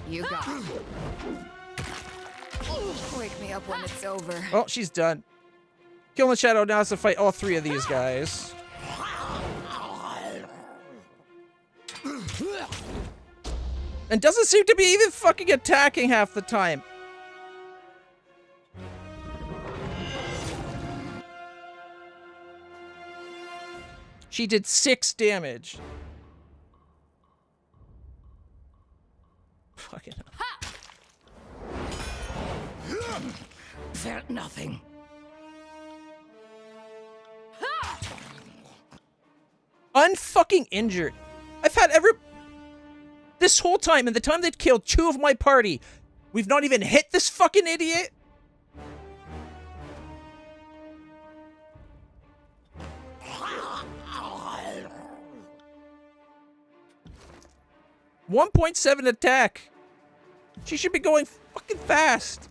You got it. Wake me up when it's over. Oh, she's done. Killing the Shadow now has to fight all three of these guys. And doesn't seem to be even fucking attacking half the time. She did 6 damage. Fucking hell. Felt nothing. Unfucking injured. I've had this whole time, and the time they'd killed 2 of my party, we've not even hit this fucking idiot. .7 attack. She should be going fucking fast.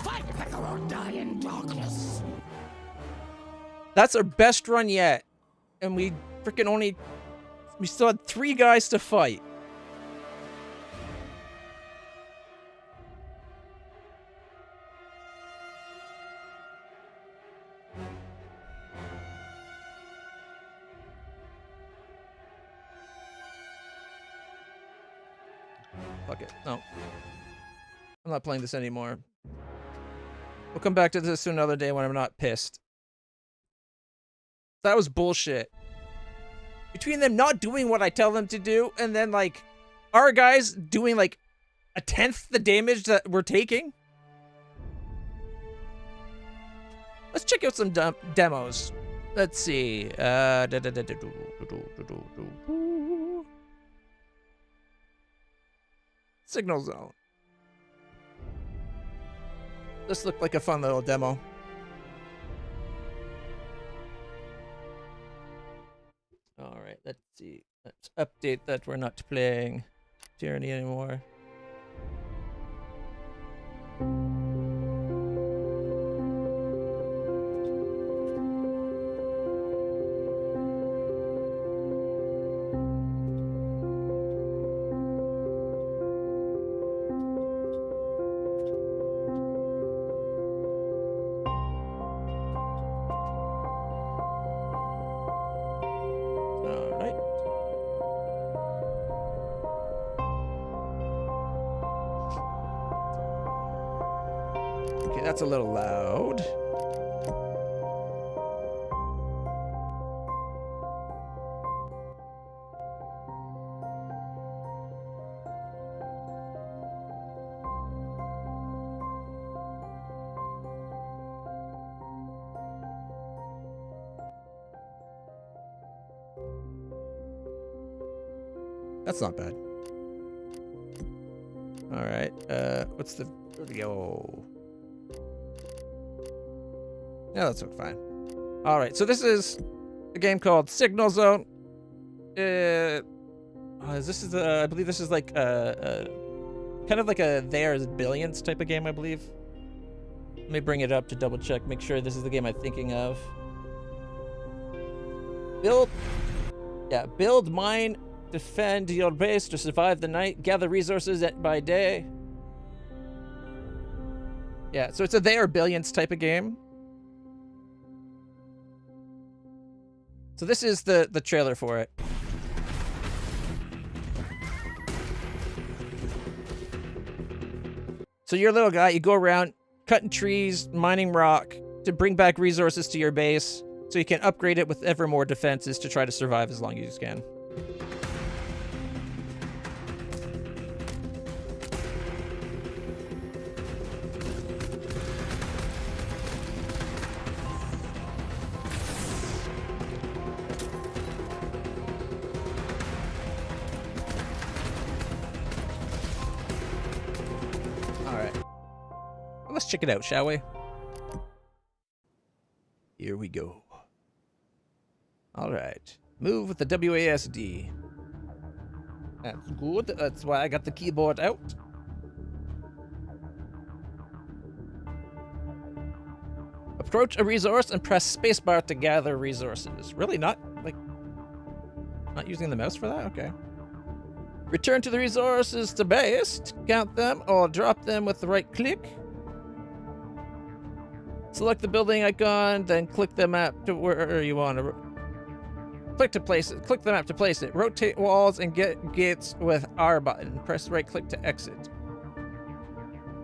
Fight Pecker or die in darkness. That's our best run yet. And we freaking we still had 3 guys to fight. Fuck it. No. I'm not playing this anymore. We'll come back to this another day when I'm not pissed. That was bullshit. Between them not doing what I tell them to do, and then, like, our guys doing, like, 1/10 the damage that we're taking. Let's check out some demos. Let's see. Signal Zone. This looked like a fun little demo. Alright, let's see. Let's update that we're not playing Tyranny anymore. That's a little loud. That's not bad. All right. What's the video? Yeah, that's fine. All right, so this is a game called Signal Zone. I believe this is like kind of like a There's Billions type of game, I believe. Let me bring it up to double check, make sure this is the game I'm thinking of. Build, mine, defend your base to survive the night, gather resources by day. Yeah, so it's a Billions type of game. So this is the trailer for it. So you're a little guy, you go around cutting trees, mining rock to bring back resources to your base so you can upgrade it with ever more defenses to try to survive as long as you can. Let's check it out, shall we? Here we go. Alright. Move with the WASD. That's good. That's why I got the keyboard out. Approach a resource and press spacebar to gather resources. Really? Not using the mouse for that? Okay. Return to the resources to base to count them or drop them with the right click. Select the building icon, then click the map to where you want to. Click to place it. Click the map to place it. Rotate walls and get gates with R button. Press right click to exit.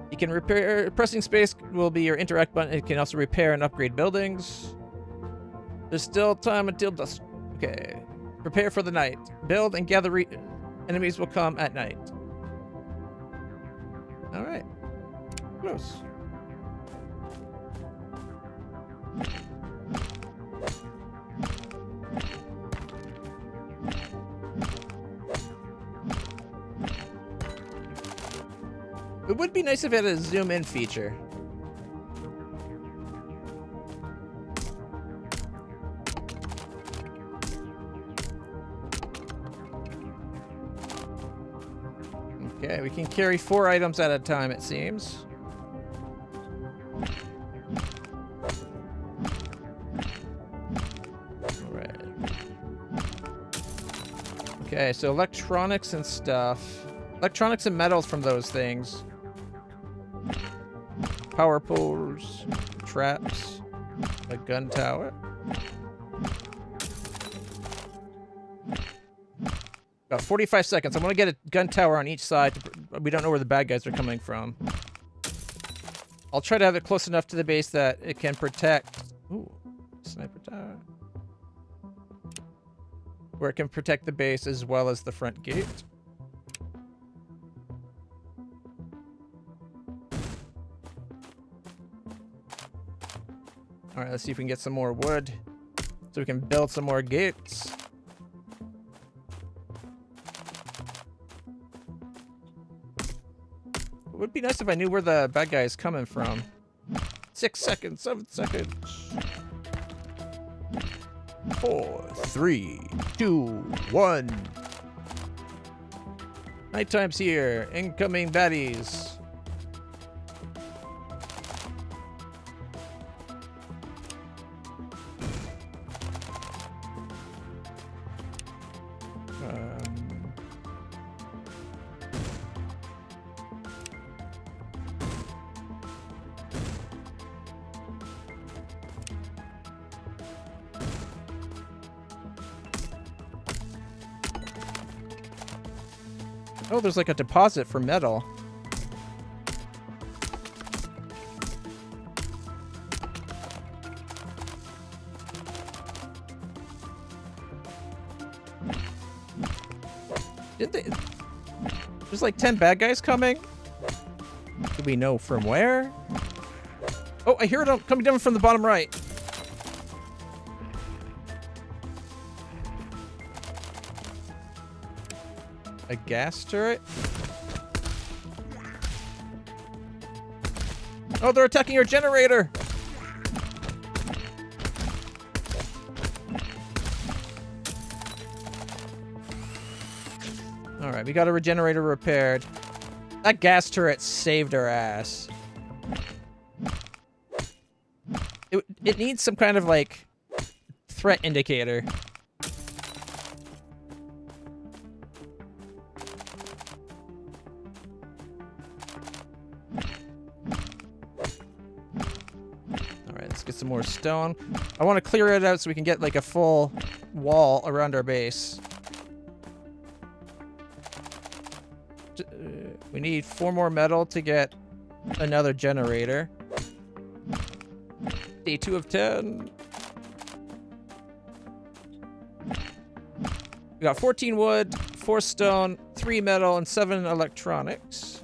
You can repair. Pressing space will be your interact button. It can also repair and upgrade buildings. There's still time until dusk. Okay. Prepare for the night. Build and gather. Enemies will come at night. All right. Close. It would be nice if it had a zoom in feature. Okay, we can carry 4 items at a time, it seems. Alright. Okay, so electronics and stuff. Electronics and metals from those things. Power poles, traps, a gun tower. Got 45 seconds. I want to get a gun tower on each side. We don't know where the bad guys are coming from. I'll try to have it close enough to the base that it can protect... Ooh, sniper tower. Where it can protect the base as well as the front gate. Alright, let's see if we can get some more wood so we can build some more gates. It would be nice if I knew where the bad guy is coming from. 6 seconds, 7 seconds. 4, 3, 2, 1. Nighttime's here. Incoming baddies. Oh, there's like a deposit for metal. Did they? There's like 10 bad guys coming. Do we know from where? Oh, I hear it coming down from the bottom right. A gas turret? Oh, they're attacking our generator! Alright, we got a regenerator repaired. That gas turret saved our ass. It needs some kind of, like, threat indicator. Alright, let's get some more stone. I want to clear it out so we can get, like, a full wall around our base. We need 4 more metal to get another generator. Day 2 of 10. We got 14 wood, 4 stone, 3 metal, and 7 electronics.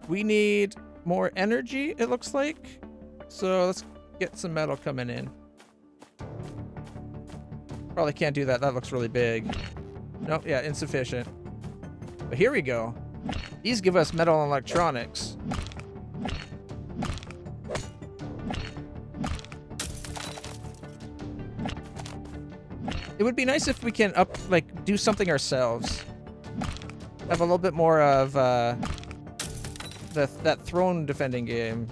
We need more energy, it looks like. So let's get some metal coming in. Probably can't do that. That looks really big. Nope, yeah, insufficient. But here we go. These give us metal and electronics. It would be nice if we can do something ourselves. Have a little bit more of that throne defending game.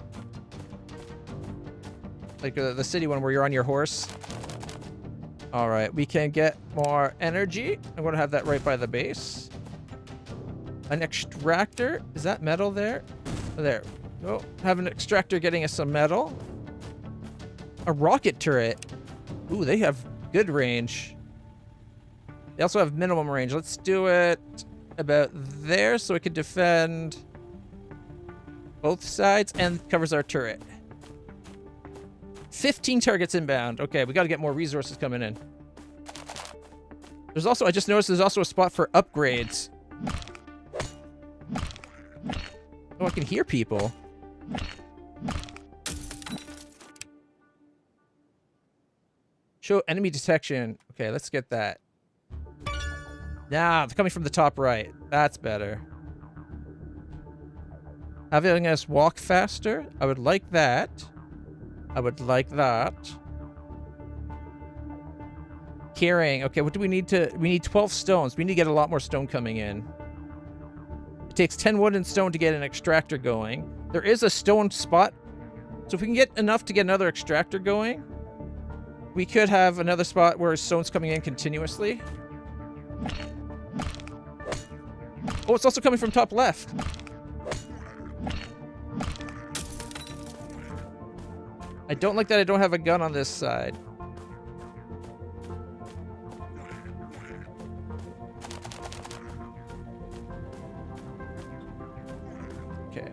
Like the city one where you're on your horse. All right, we can get more energy. I'm going to have that right by the base. An extractor. Is that metal there? There. Oh, have an extractor getting us some metal. A rocket turret. Ooh, they have good range. They also have minimum range. Let's do it about there so it can defend both sides and covers our turret. 15 targets inbound. Okay, we got to get more resources coming in. There's also, I just noticed there's also a spot for upgrades. Oh, I can hear people. Show enemy detection. Okay, let's get that. Nah, they're coming from the top right. That's better. Having us walk faster. I would like that. I would like that. Carrying. Okay, what do we need to... We need 12 stones. We need to get a lot more stone coming in. It takes 10 wood and stone to get an extractor going. There is a stone spot. So if we can get enough to get another extractor going, we could have another spot where stone's coming in continuously. Oh, it's also coming from top left. I don't like that I don't have a gun on this side. Okay.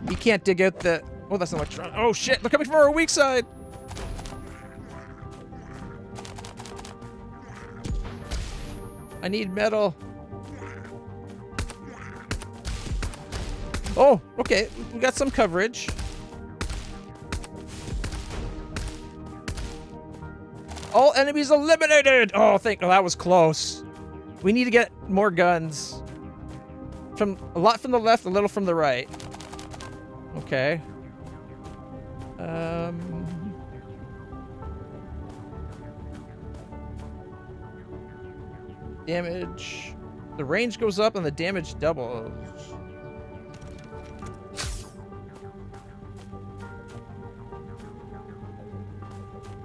We can't dig out the... Oh, that's an electron. Oh, shit. They're coming from our weak side. I need metal. Oh, okay. We got some coverage. All enemies eliminated! Oh, that was close. We need to get more guns. A lot from the left, a little from the right. Okay. Damage. The range goes up and the damage doubles.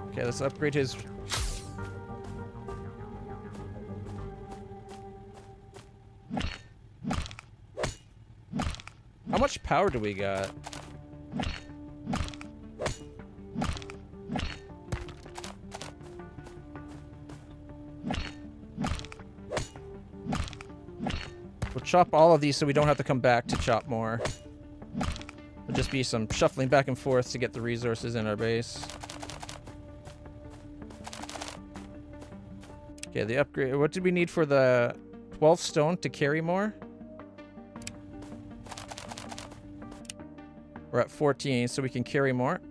Okay, let's upgrade his... How much power do we got? We'll chop all of these so we don't have to come back to chop more. It'll just be some shuffling back and forth to get the resources in our base. Okay, the upgrade. What did we need for the 12 stone to carry more? We're at 14, so we can carry more.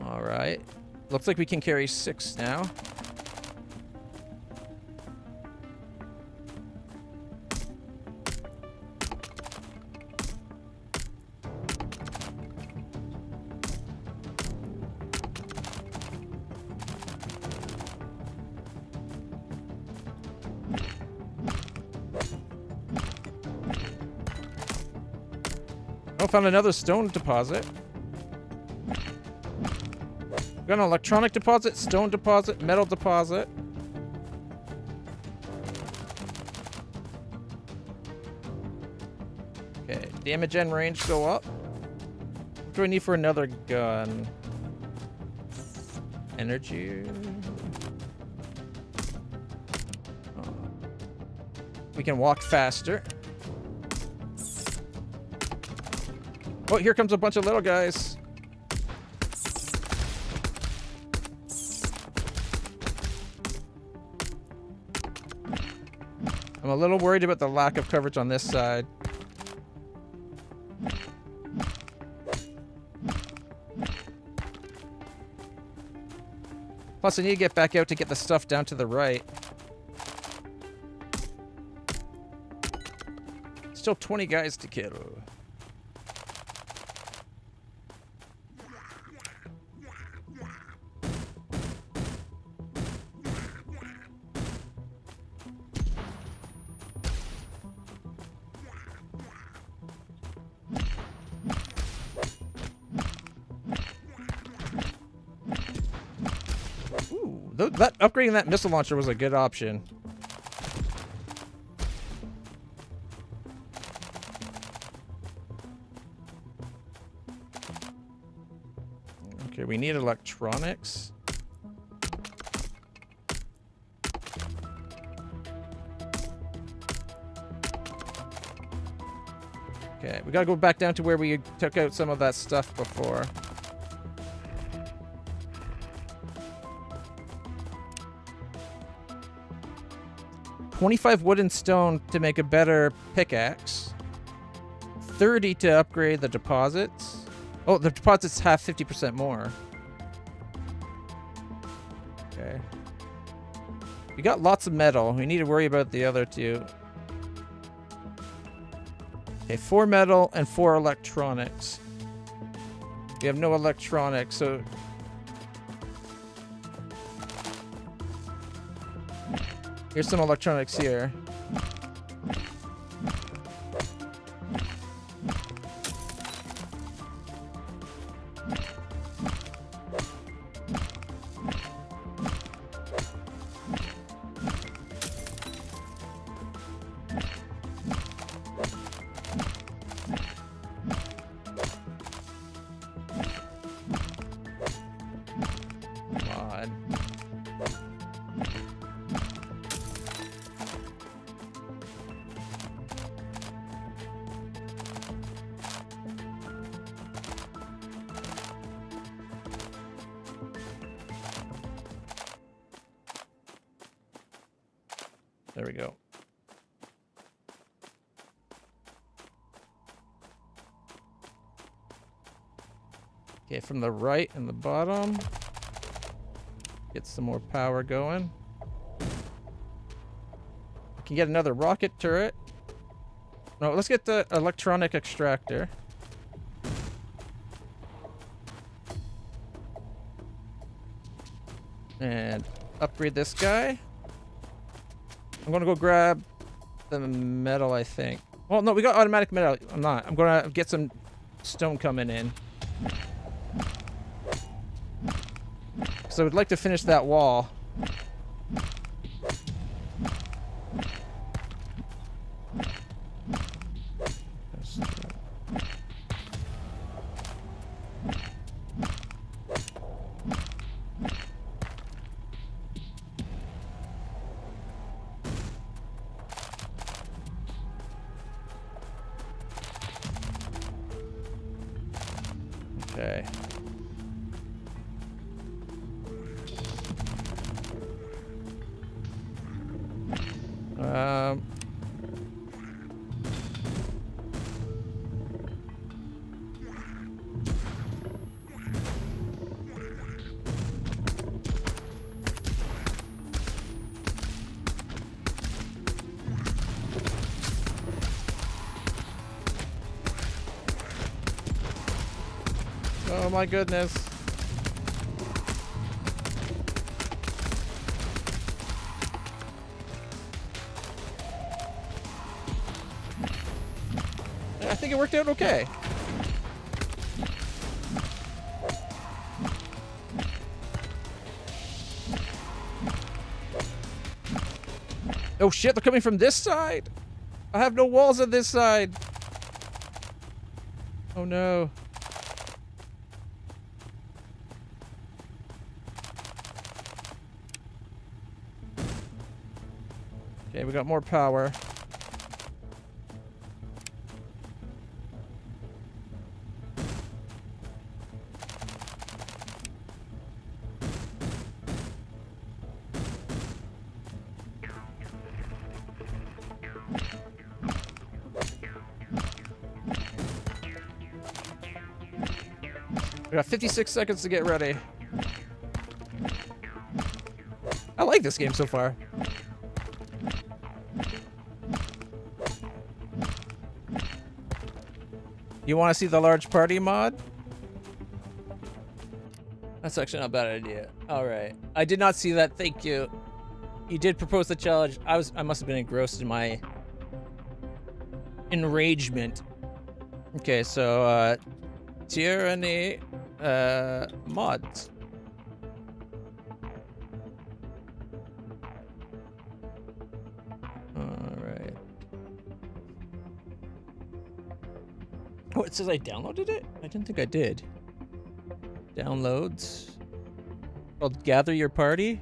All right. Looks like we can carry 6 now. Oh, found another stone deposit. Got an electronic deposit, stone deposit, metal deposit. Okay, Damage and range go up. What do I need for another gun? Energy. Oh. We can walk faster. Oh, here comes a bunch of little guys. I'm a little worried about the lack of coverage on this side. Plus, I need to get back out to get the stuff down to the right. Still 20 guys to kill. That upgrading that missile launcher was a good option. Okay, we need electronics. Okay, we gotta go back down to where we took out some of that stuff before. $25 wood and stone to make a better pickaxe. 30 to upgrade the deposits. Oh, the deposits have 50% more. Okay. We got lots of metal. We need to worry about the other two. Okay, 4 metal and 4 electronics. We have no electronics, so... Here's some electronics here. There we go. Okay, from the right and the bottom. Get some more power going. I can get another rocket turret. No, let's get the electronic extractor. And upgrade this guy. I'm gonna go grab the metal, I think. Well, no, we got automatic metal. I'm not. I'm gonna get some stone coming in. So I would like to finish that wall. Okay. Oh my goodness. I think it worked out okay. Oh shit, they're coming from this side. I have no walls on this side. Oh no. Okay, we got more power. We got 56 seconds to get ready. I like this game so far. You want to see the large party mod? That's actually not a bad idea. All right. I did not see that. Thank you. You did propose the challenge. I must have been engrossed in my enragement. Okay, so Tyranny mods. Alright. Oh, it says I downloaded it? I didn't think I did. Downloads. Called Gather Your Party.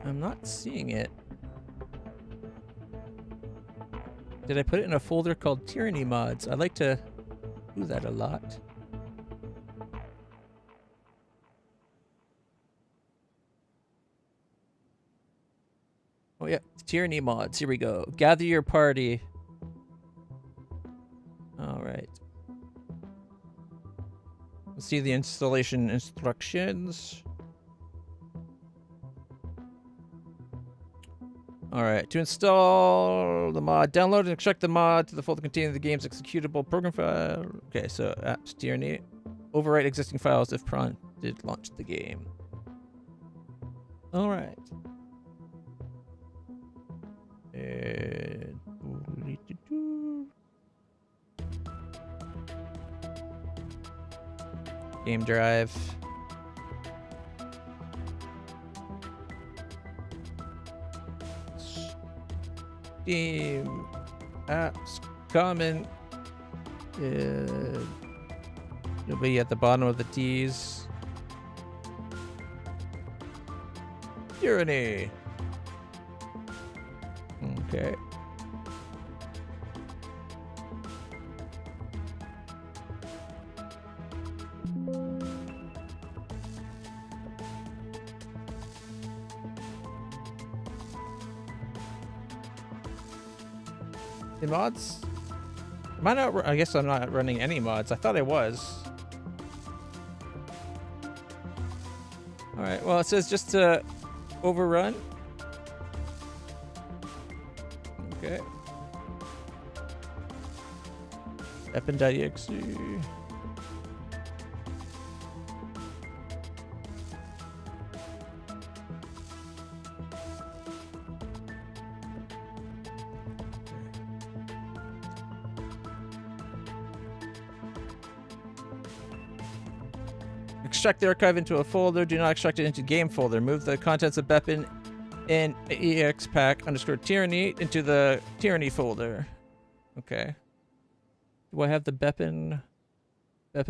I'm not seeing it. Did I put it in a folder called Tyranny mods? I like to do that a lot. Oh yeah, Tyranny mods. Here we go. Gather your party. All right. Let's see the installation instructions. Alright, to install the mod, download and extract the mod to the folder containing the game's executable program file. Okay, so apps, Tyranny. Overwrite existing files if prompted, launch the game. Alright. Game drive. Steam apps common. It'll be at the bottom of the T's. Tyranny. Okay. The mods? Am I not? I guess I'm not running any mods. I thought I was. All right. Well, it says just to overrun. Okay. Weapon.exe. Extract the archive into a folder. Do not extract it into game folder. Move the contents of Weapon in ex pack _ Tyranny into the Tyranny folder. Okay. Do I have the Weapon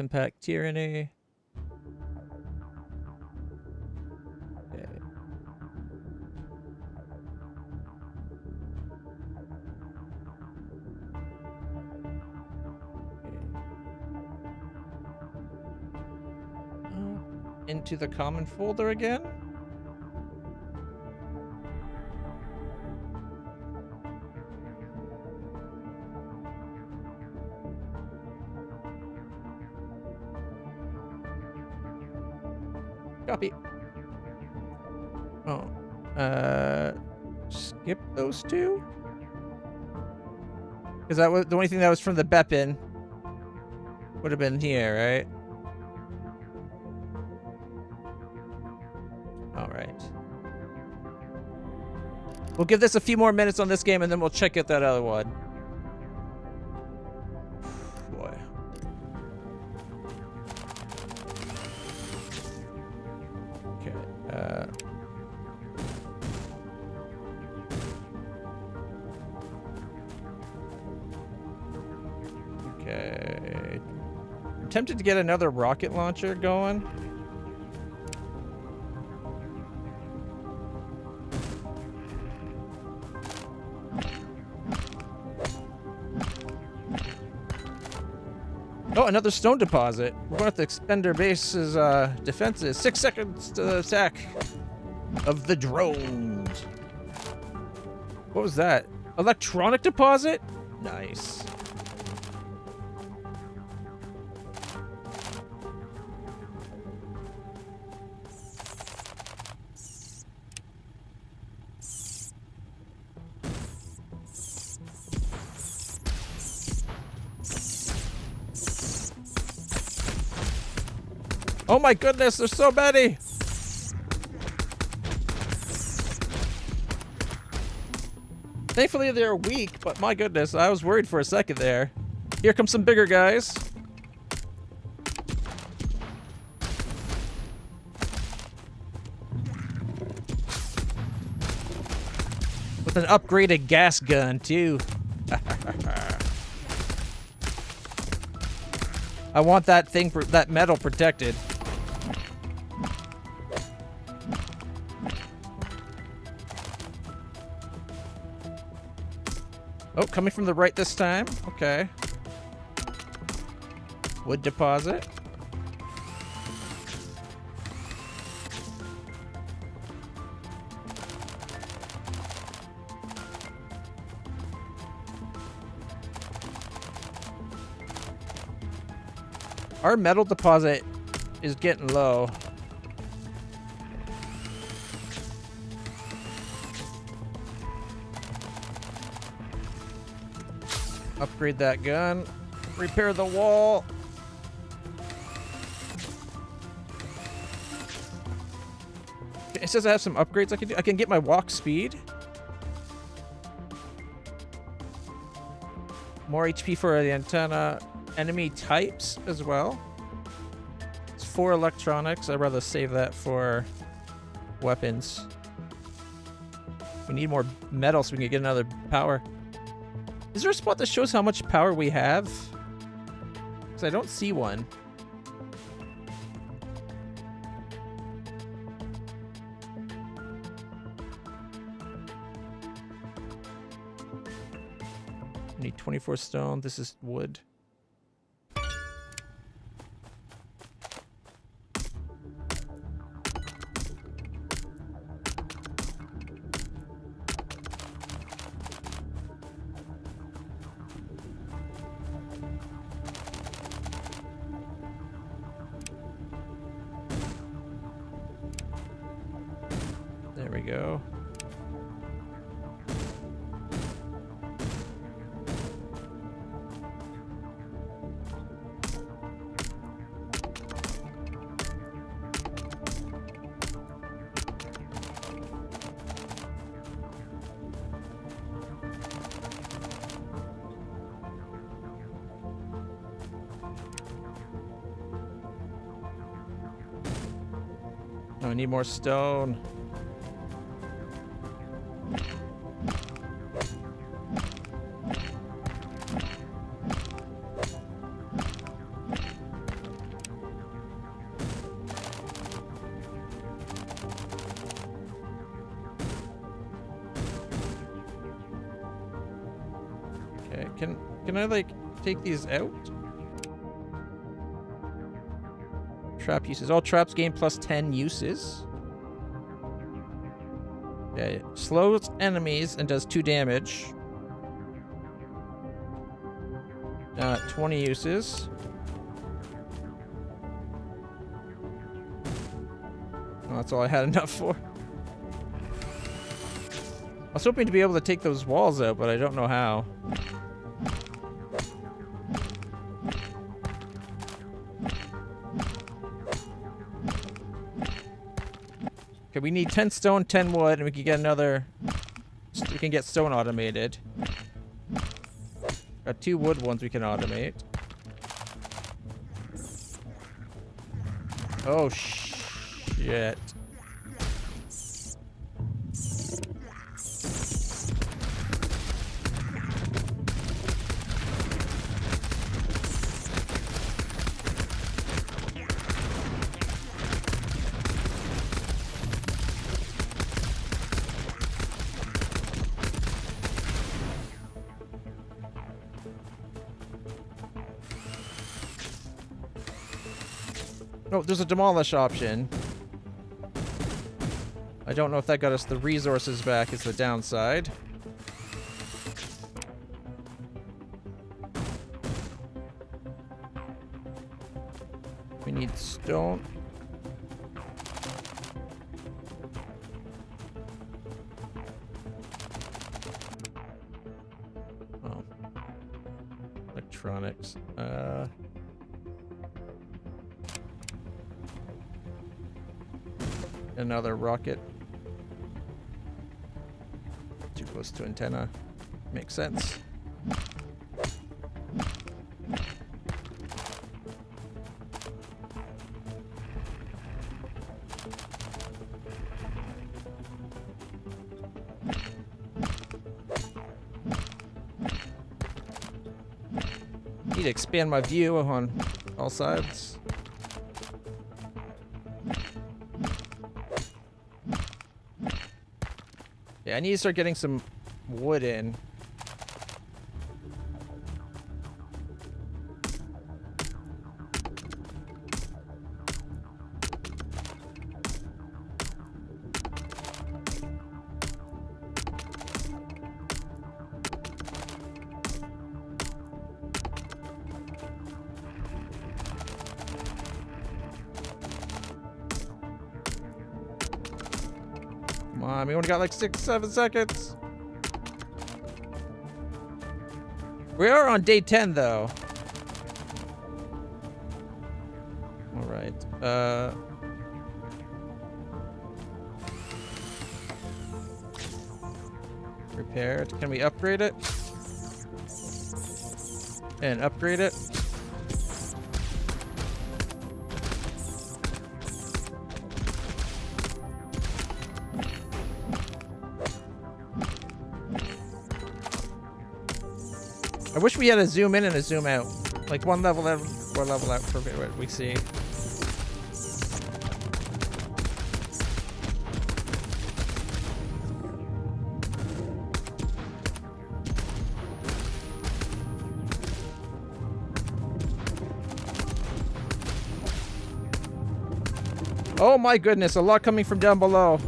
pack Tyranny? Okay. Into the common folder again? Copy. Oh. Skip those two? Because that was the only thing that was from the Weapon. Would have been here, right? Alright. We'll give this a few more minutes on this game and then we'll check out that other one. Boy. tempted to get another rocket launcher going. Oh, another stone deposit. We're going to have to expend our base's defenses. 6 seconds to the attack of the drones. What was that? Electronic deposit? Nice. Oh my goodness, there's so many! Thankfully they're weak, but my goodness, I was worried for a second there. Here come some bigger guys. With an upgraded gas gun, too. I want that thing, that metal protected. Oh, coming from the right this time. Okay. Wood deposit. Our metal deposit is getting low. Upgrade that gun. Repair the wall. It says I have some upgrades I can do. I can get my walk speed. More HP for the antenna. Enemy types as well. It's 4 electronics. I'd rather save that for weapons. We need more metal so we can get another power. Is there a spot that shows how much power we have? Because I don't see one. I need 24 stone. This is wood. There we go. Oh, I need more stone. Okay, can I like take these out? Trap uses. All traps gain plus 10 uses. Okay. Slows enemies and does 2 damage. 20 uses. Well, that's all I had enough for. I was hoping to be able to take those walls out, but I don't know how. Okay, we need 10 stone, 10 wood, and we can get another... We can get stone automated. Got 2 wood ones we can automate. Oh, shit. Oh, there's a demolish option. I don't know if that got us the resources back. It's the downside. We need stone. Oh. Electronics. Another rocket. Too close to antenna. Makes sense. Need to expand my view on all sides. Yeah, I need to start getting some wood in. Come on, we only got like 6-7 seconds. We are on day 10 though. All right. Repaired. Can we upgrade it? And upgrade it. I wish we had a zoom in and a zoom out. Like one level in, one level out for what we see. Oh my goodness, a lot coming from down below.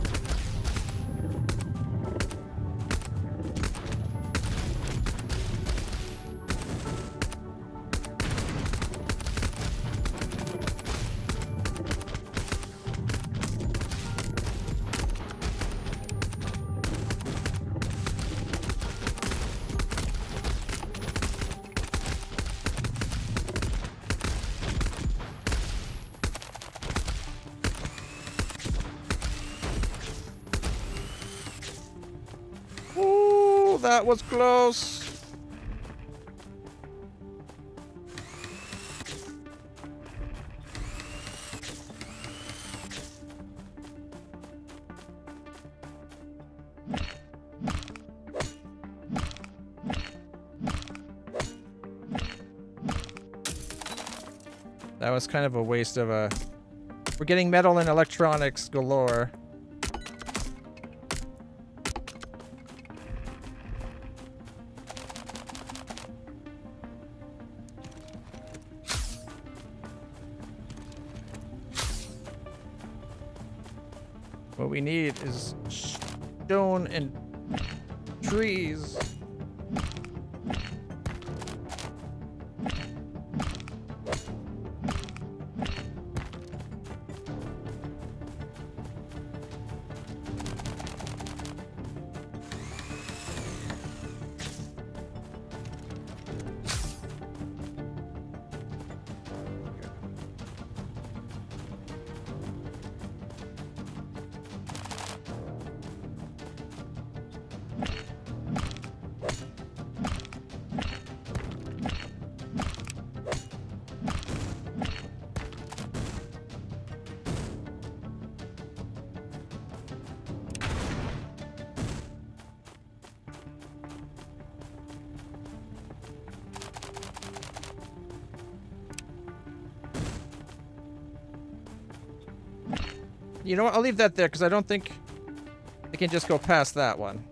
That was close. That was kind of a waste of a... We're getting metal and electronics galore. What we need is stone and trees. You know what? I'll leave that there because I don't think I can just go past that one.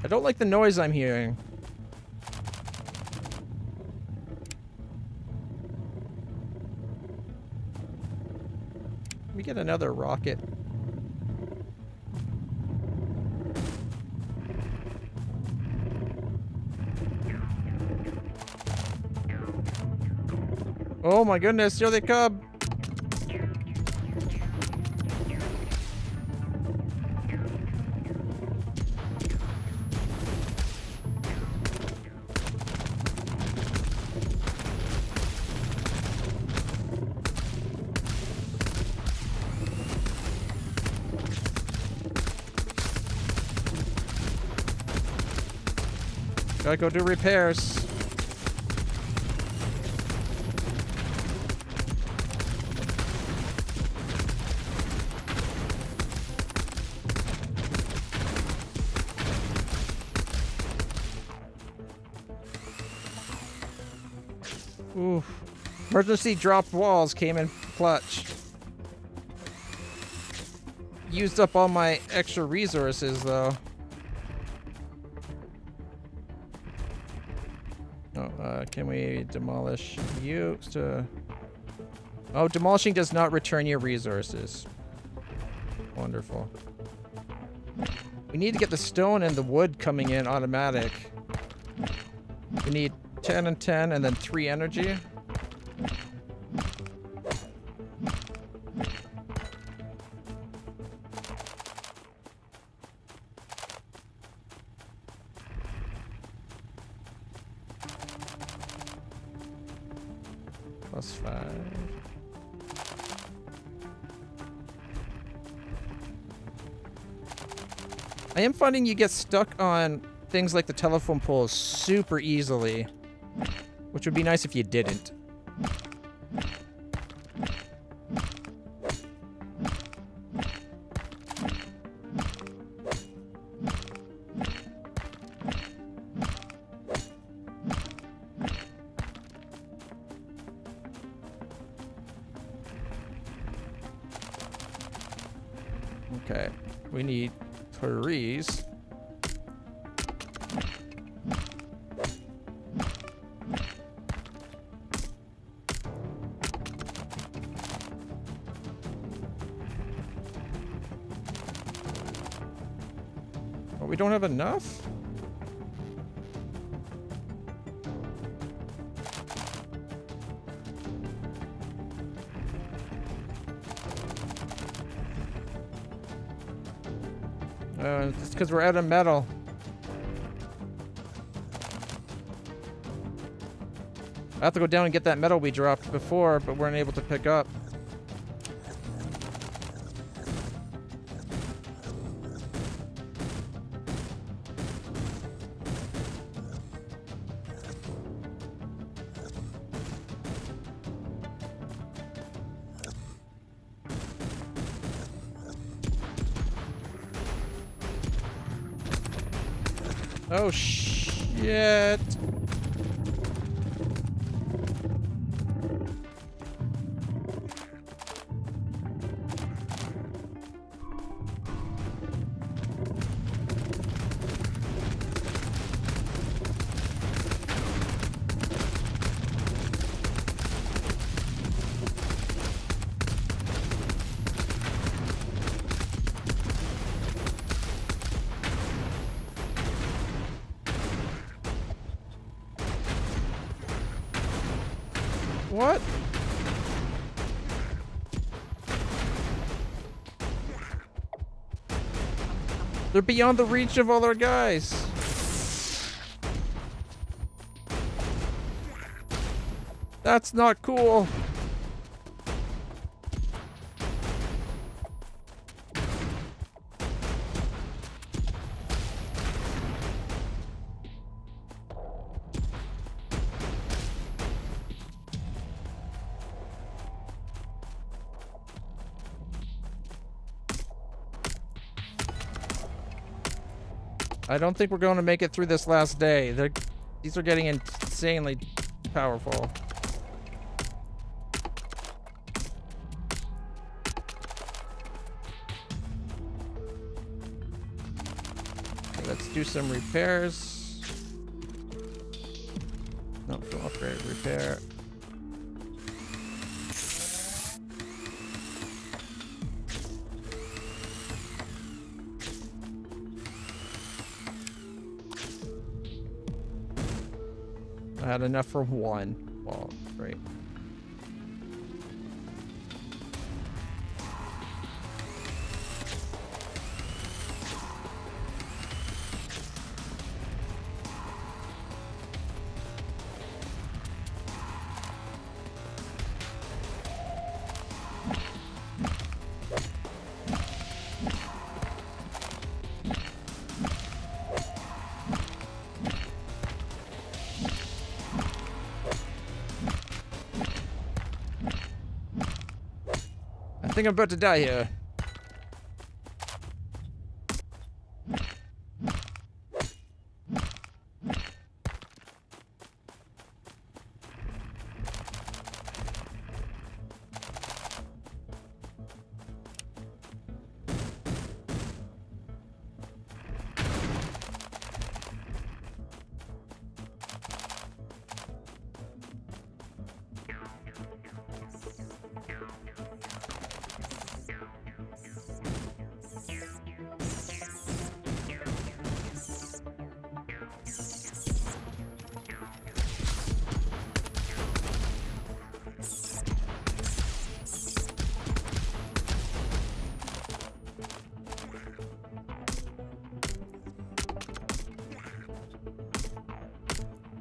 I don't like the noise I'm hearing. Let me get another rocket. Oh my goodness, here they come! Gotta go do repairs. Oof. Emergency dropped walls came in clutch. Used up all my extra resources though. Can we demolish you? Oh, demolishing does not return your resources. Wonderful. We need to get the stone and the wood coming in automatic. We need 10 and 10 and then 3 energy. Plus 5. I am finding you get stuck on things like the telephone poles super easily, which would be nice if you didn't. Okay, we need trees. But we don't have enough? It's because we're out of metal. I have to go down and get that metal we dropped before, but weren't able to pick up. Oh shit. What? They're beyond the reach of all our guys. That's not cool. I don't think we're going to make it through this last day. These are getting insanely powerful. Let's do some repairs. No, don't upgrade, repair. I had enough for one. Well, great. I think I'm about to die here.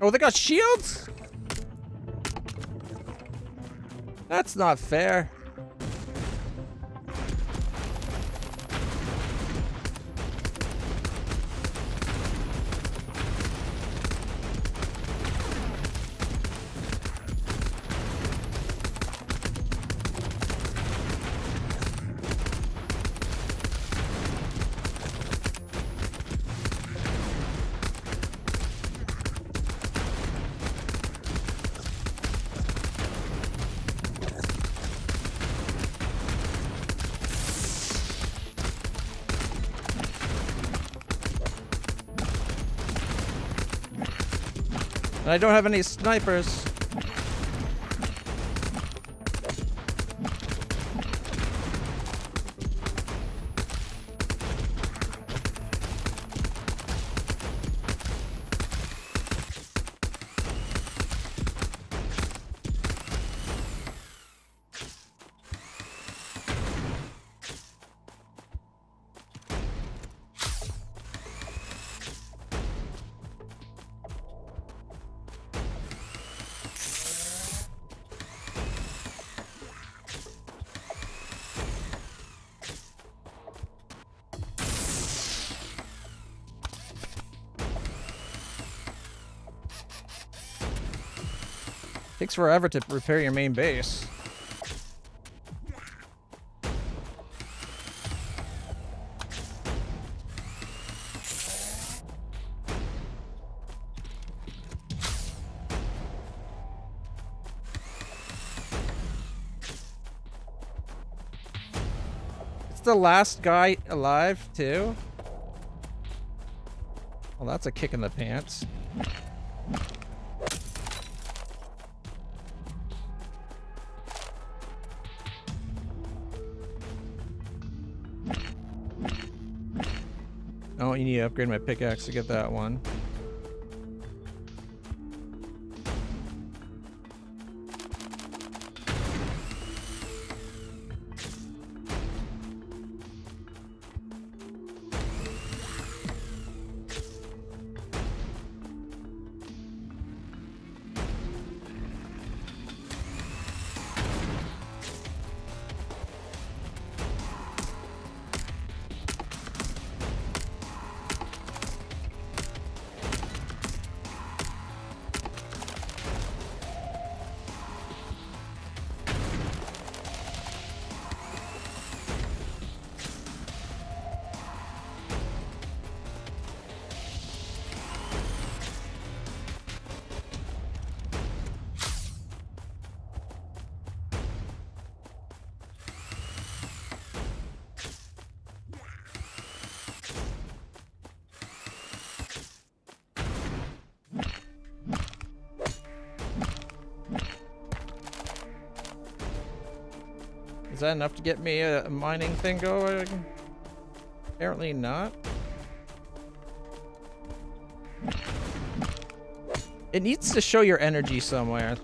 Oh, they got shields? That's not fair. And I don't have any snipers. Takes forever to repair your main base. It's the last guy alive, too? Well, that's a kick in the pants. Oh, you need to upgrade my pickaxe to get that one. that enough to get me a mining thing going? Apparently not. It needs to show your energy somewhere.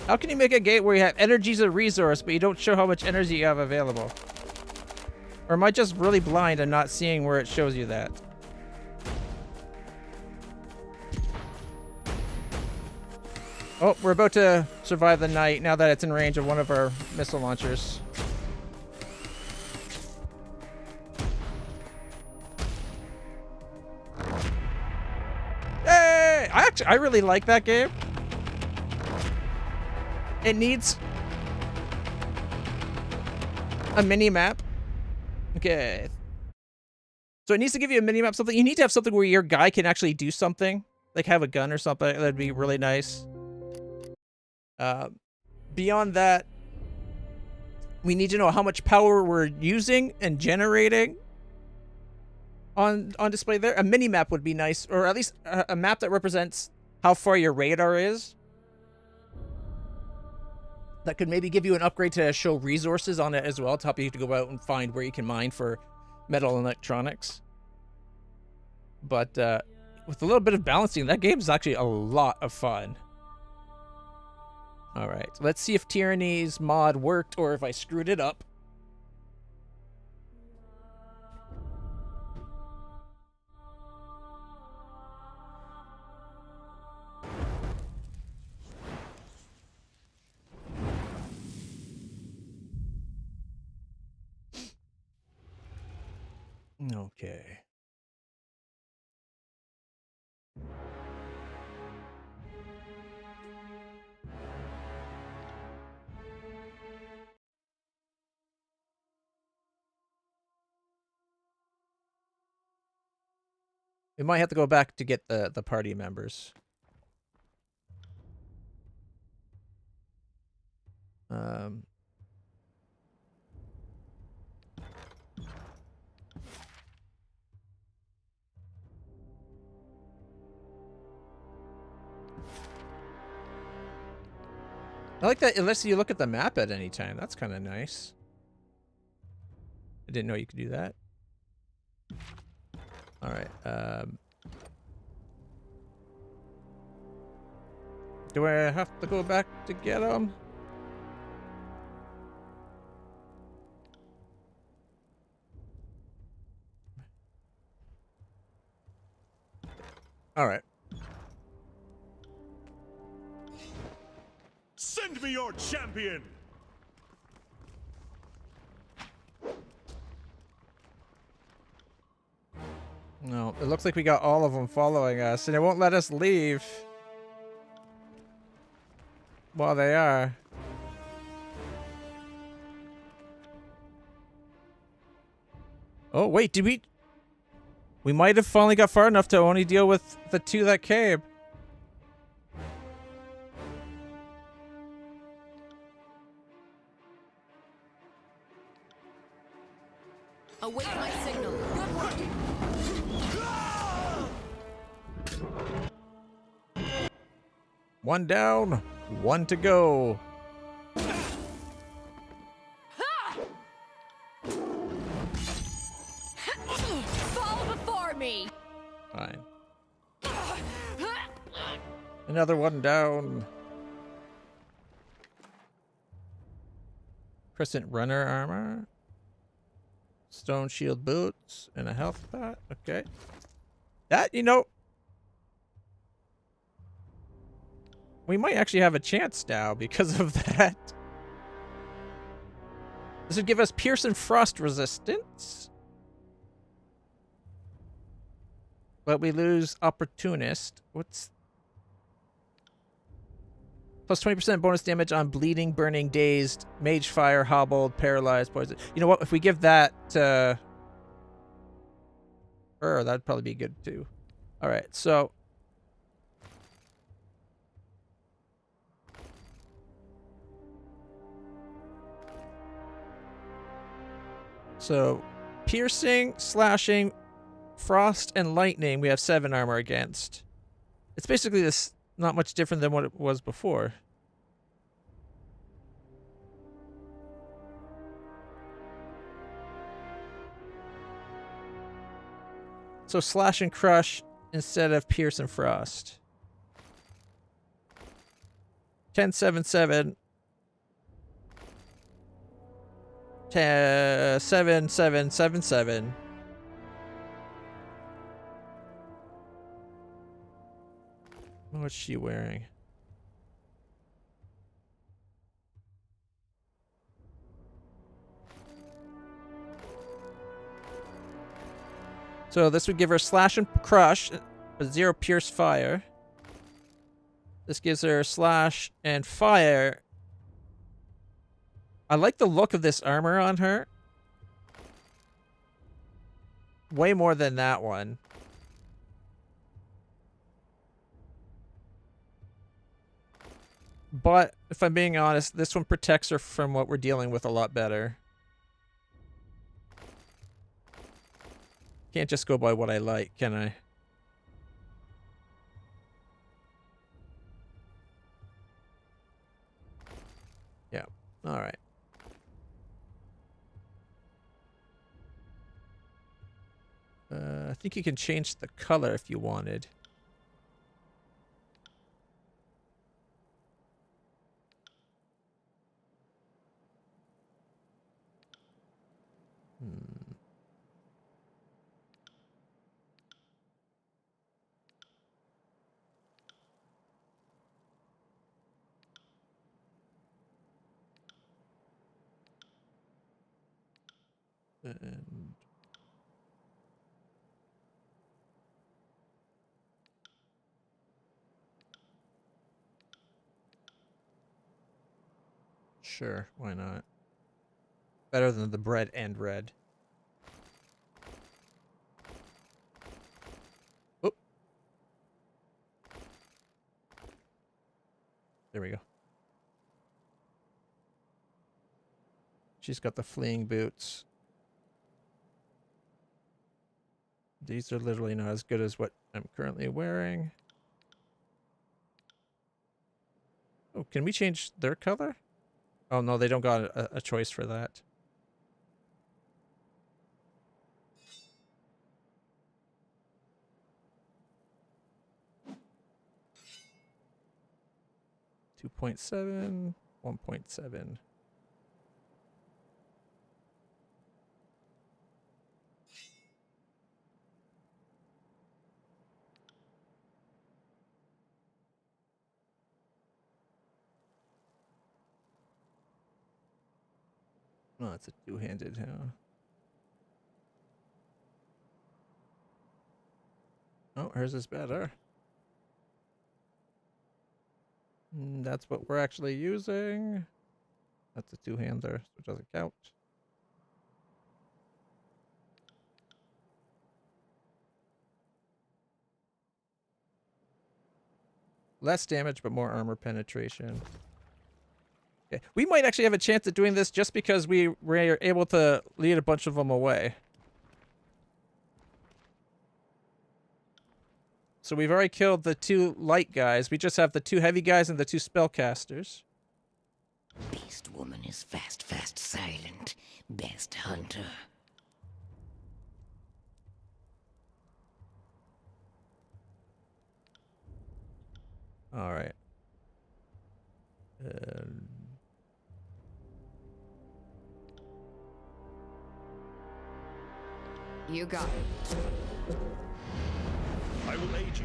How can you make a gate where you have energy as a resource, but you don't show how much energy you have available? Or am I just really blind and not seeing where it shows you that? Oh, we're about to survive the night now that it's in range of one of our missile launchers. Hey! I really like that game. It needs a mini map. Okay. So it needs to give you a mini map, something. You need to have something where your guy can actually do something. Like have a gun or something. That'd be really nice. Beyond that, we need to know how much power we're using and generating on display there. A mini map would be nice, or at least a map that represents how far your radar is. That could maybe give you an upgrade to show resources on it as well, to help you to go out and find where you can mine for metal and electronics. But with a little bit of balancing, that game is actually a lot of fun. All right, let's see if Tyranny's mod worked or if I screwed it up. Okay. We might have to go back to get the party members. I like that unless you look at the map at any time. That's kind of nice. I didn't know you could do that. All right. Do I have to go back to get them? All right. Send me your champion! No, it looks like we got all of them following us, and it won't let us leave while they are. Oh, wait, did we... We might have finally got far enough to only deal with the two that came. Await my signal. Good work. One down, one to go. Fall before me. Fine. Another one down. Crescent runner armor. Stone shield boots and a health pot. Okay. That, you know, we might actually have a chance now because of that. This would give us pierce and frost resistance. But we lose opportunist. What's... Plus 20% bonus damage on bleeding, burning, dazed, mage fire, hobbled, paralyzed, poison. You know what? If we give that to her, that'd probably be good too. All right, so piercing, slashing, frost, and lightning. We have 7 armor against. It's basically this not much different than what it was before. So slash and crush instead of pierce and frost. 10-7-7. 7-7-7-7. What's she wearing? So this would give her slash and crush, but 0 pierce fire. This gives her slash and fire. I like the look of this armor on her. Way more than that one. But if I'm being honest, this one protects her from what we're dealing with a lot better. Can't just go by what I like, can I? Yeah. All right. I think you can change the color if you wanted. And sure, why not? Better than the bread and red. Oh. There we go. She's got the fleeing boots. These are literally not as good as what I'm currently wearing. Oh, can we change their color? Oh, no, they don't got a choice for that. $2.7, 1.7. Oh, it's a two-handed, huh? Oh, hers is better. That's what we're actually using. That's a two-hander, so it doesn't count. Less damage, but more armor penetration. Okay. We might actually have a chance at doing this just because we were able to lead a bunch of them away. So we've already killed the 2 light guys. We just have the 2 heavy guys and the 2 spellcasters. Beast woman is fast, fast, silent. Best hunter. All right. You got it. I will aid you.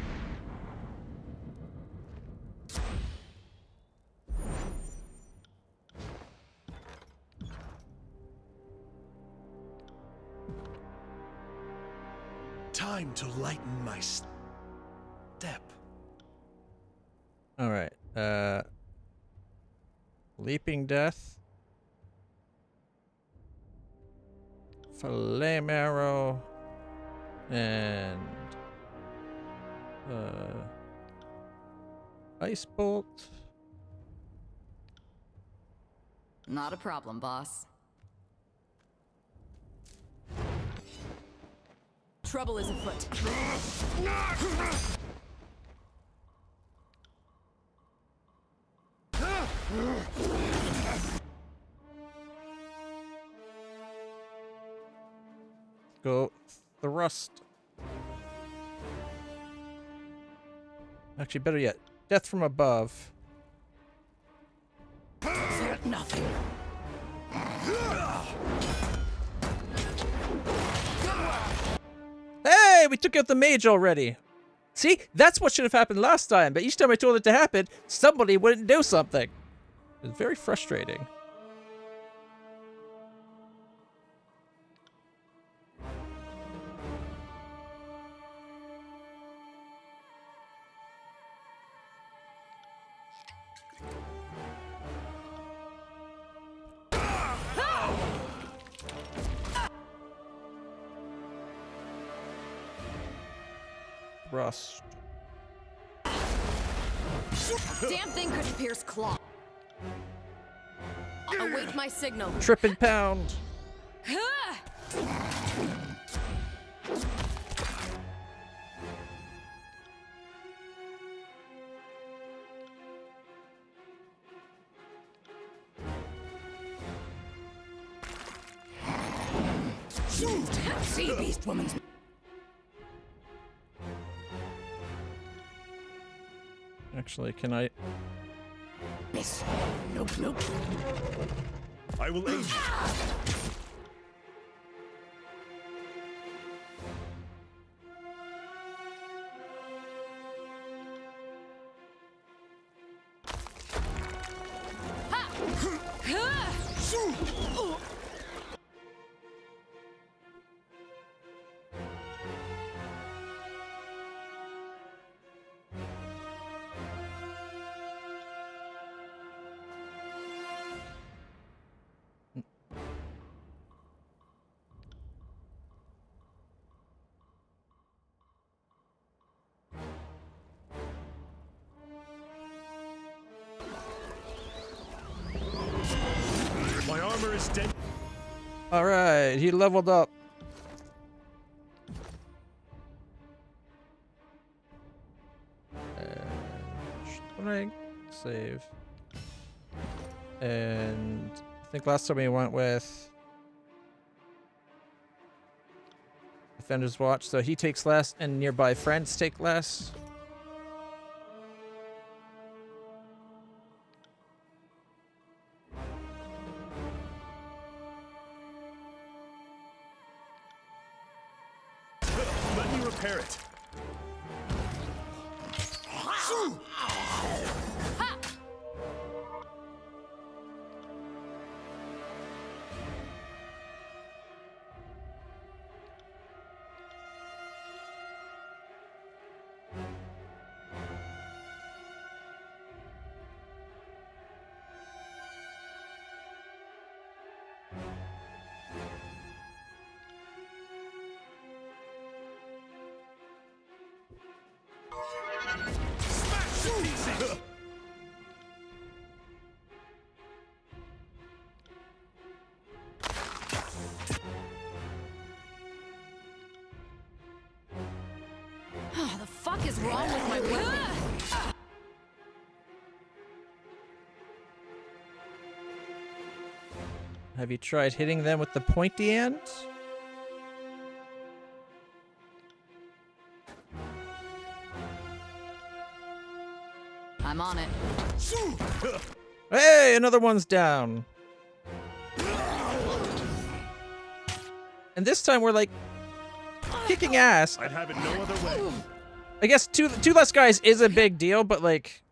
Time to lighten my step. All right. Leaping Death. Flame Arrow. And Ice Bolt. Not a problem, boss. Trouble is afoot. Go thrust. Actually, better yet, death from above. Fear nothing. Hey, we took out the mage already. See, that's what should have happened last time, but each time I told it to happen, somebody wouldn't do something. It's very frustrating. Rust. Damn thing couldn't pierce claw. Await my signal. Trip and pound. Sea beast woman's. Actually, can I? Miss. Nope, nope. I will aid you. My armor is dead. All right, he leveled up. Strength, save. And I think last time we went with Defender's Watch, so he takes less and nearby friends take less. Let me repair it. Smash to pieces. Oh, the fuck is wrong with my weapon? Have you tried hitting them with the pointy end? I'm on it. Hey, another one's down. And this time we're like kicking ass. I'd have it no other way. I guess two less guys is a big deal, but like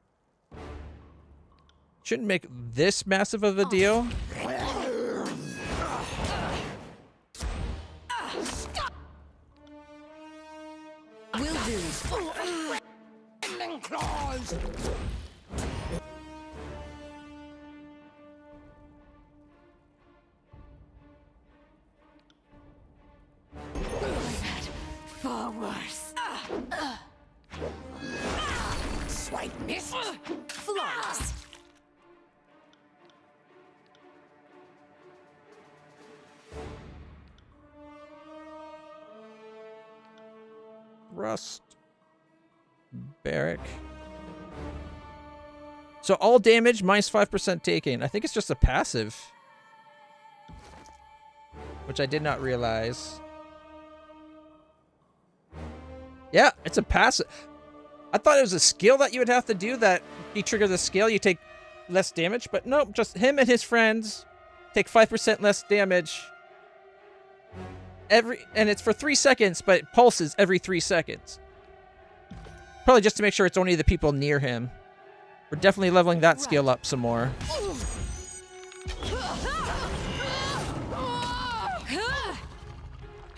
shouldn't make this massive of a deal. Will do. Claws. Far worse. Swipe miss. Flawless. Rust. Barrack. So all damage, minus 5% taken. I think it's just a passive. Which I did not realize. Yeah, it's a passive. I thought it was a skill that you would have to do, that you trigger the skill, you take less damage. But nope, just him and his friends take 5% less damage. And it's for 3 seconds, but it pulses every 3 seconds. Probably just to make sure it's only the people near him. We're definitely leveling that skill up some more.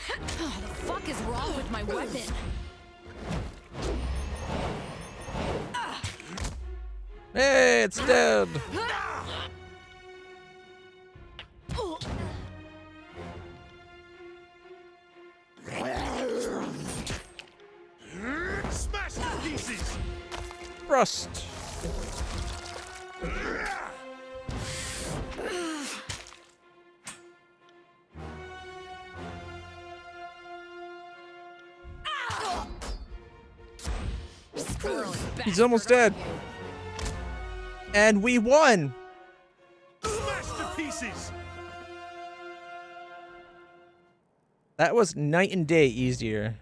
What the fuck is wrong with my weapon? Hey, it's dead. Smash to pieces! Rust. He's almost dead. And we won. Smash to pieces! That was night and day easier.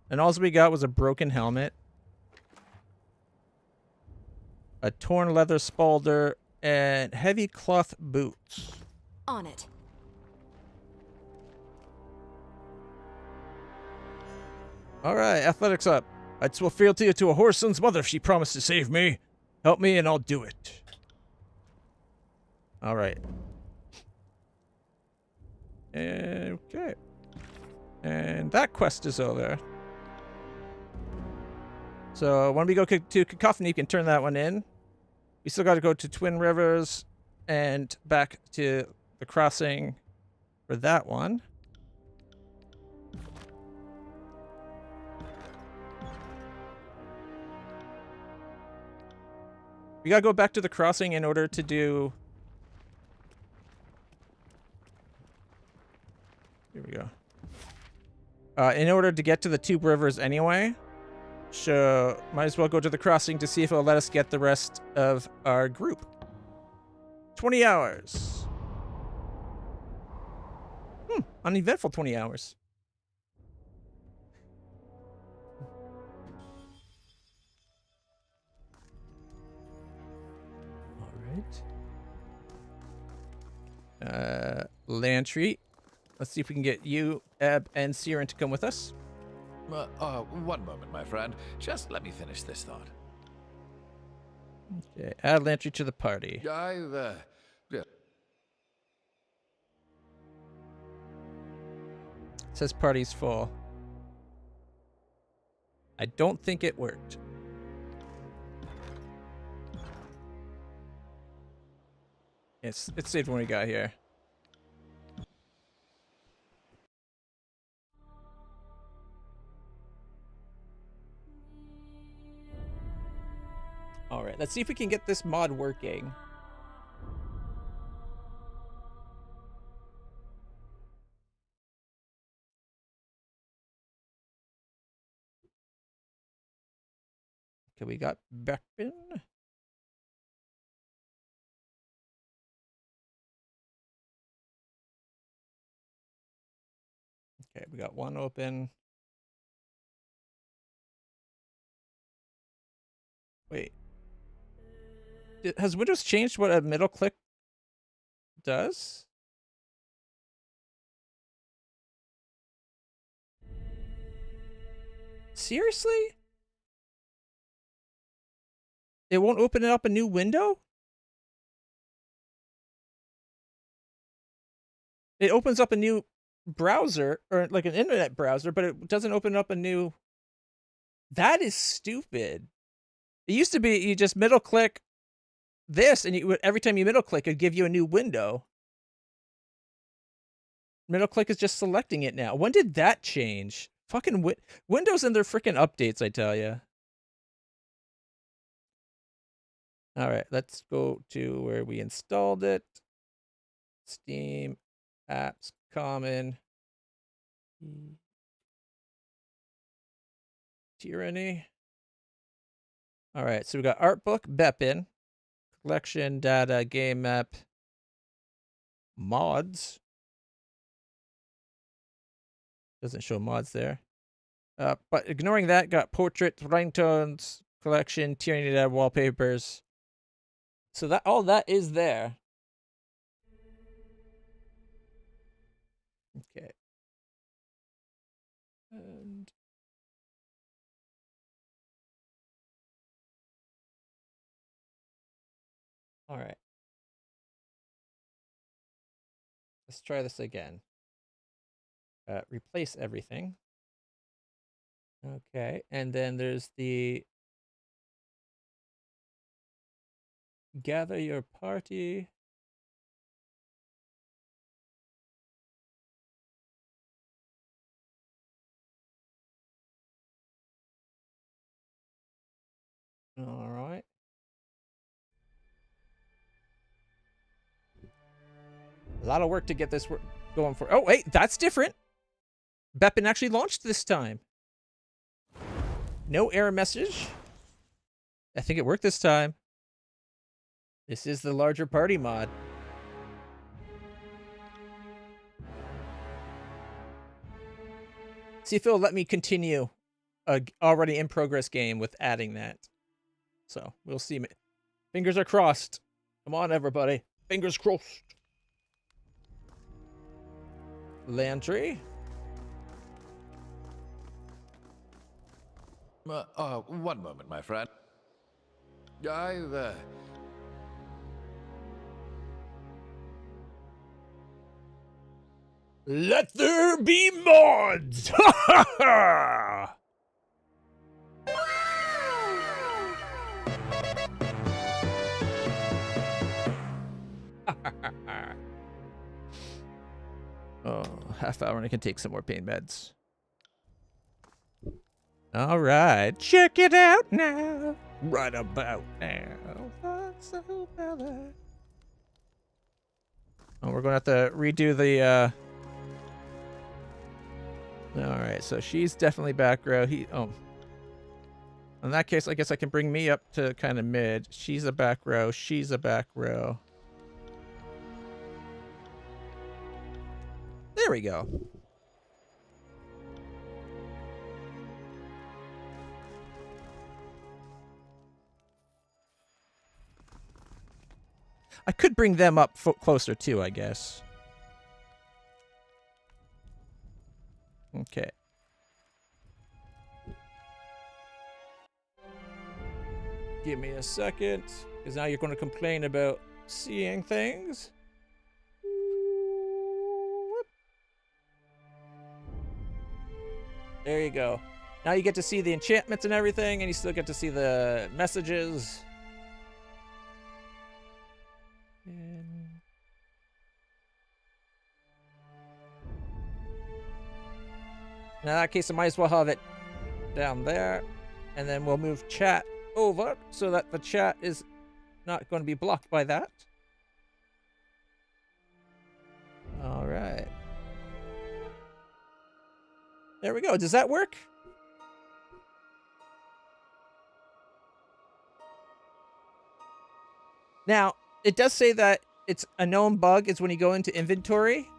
And all we got was a broken helmet, a torn leather spalder, and heavy cloth boots. On it. Alright, athletics up. I'd swear fealty to a whoreson's mother if she promised to save me. Help me and I'll do it. Alright. Okay. And that quest is over. So when we go to Cacophony, you can turn that one in. We still got to go to Twin Rivers and back to the crossing for that one. We gotta go back to the crossing in order to do... Here we go. In order to get to the Two Rivers anyway. So, might as well go to the crossing to see if it'll let us get the rest of our group. 20 hours. Uneventful 20 hours. Alright. Lantry. Let's see if we can get you, Eb, and Siren to come with us. One moment, my friend. Just let me finish this thought. Okay, add Lantry to the party. Yeah. It says party's full. I don't think it worked. It's saved when we got here. Alright, let's see if we can get this mod working. Okay, we got Beckman. Okay, we got one open. Wait. Has Windows changed what a middle click does? Seriously? It won't open up a new window? It opens up a new browser, or like an internet browser, but it doesn't open up a new... That is stupid. It used to be you just middle click this, and you, every time you middle click, it'd give you a new window. Middle click is just selecting it now. When did that change? Fucking Windows and their freaking updates, I tell you. All right, let's go to where we installed it. Steam, apps, common. Tyranny. All right, so we got art book, Bepin. collection, data, game map, mods. Doesn't show mods there. But ignoring that, got portraits, ringtones, collection, Tyranny data, wallpapers. So that all that is there. Okay. And all right. Let's try this again. Replace everything. Okay, and then there's the gather your party. All right. A lot of work to get this going for. Oh, wait, that's different. Beppin actually launched this time. No error message. I think it worked this time. This is the larger party mod. See if it'll let me continue a already in progress game with adding that. So we'll see. Fingers are crossed. Come on, everybody. Fingers crossed. Landry. One moment, my friend. Let there be mods! Ha ha ha! Oh, half hour and I can take some more pain meds. All right, check it out now. Right about now. Oh, we're gonna have to redo the. All right, so she's definitely back row. In that case, I guess I can bring me up to kind of mid. She's a back row. She's a back row. There we go. I could bring them up closer too, I guess. Okay. Give me a second, because now you're going to complain about seeing things. There you go. Now you get to see the enchantments and everything, and you still get to see the messages. And in that case, I might as well have it down there, and then we'll move chat over so that the chat is not going to be blocked by that. All right. There we go. Does that work? Now, it does say that it's a known bug is when you go into inventory.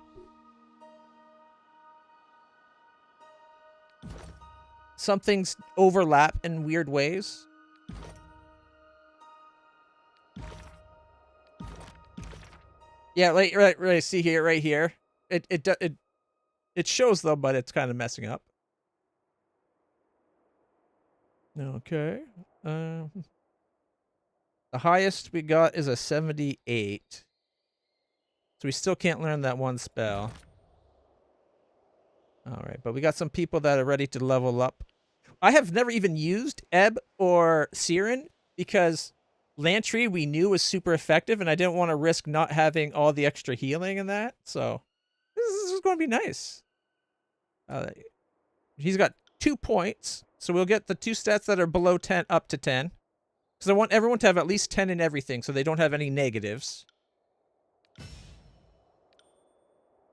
Some things overlap in weird ways. Yeah, right. See here, right here. It shows though, but it's kind of messing up. Okay. The highest we got is a 78. So we still can't learn that one spell. All right, but we got some people that are ready to level up. I have never even used Ebb or Siren because Lantry we knew was super effective, and I didn't want to risk not having all the extra healing in that. So this is going to be nice. He's got 2 points, so we'll get the 2 stats that are below 10 up to 10. Because I want everyone to have at least 10 in everything, so they don't have any negatives.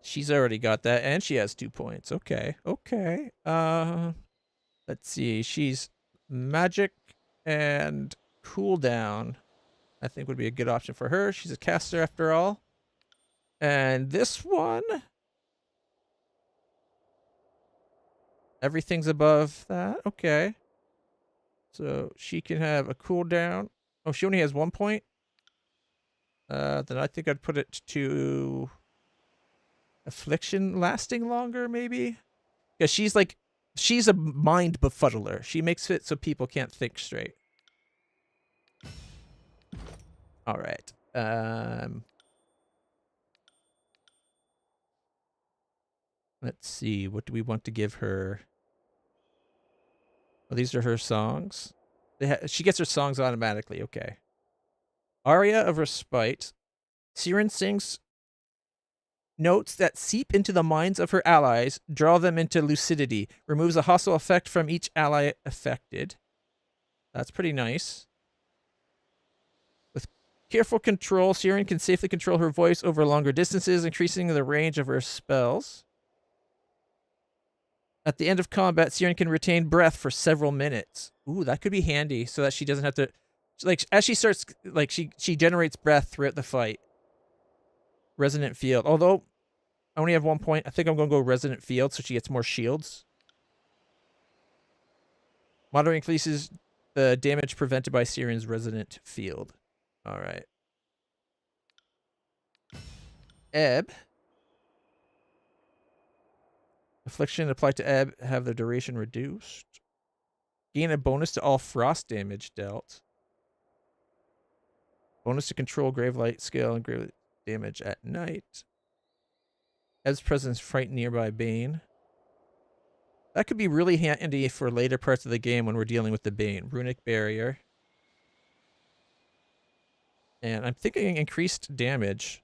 She's already got that, and she has 2 points. Okay. Let's see. She's magic and cooldown. I think would be a good option for her. She's a caster after all. And this one, everything's above that. Okay. So she can have a cooldown. Oh, she only has 1 point. Then I think I'd put it to affliction lasting longer, maybe. Yeah, she's a mind befuddler. She makes it so people can't think straight. All right. Let's see. What do we want to give her? Oh, these are her songs. She gets her songs automatically. Okay. Aria of Respite. Siren sings notes that seep into the minds of her allies, draw them into lucidity, removes a hostile effect from each ally affected. That's pretty nice. With careful control, Siren can safely control her voice over longer distances, increasing the range of her spells. At the end of combat, Siren can retain breath for several minutes. Ooh, that could be handy so that she doesn't have to... Like, as she starts... Like, she generates breath throughout the fight. Resonant Field. Although, I only have 1 point. I think I'm going to go Resonant Field so she gets more shields. Moderate increases the damage prevented by Siren's Resonant Field. Alright. Ebb. Affliction applied to Ebb have their duration reduced. Gain a bonus to all frost damage dealt. Bonus to control grave light scale and grave damage at night. Ebb's presence frighten nearby Bane. That could be really handy for later parts of the game when we're dealing with the Bane. Runic Barrier. And I'm thinking increased damage.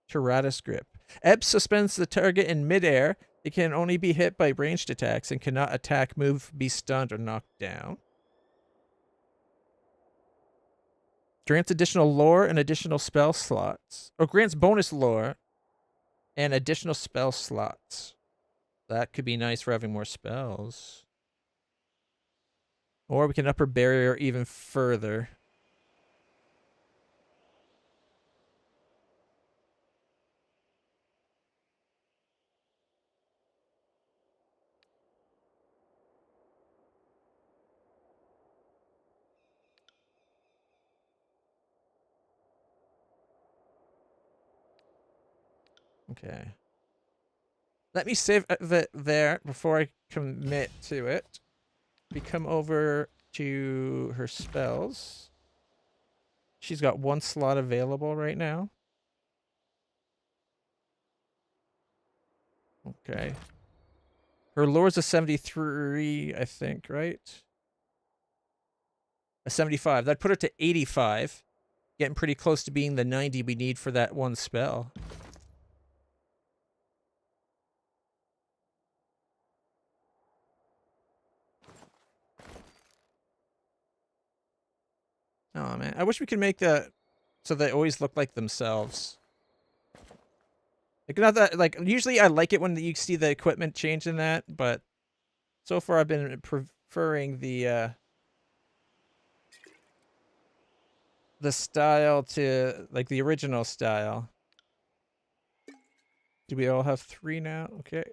Tyranny Grip. Ebb suspends the target in midair. It can only be hit by ranged attacks and cannot attack, move, be stunned, or knocked down. Grants additional lore and additional spell slots. Or grants bonus lore and additional spell slots. That could be nice for having more spells. Or we can up her barrier even further. Okay. Let me save it there before I commit to it. We come over to her spells. She's got 1 slot available right now. Okay. Her lore's a 73, I think, right? A 75. That'd put her to 85. Getting pretty close to being the 90 we need for that 1 spell. Oh, man. I wish we could make that so they always look like themselves. Like, not that, like, usually I like it when you see the equipment change in that, but so far I've been preferring the style to, like, the original style. Do we all have 3 now? Okay.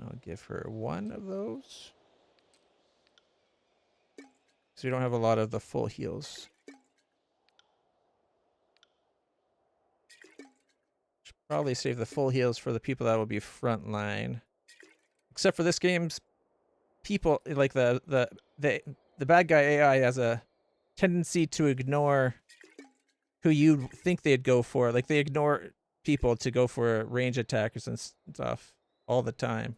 I'll give her 1 of those. So we don't have a lot of the full heals. Should probably save the full heals for the people that will be frontline. Except for this game's people, like the bad guy AI has a tendency to ignore who you think they'd go for. Like, they ignore people to go for range attackers and stuff all the time.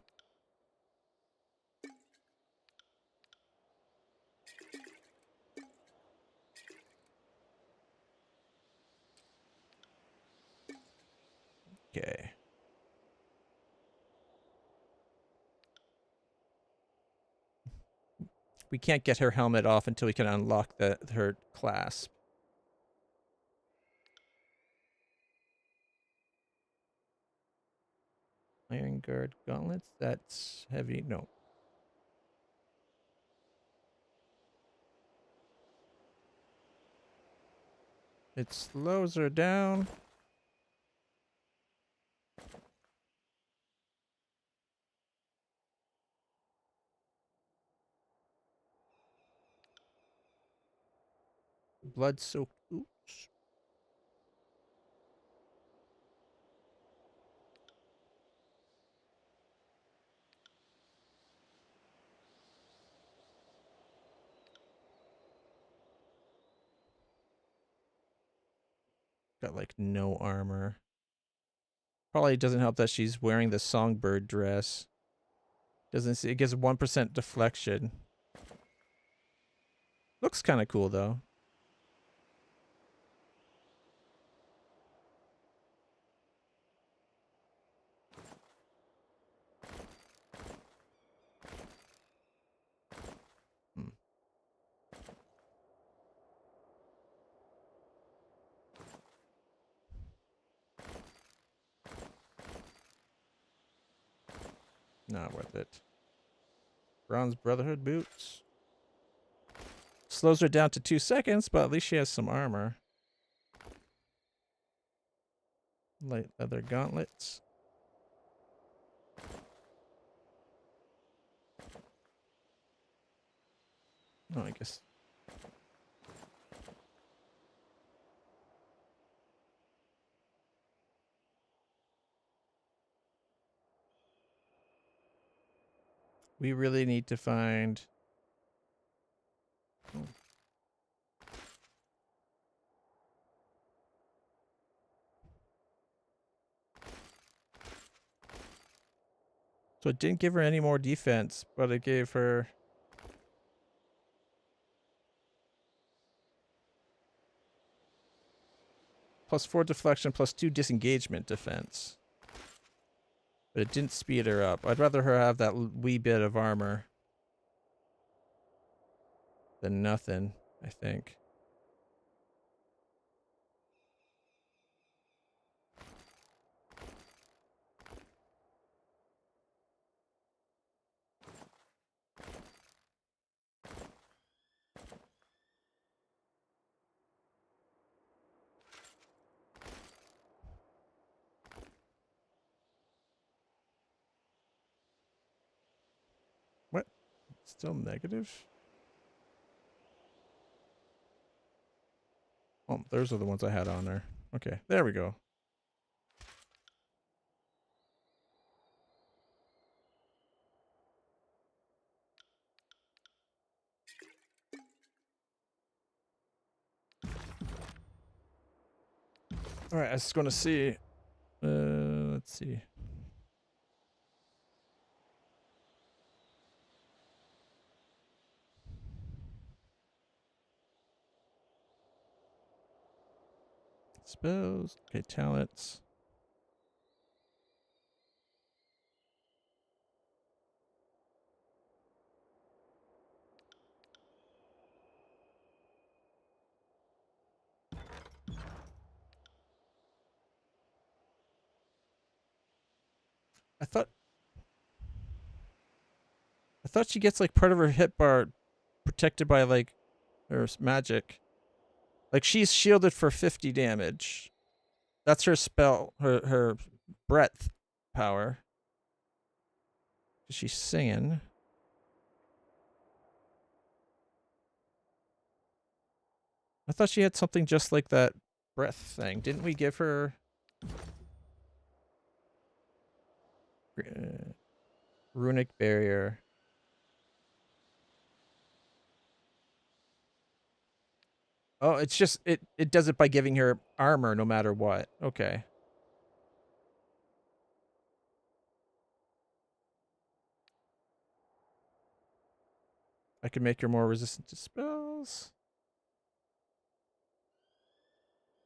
Okay. We can't get her helmet off until we can unlock her clasp. Iron Guard gauntlets. That's heavy. No. It slows her down. Blood soaked. Oops. Got like no armor. Probably doesn't help that she's wearing the songbird dress. Doesn't see, it gives 1% deflection. Looks kind of cool though. Hmm. Not worth it. Bronze Brotherhood boots. Slows her down to 2 seconds, but at least she has some armor. Light leather gauntlets. Oh, I guess. We really need to find... Oh. So it didn't give her any more defense, but it gave her... +4 deflection, +2 disengagement defense. But it didn't speed her up. I'd rather her have that wee bit of armor than nothing, I think. What? Still negative? Oh, those are the ones I had on there. Okay, there we go. All right, I was going to see. Let's see. Spells. Okay, talents. I thought she gets like part of her hit bar protected by like her magic. Like she's shielded for 50 damage. That's her spell, her breadth power. She's singing. I thought she had something just like that breath thing. Didn't we give her runic barrier? Oh, it's just it does it by giving her armor no matter what. Okay. I can make her more resistant to spells.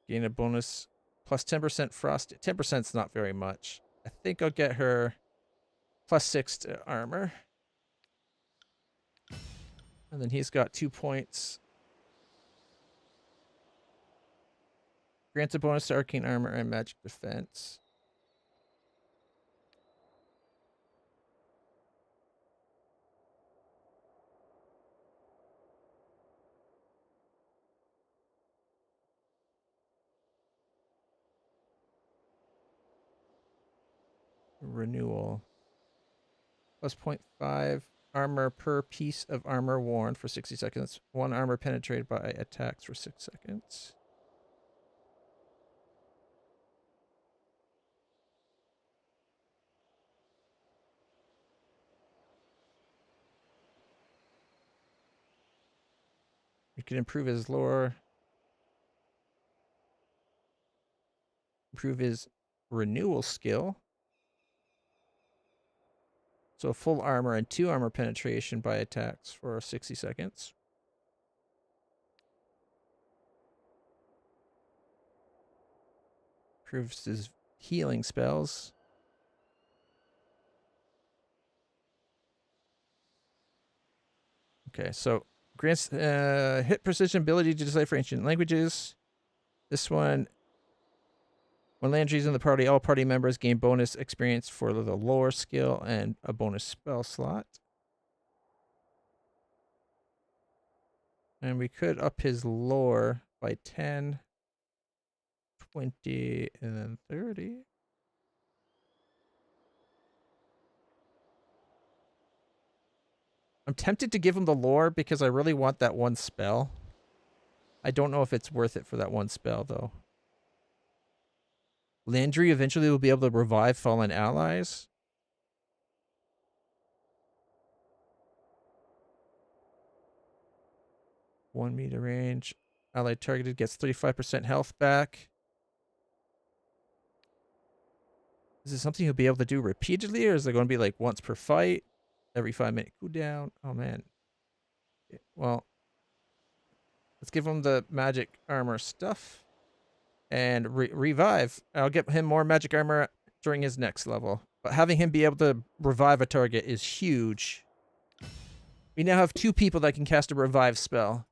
Gain a bonus plus 10% frost. 10% is not very much. I think I'll get her +6 to armor. And then he's got 2 points. Grants a bonus to arcane armor and magic defense. renewal. Plus 0.5 armor per piece of armor worn for 60 seconds. 1 armor penetrated by attacks for 6 seconds. You can improve his lore. Improve his renewal skill. So full armor and 2 armor penetration by attacks for 60 seconds. Improves his healing spells. Okay, so grants hit precision, ability to decipher ancient languages. This one, when Landry's in the party, all party members gain bonus experience for the lore skill and a bonus spell slot. And we could up his lore by 10, 20, and then 30. I'm tempted to give him the lore because I really want that one spell. I don't know if it's worth it for that one spell, though. Landry eventually will be able to revive fallen allies. One meter range. Ally targeted gets 35% health back. Is this something he'll be able to do repeatedly, or is it going to be like once per fight? Every 5-minute cooldown? Oh, man. Well, let's give him the magic armor stuff. And revive. I'll get him more magic armor during his next level. But having him be able to revive a target is huge. We now have 2 people that can cast a revive spell.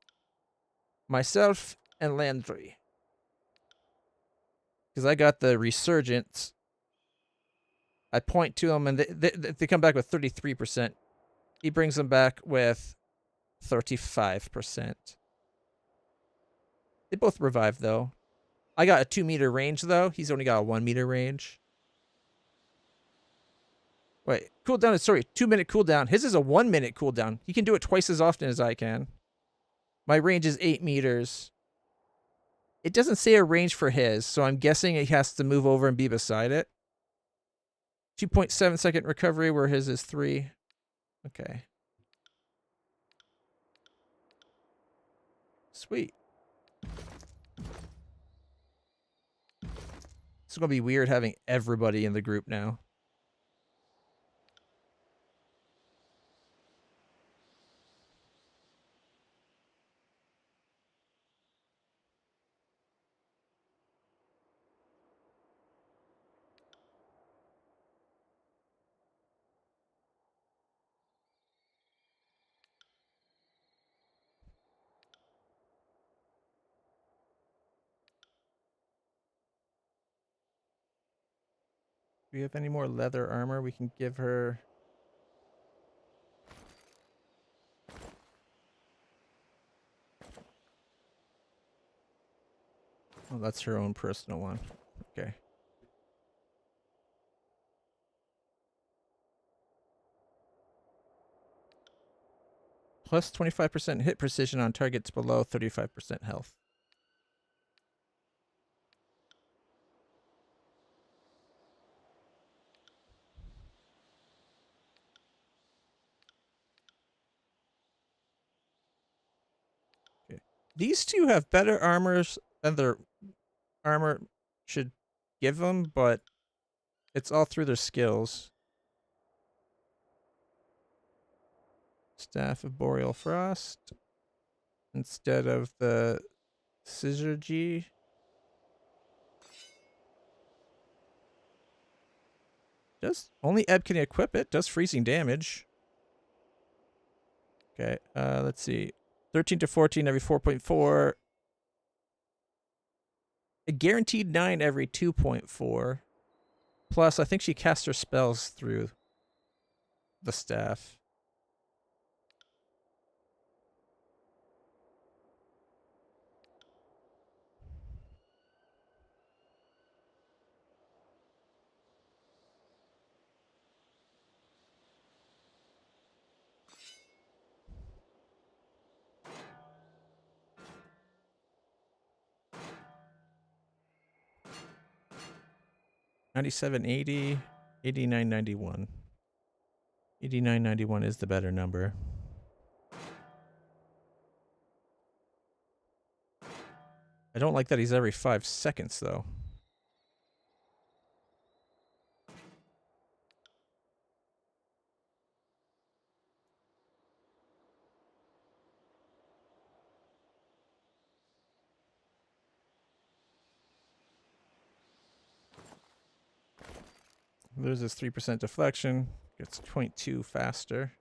Myself and Landry. Because I got the resurgence. I point to them and they come back with 33%. He brings them back with 35%. They both revive though. I got a 2-meter range though. He's only got a 1-meter range. Wait, cooldown is, sorry, 2-minute cooldown. His is a 1-minute cooldown. He can do it twice as often as I can. My range is 8 meters. It doesn't say a range for his, so I'm guessing he has to move over and be beside it. 2.7 second recovery, where his is 3. Okay. Sweet. It's going to be weird having everybody in the group now. Do we have any more leather armor we can give her? Oh, that's her own personal one. Okay. Plus 25% hit precision on targets below 35% health. Okay. These 2 have better armors than their armor should give them, but it's all through their skills. Staff of Boreal Frost instead of the Scissor G. Does only Ebb can equip it. Does freezing damage. Okay, let's see. 13 to 14 every 4.4. A guaranteed 9 every 2.4. Plus, I think she casts her spells through the staff. 9780, 8991. 8991 is the better number. I don't like that he's every 5 seconds, though. Loses 3% deflection. Gets 0.2 faster.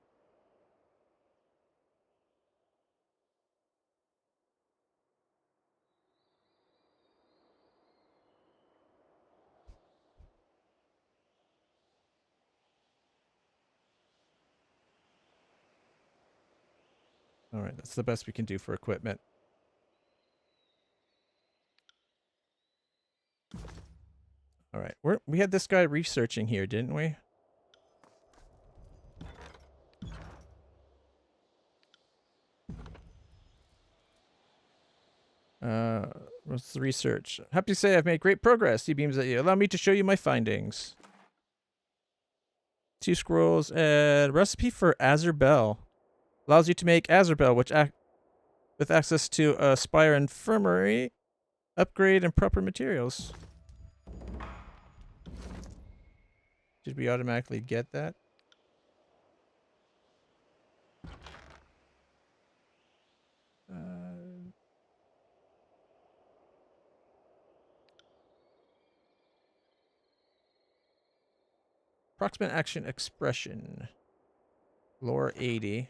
All right, that's the best we can do for equipment. All right, we had this guy researching here, didn't we? What's the research? Happy to say I've made great progress. He beams at you. Allow me to show you my findings. 2 scrolls and recipe for Azerbell. Allows you to make Azerbell, with access to a Spire Infirmary, upgrade, and proper materials. Did we automatically get that? Approximate action expression. Lore 80.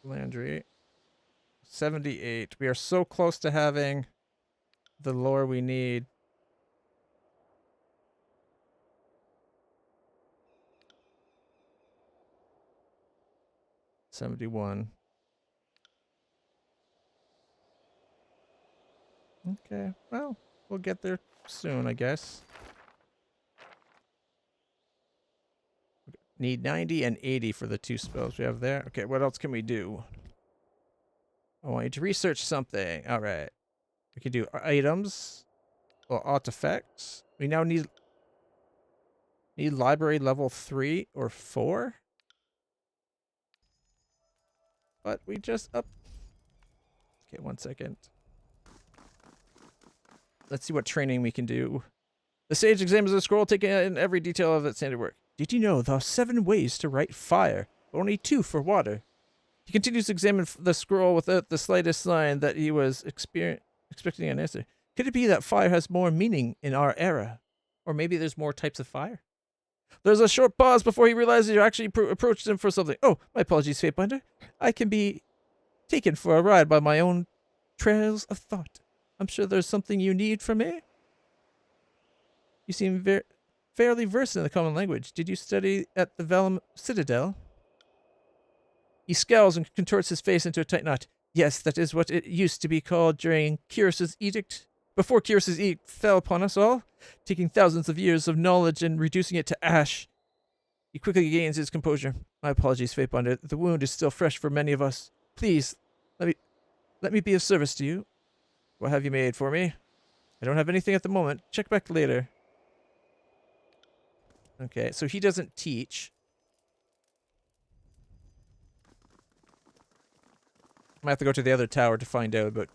Landry. 78. We are so close to having the lore we need. $71. Okay, well, we'll get there soon, I guess. Need 90 and 80 for the 2 spells we have there. Okay, what else can we do? I want you to research something. All right. We can do items or artifacts. We now need library level 3 or 4. But we just up. Okay, 1 second. Let's see what training we can do. The sage examines the scroll, taking in every detail of its handiwork. Did you know there are 7 ways to write fire, but only 2 for water? He continues to examine the scroll without the slightest sign that he was expecting an answer. Could it be that fire has more meaning in our era? Or maybe there's more types of fire? There's a short pause before he realizes you actually approached him for something. Oh, my apologies, Fatebinder. I can be taken for a ride by my own trails of thought. I'm sure there's something you need from me. You seem fairly versed in the common language. Did you study at the Vellum Citadel? He scowls and contorts his face into a tight knot. Yes, that is what it used to be called during Cyrus's edict. Before Cyrus's edict fell upon us all, taking thousands of years of knowledge and reducing it to ash. He quickly gains his composure. My apologies, Fatebinder. The wound is still fresh for many of us. Please, let me be of service to you. What have you made for me? I don't have anything at the moment. Check back later. Okay, so he doesn't teach. I might have to go to the other tower to find out about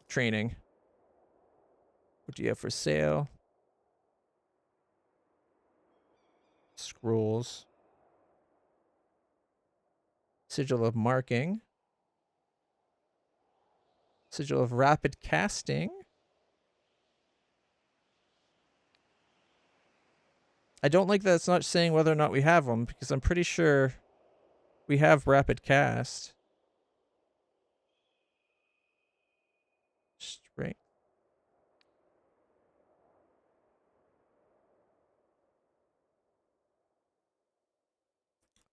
training. What do you have for sale? Scrolls. Sigil of marking. Sigil of rapid casting. I don't like that it's not saying whether or not we have them, because I'm pretty sure we have rapid cast. Strength.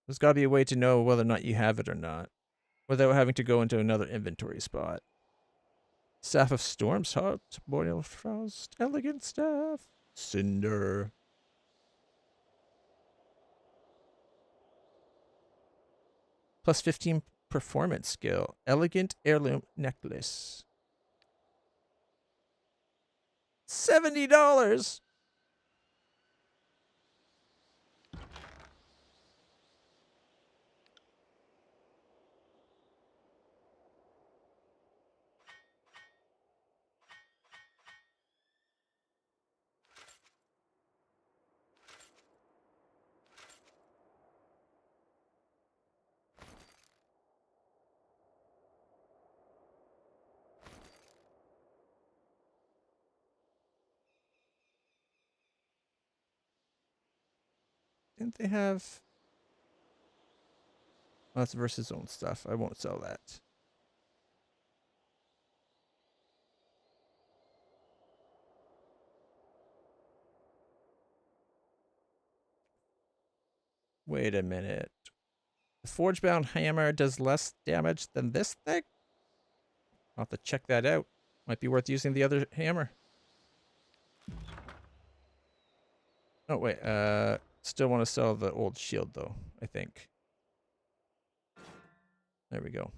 There's got to be a way to know whether or not you have it or not, without having to go into another inventory spot. Staff of Storm's Heart, Boreal Frost, Elegant Staff, Cinder. Plus 15 performance skill. Elegant heirloom necklace. $70. Didn't they have... Oh, that's versus own stuff. I won't sell that. Wait a minute. The forge-bound hammer does less damage than this thing? I'll have to check that out. Might be worth using the other hammer. Oh, wait. Still want to sell the old shield, though, I think. There we go.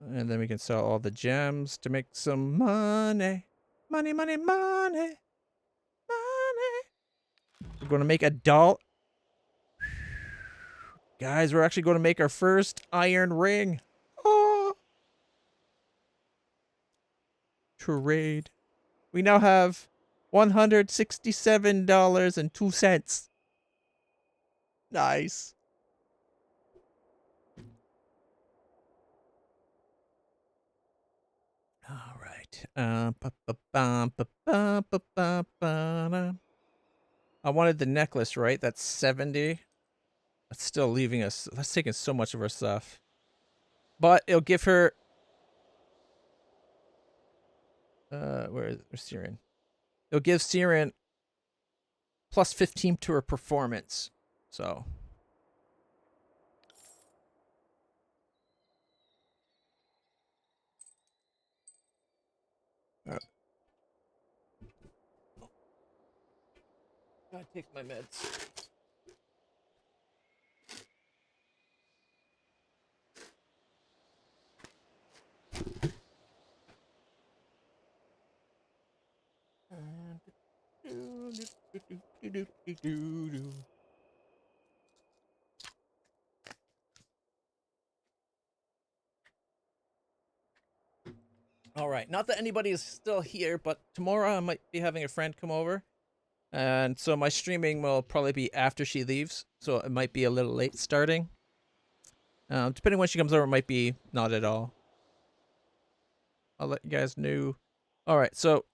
And then we can sell all the gems to make some money. Money, money, money. Money. We're going to make a doll. Guys, we're actually going to make our first iron ring. Oh. Trade. We now have $167.02. Nice. All right. I wanted the necklace, right? That's 70. That's still leaving us. That's taking so much of our stuff. But it'll give her... where's Siren? It'll give Siren plus 15 to her performance. So... Gotta take my meds. All right, not that anybody is still here, but tomorrow I might be having a friend come over. And so my streaming will probably be after she leaves, so it might be a little late starting. Depending when she comes over, it might be not at all. I'll let you guys know. All right, so...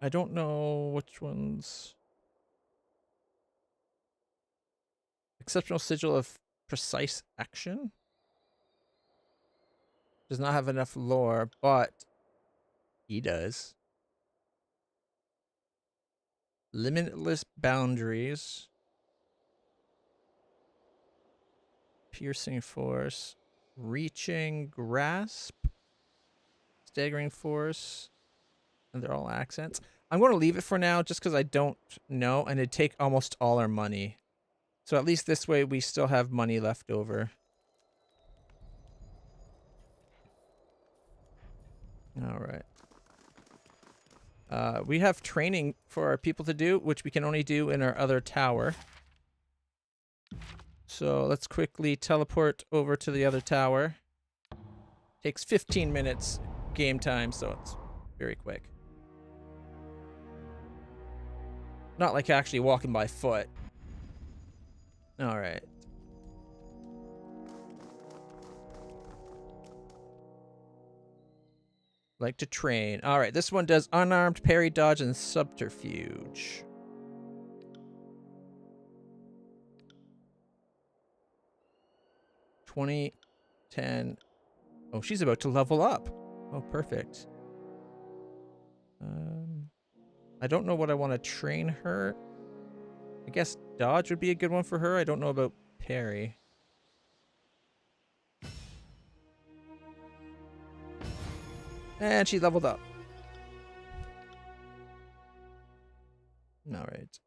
I don't know which ones... Exceptional sigil of precise action? Does not have enough lore, but he does. Limitless boundaries. Piercing force. Reaching grasp. Staggering force. And they're all accents. I'm going to leave it for now just because I don't know, and it'd take almost all our money. So at least this way we still have money left over. All right. We have training for our people to do, which we can only do in our other tower. So let's quickly teleport over to the other tower. Takes 15 minutes game time, so it's very quick. Not like actually walking by foot. All right. Like to train. All right, this one does unarmed, parry, dodge, and subterfuge. $20, $10. Oh, she's about to level up. Oh, perfect. I don't know what I want to train her. I guess dodge would be a good one for her. I don't know about parry. And she leveled up. All right.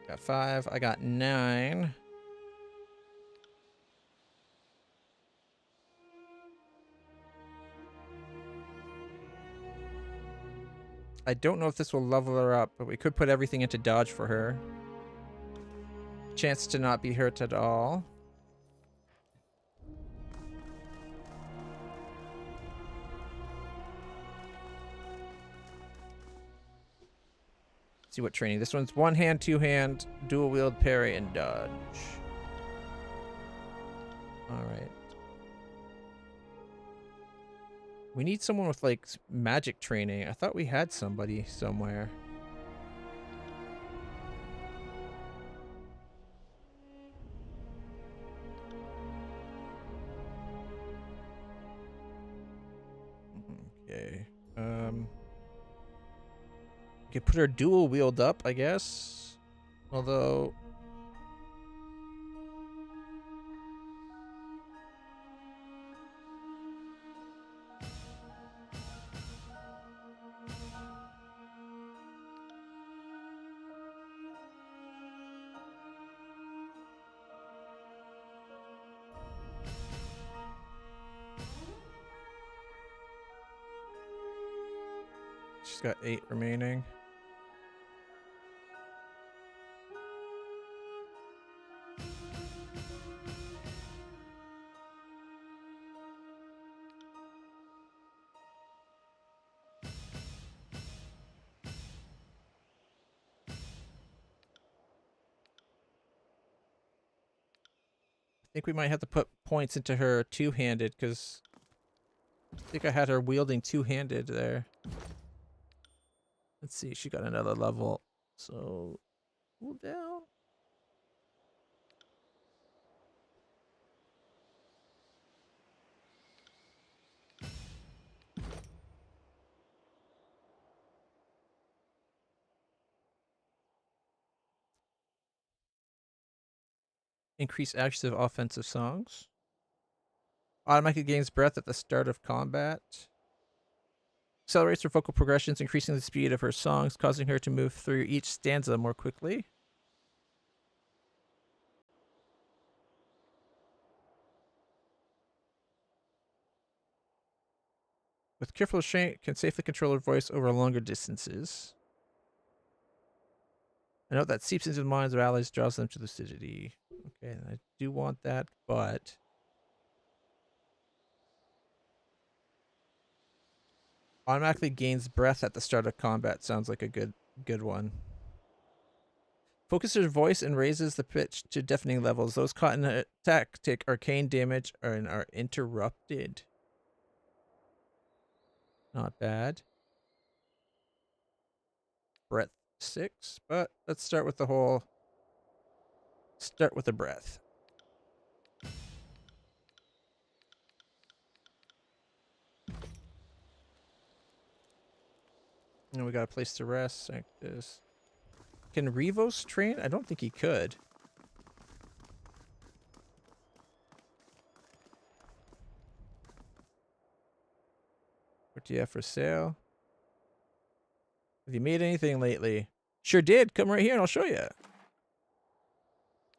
Got 5. I got 9. I don't know if this will level her up, but we could put everything into dodge for her. Chance to not be hurt at all. See what training. This one's one hand, two hand, dual wield, parry, and dodge. Alright. We need someone with like magic training. I thought we had somebody somewhere. Okay. We could put her dual wield up, I guess. Although she's got 8 remaining. I think we might have to put points into her two-handed because I think I had her wielding two-handed there. Let's see, she got another level. So, cool down. Increase accuracy of offensive songs. Automatically gains breath at the start of combat. Accelerates her vocal progressions, increasing the speed of her songs, causing her to move through each stanza more quickly. With careful restraint, can safely control her voice over longer distances. A note that seeps into the minds of allies, draws them to lucidity. Okay, I do want that, but automatically gains breath at the start of combat sounds like a good one. Focuses her voice and raises the pitch to deafening levels. Those caught in an attack take arcane damage and are interrupted. Not bad. Breath 6, but let's start with the whole. Start with the breath. And we got a place to rest like this. Can Revos train? I don't think he could. What do you have for sale? Have you made anything lately? Sure did. Come right here and I'll show you.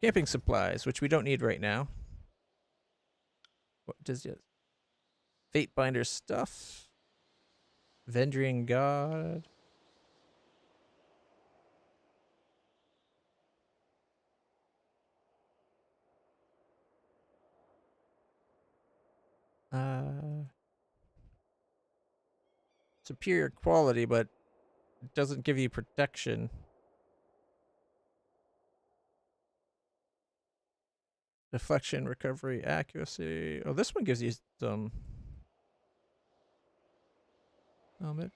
Camping supplies, which we don't need right now. What does it? Fate binder stuff. Vendrian god. Superior quality, but it doesn't give you protection. Deflection, recovery, accuracy. Oh, this one gives you some helmet.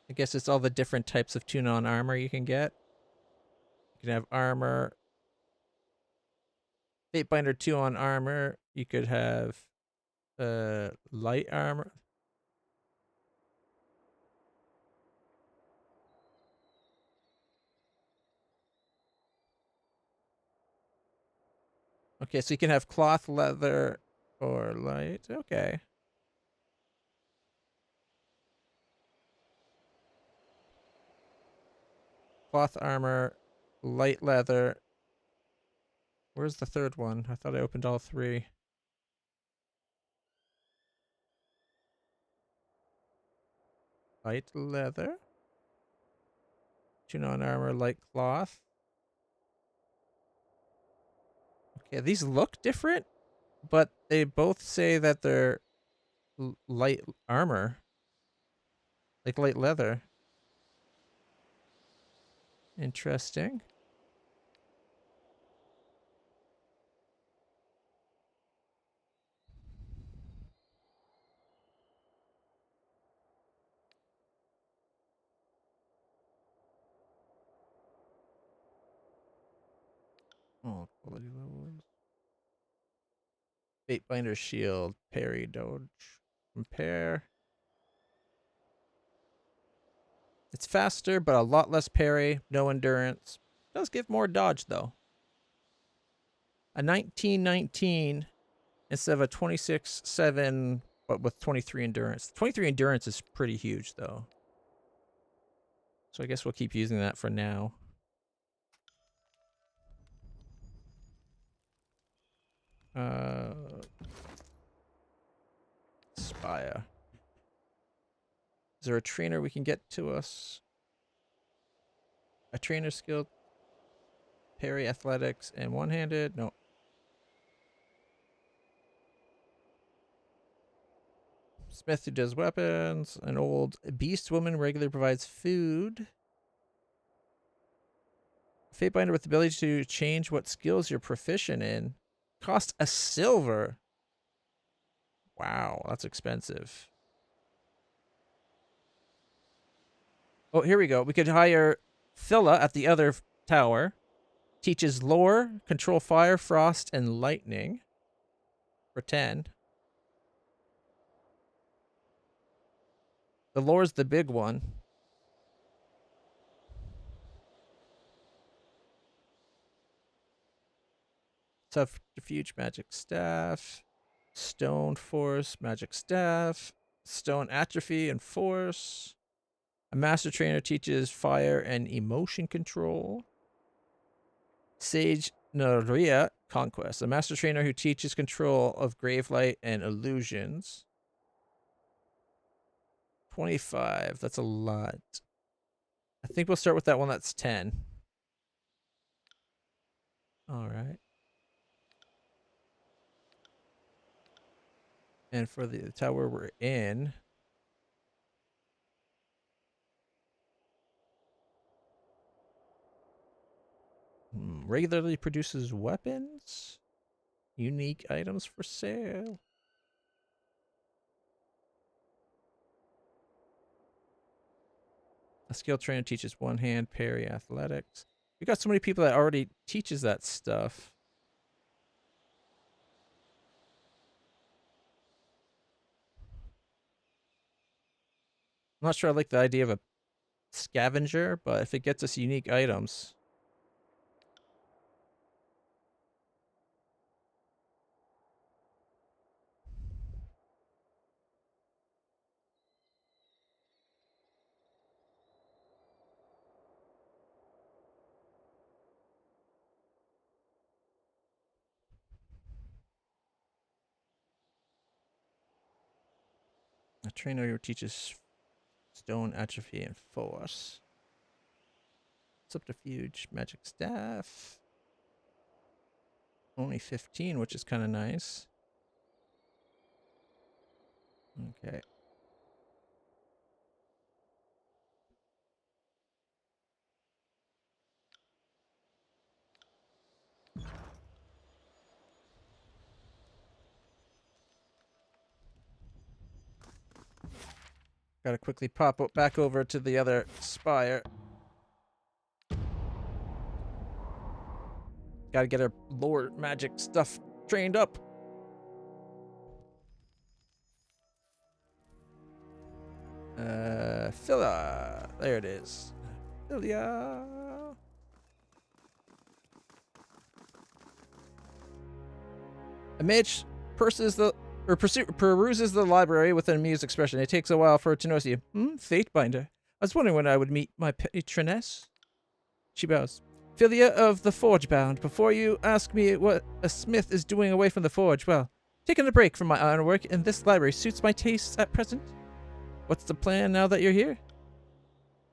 I guess it's all the different types of tune-on armor you can get. You can have armor. Fate binder 2 on armor. You could have light armor. Okay, so you can have cloth, leather, or light. Okay. Cloth armor, light leather. Where's the third one? I thought I opened all three. Light leather. Tune on armor, light cloth. Okay, these look different, but they both say that they're light armor. Like light leather. Interesting. Oh, quality levels. Fate binder shield, parry, dodge, compare. It's faster, but a lot less parry, no endurance. Does give more dodge though. A 1919 instead of a 26-7, but with 23 endurance. 23 endurance is pretty huge though. So I guess we'll keep using that for now. Spire. Is there a trainer we can get to us? A trainer skill, parry, athletics, and one-handed? No. Smith who does weapons. An old beast woman regularly provides food. Fatebinder with the ability to change what skills you're proficient in. Cost a silver. Wow, that's expensive. Oh, here we go. We could hire Phila at the other tower. Teaches lore, control fire, frost, and lightning. For 10. The lore's the big one. Subterfuge, magic staff. Stone force, magic staff. Stone atrophy and force. A master trainer teaches fire and emotion control. Sage Noria, conquest. A master trainer who teaches control of gravelight and illusions. 25. That's a lot. I think we'll start with that one that's 10. All right. And for the tower we're in, regularly produces weapons. Unique items for sale. A skill trainer teaches one hand, parry, athletics. We got so many people that already teaches that stuff. I'm not sure I like the idea of a scavenger, but if it gets us unique items. A trainer who teaches stone atrophy and force. Subterfuge, magic staff. Only 15, which is kind of nice. Okay. Gotta quickly pop back over to the other spire. Gotta get our lore magic stuff trained up. Phila. There it is. Philia. A mage peruses the library with an amused expression. It takes a while for her to notice you. Fatebinder. I was wondering when I would meet my patroness. She bows. Philia of the Forgebound, before you ask me what a smith is doing away from the forge, well, taking a break from my ironwork in this library suits my tastes at present. What's the plan now that you're here?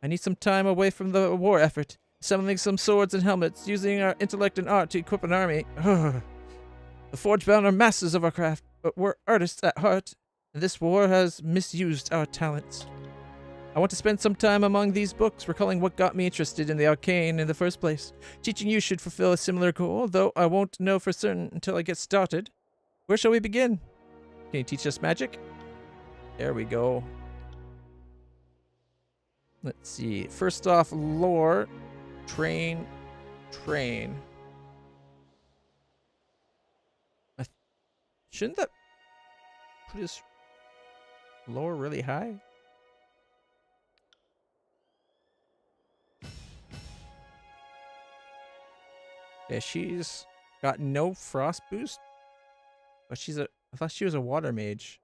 I need some time away from the war effort, summoning some swords and helmets, using our intellect and art to equip an army. The Forgebound are masters of our craft, but we're artists at heart, and this war has misused our talents. I want to spend some time among these books, recalling what got me interested in the arcane in the first place. Teaching you should fulfill a similar goal, though I won't know for certain until I get started. Where shall we begin? Can you teach us magic? There we go. Let's see. First off, lore. Train. Shouldn't that put his lore really high? Yeah, she's got no frost boost, but I thought she was a water mage.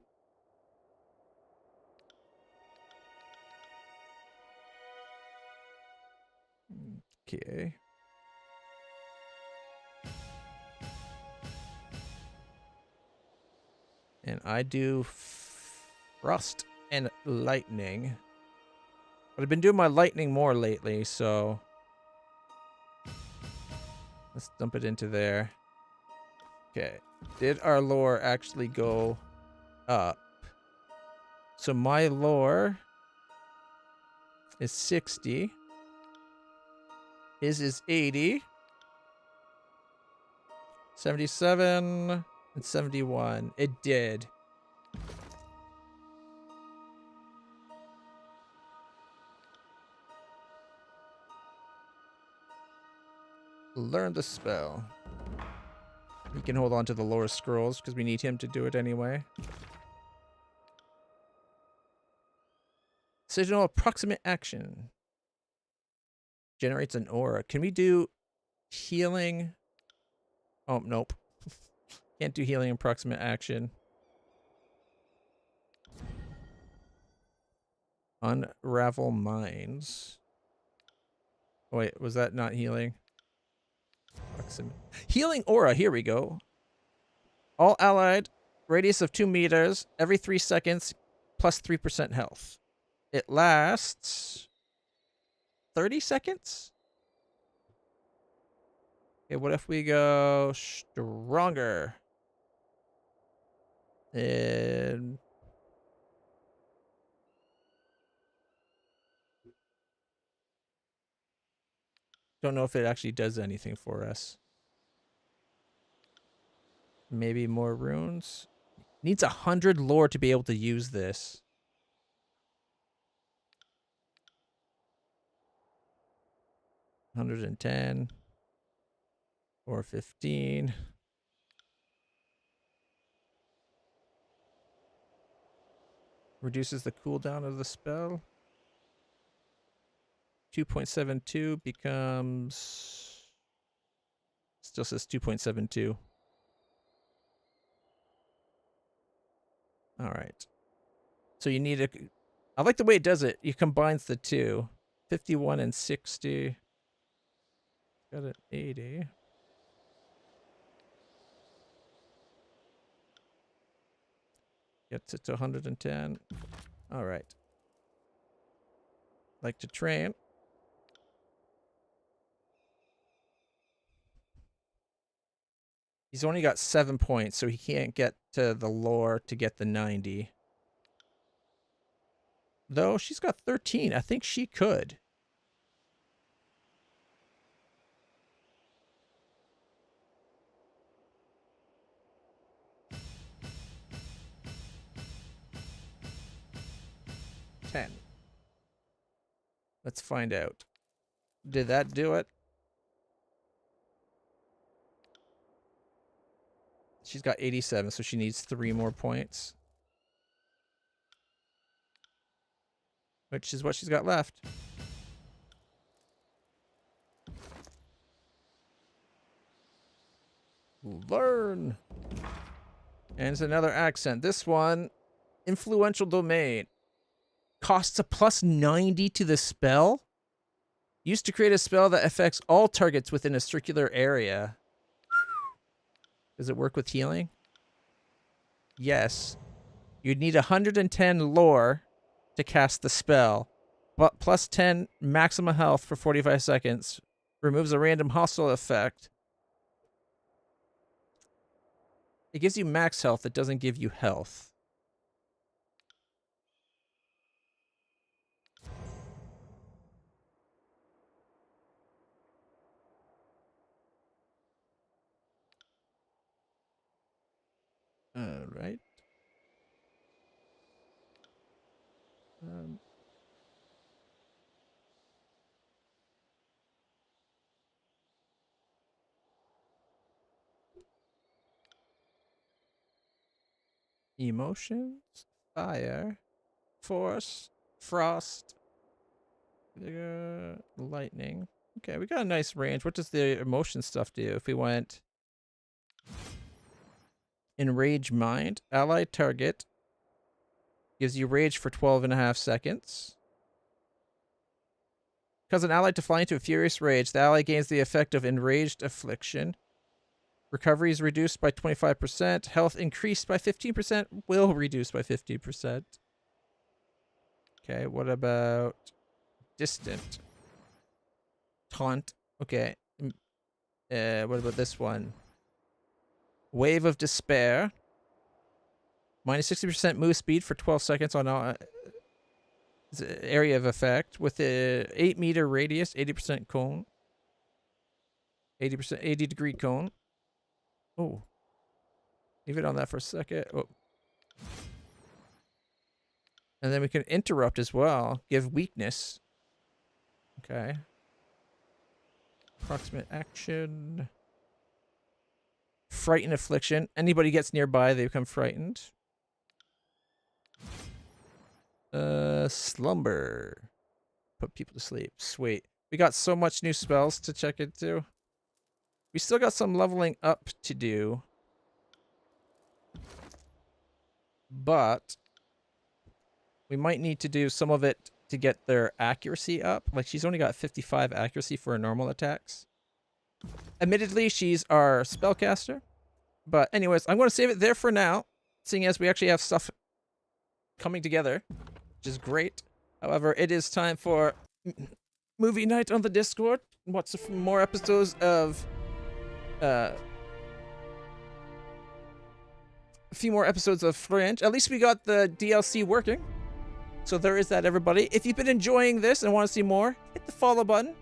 Okay. And I do frost and lightning. But I've been doing my lightning more lately, so let's dump it into there. Okay. Did our lore actually go up? So my lore is 60. His is 80. 77 and 71. It did. Learn the spell. He can hold on to the lower scrolls because we need him to do it anyway. Decisional approximate action. Generates an aura. Can we do healing? Oh, nope. Can't do healing approximate action. Unravel minds. Oh, wait, was that not healing? Healing aura, here we go. All allied, radius of 2 meters, every 3 seconds, plus 3% health. It lasts 30 seconds? Okay, what if we go stronger? And don't know if it actually does anything for us. Maybe more runes. Needs 100 lore to be able to use this. $110 or 15. Reduces the cooldown of the spell. 2.72 becomes... Still says 2.72. Alright. So you need a... I like the way it does it. It combines the two. 51 and 60. Got an 80. Gets it to 110. Alright. Like to train. He's only got 7 points, so he can't get to the lore to get the 90. Though she's got 13. I think she could. Let's find out. Did that do it? She's got 87, so she needs 3 more points. Which is what she's got left. Learn! And it's another accent. This one, influential domain. Costs a plus 90 to the spell. Used to create a spell that affects all targets within a circular area. Does it work with healing? Yes. You'd need 110 lore to cast the spell. But plus 10 maximum health for 45 seconds. Removes a random hostile effect. It gives you max health. It doesn't give you health. All right. Emotions, fire, force, frost, lightning. Okay, we got a nice range. What does the emotion stuff do? If we went enrage mind, allied target gives you rage for 12.5 seconds. Cause an ally to fly into a furious rage, the ally gains the effect of enraged affliction. Recovery is reduced by 25%. Health increased by 15%. Will reduce by 50%. Okay, what about distant? Taunt. Okay. What about this one? Wave of despair. Minus 60% move speed for 12 seconds on area of effect with a 8-meter radius, 80% cone. 80-degree cone. Oh. Leave it on that for a second. Oh. And then we can interrupt as well. Give weakness. Okay. Approximate action. Frighten affliction. Anybody gets nearby, they become frightened. Slumber. Put people to sleep. Sweet. We got so much new spells to check into. We still got some leveling up to do. But we might need to do some of it to get their accuracy up. Like, she's only got 55 accuracy for her normal attacks. Admittedly, she's our spellcaster. But anyways, I'm going to save it there for now, seeing as we actually have stuff coming together, which is great. However, it is time for movie night on the Discord. Watch some more episodes of a few more episodes of Fringe. At least we got the DLC working. So there is that, everybody. If you've been enjoying this and want to see more, hit the follow button.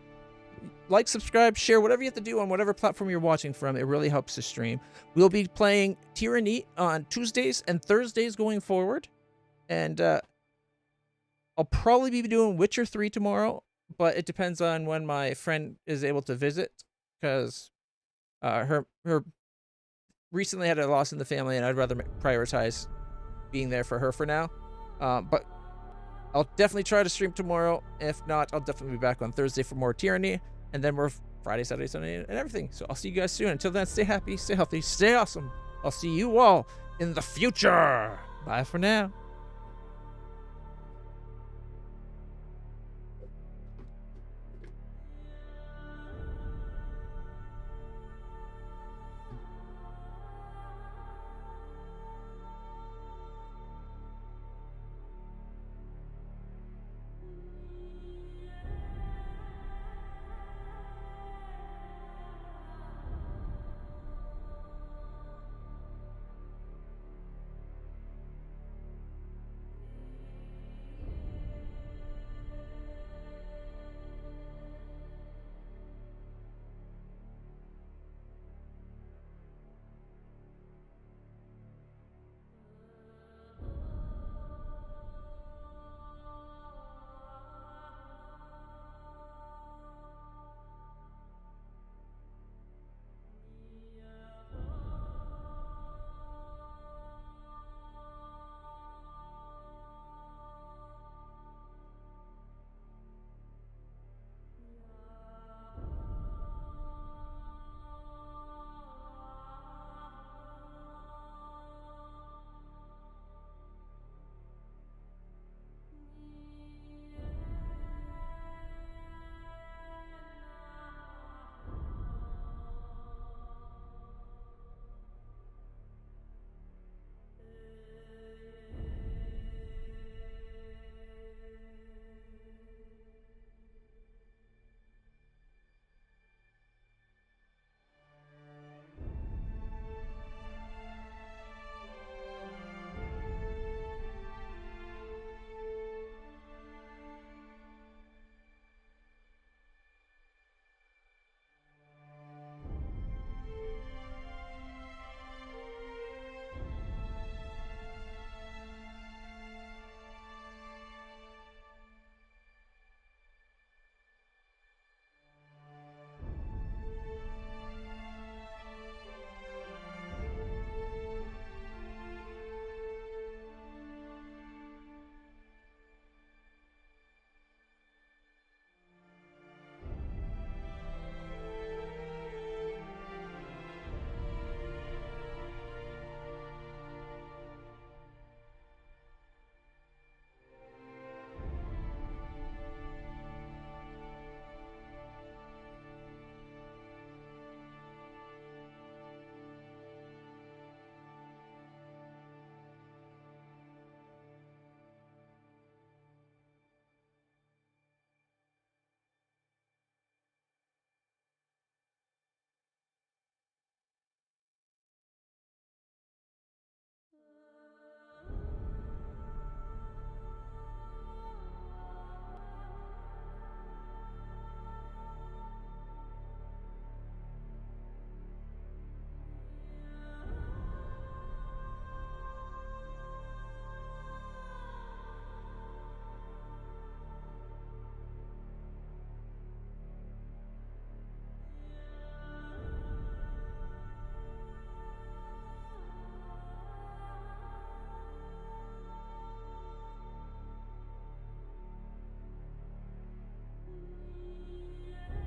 Like, subscribe, share, whatever you have to do on whatever platform you're watching from. It really helps the stream. We'll be playing Tyranny on Tuesdays and Thursdays going forward. And I'll probably be doing Witcher 3 tomorrow, but it depends on when my friend is able to visit, because her recently had a loss in the family, and I'd rather prioritize being there for her for now. But I'll definitely try to stream tomorrow. If not, I'll definitely be back on Thursday for more Tyranny, and then we're Friday, Saturday, Sunday, and everything. So I'll see you guys soon. Until then, stay happy, stay healthy, stay awesome. I'll see you all in the future. Bye for now.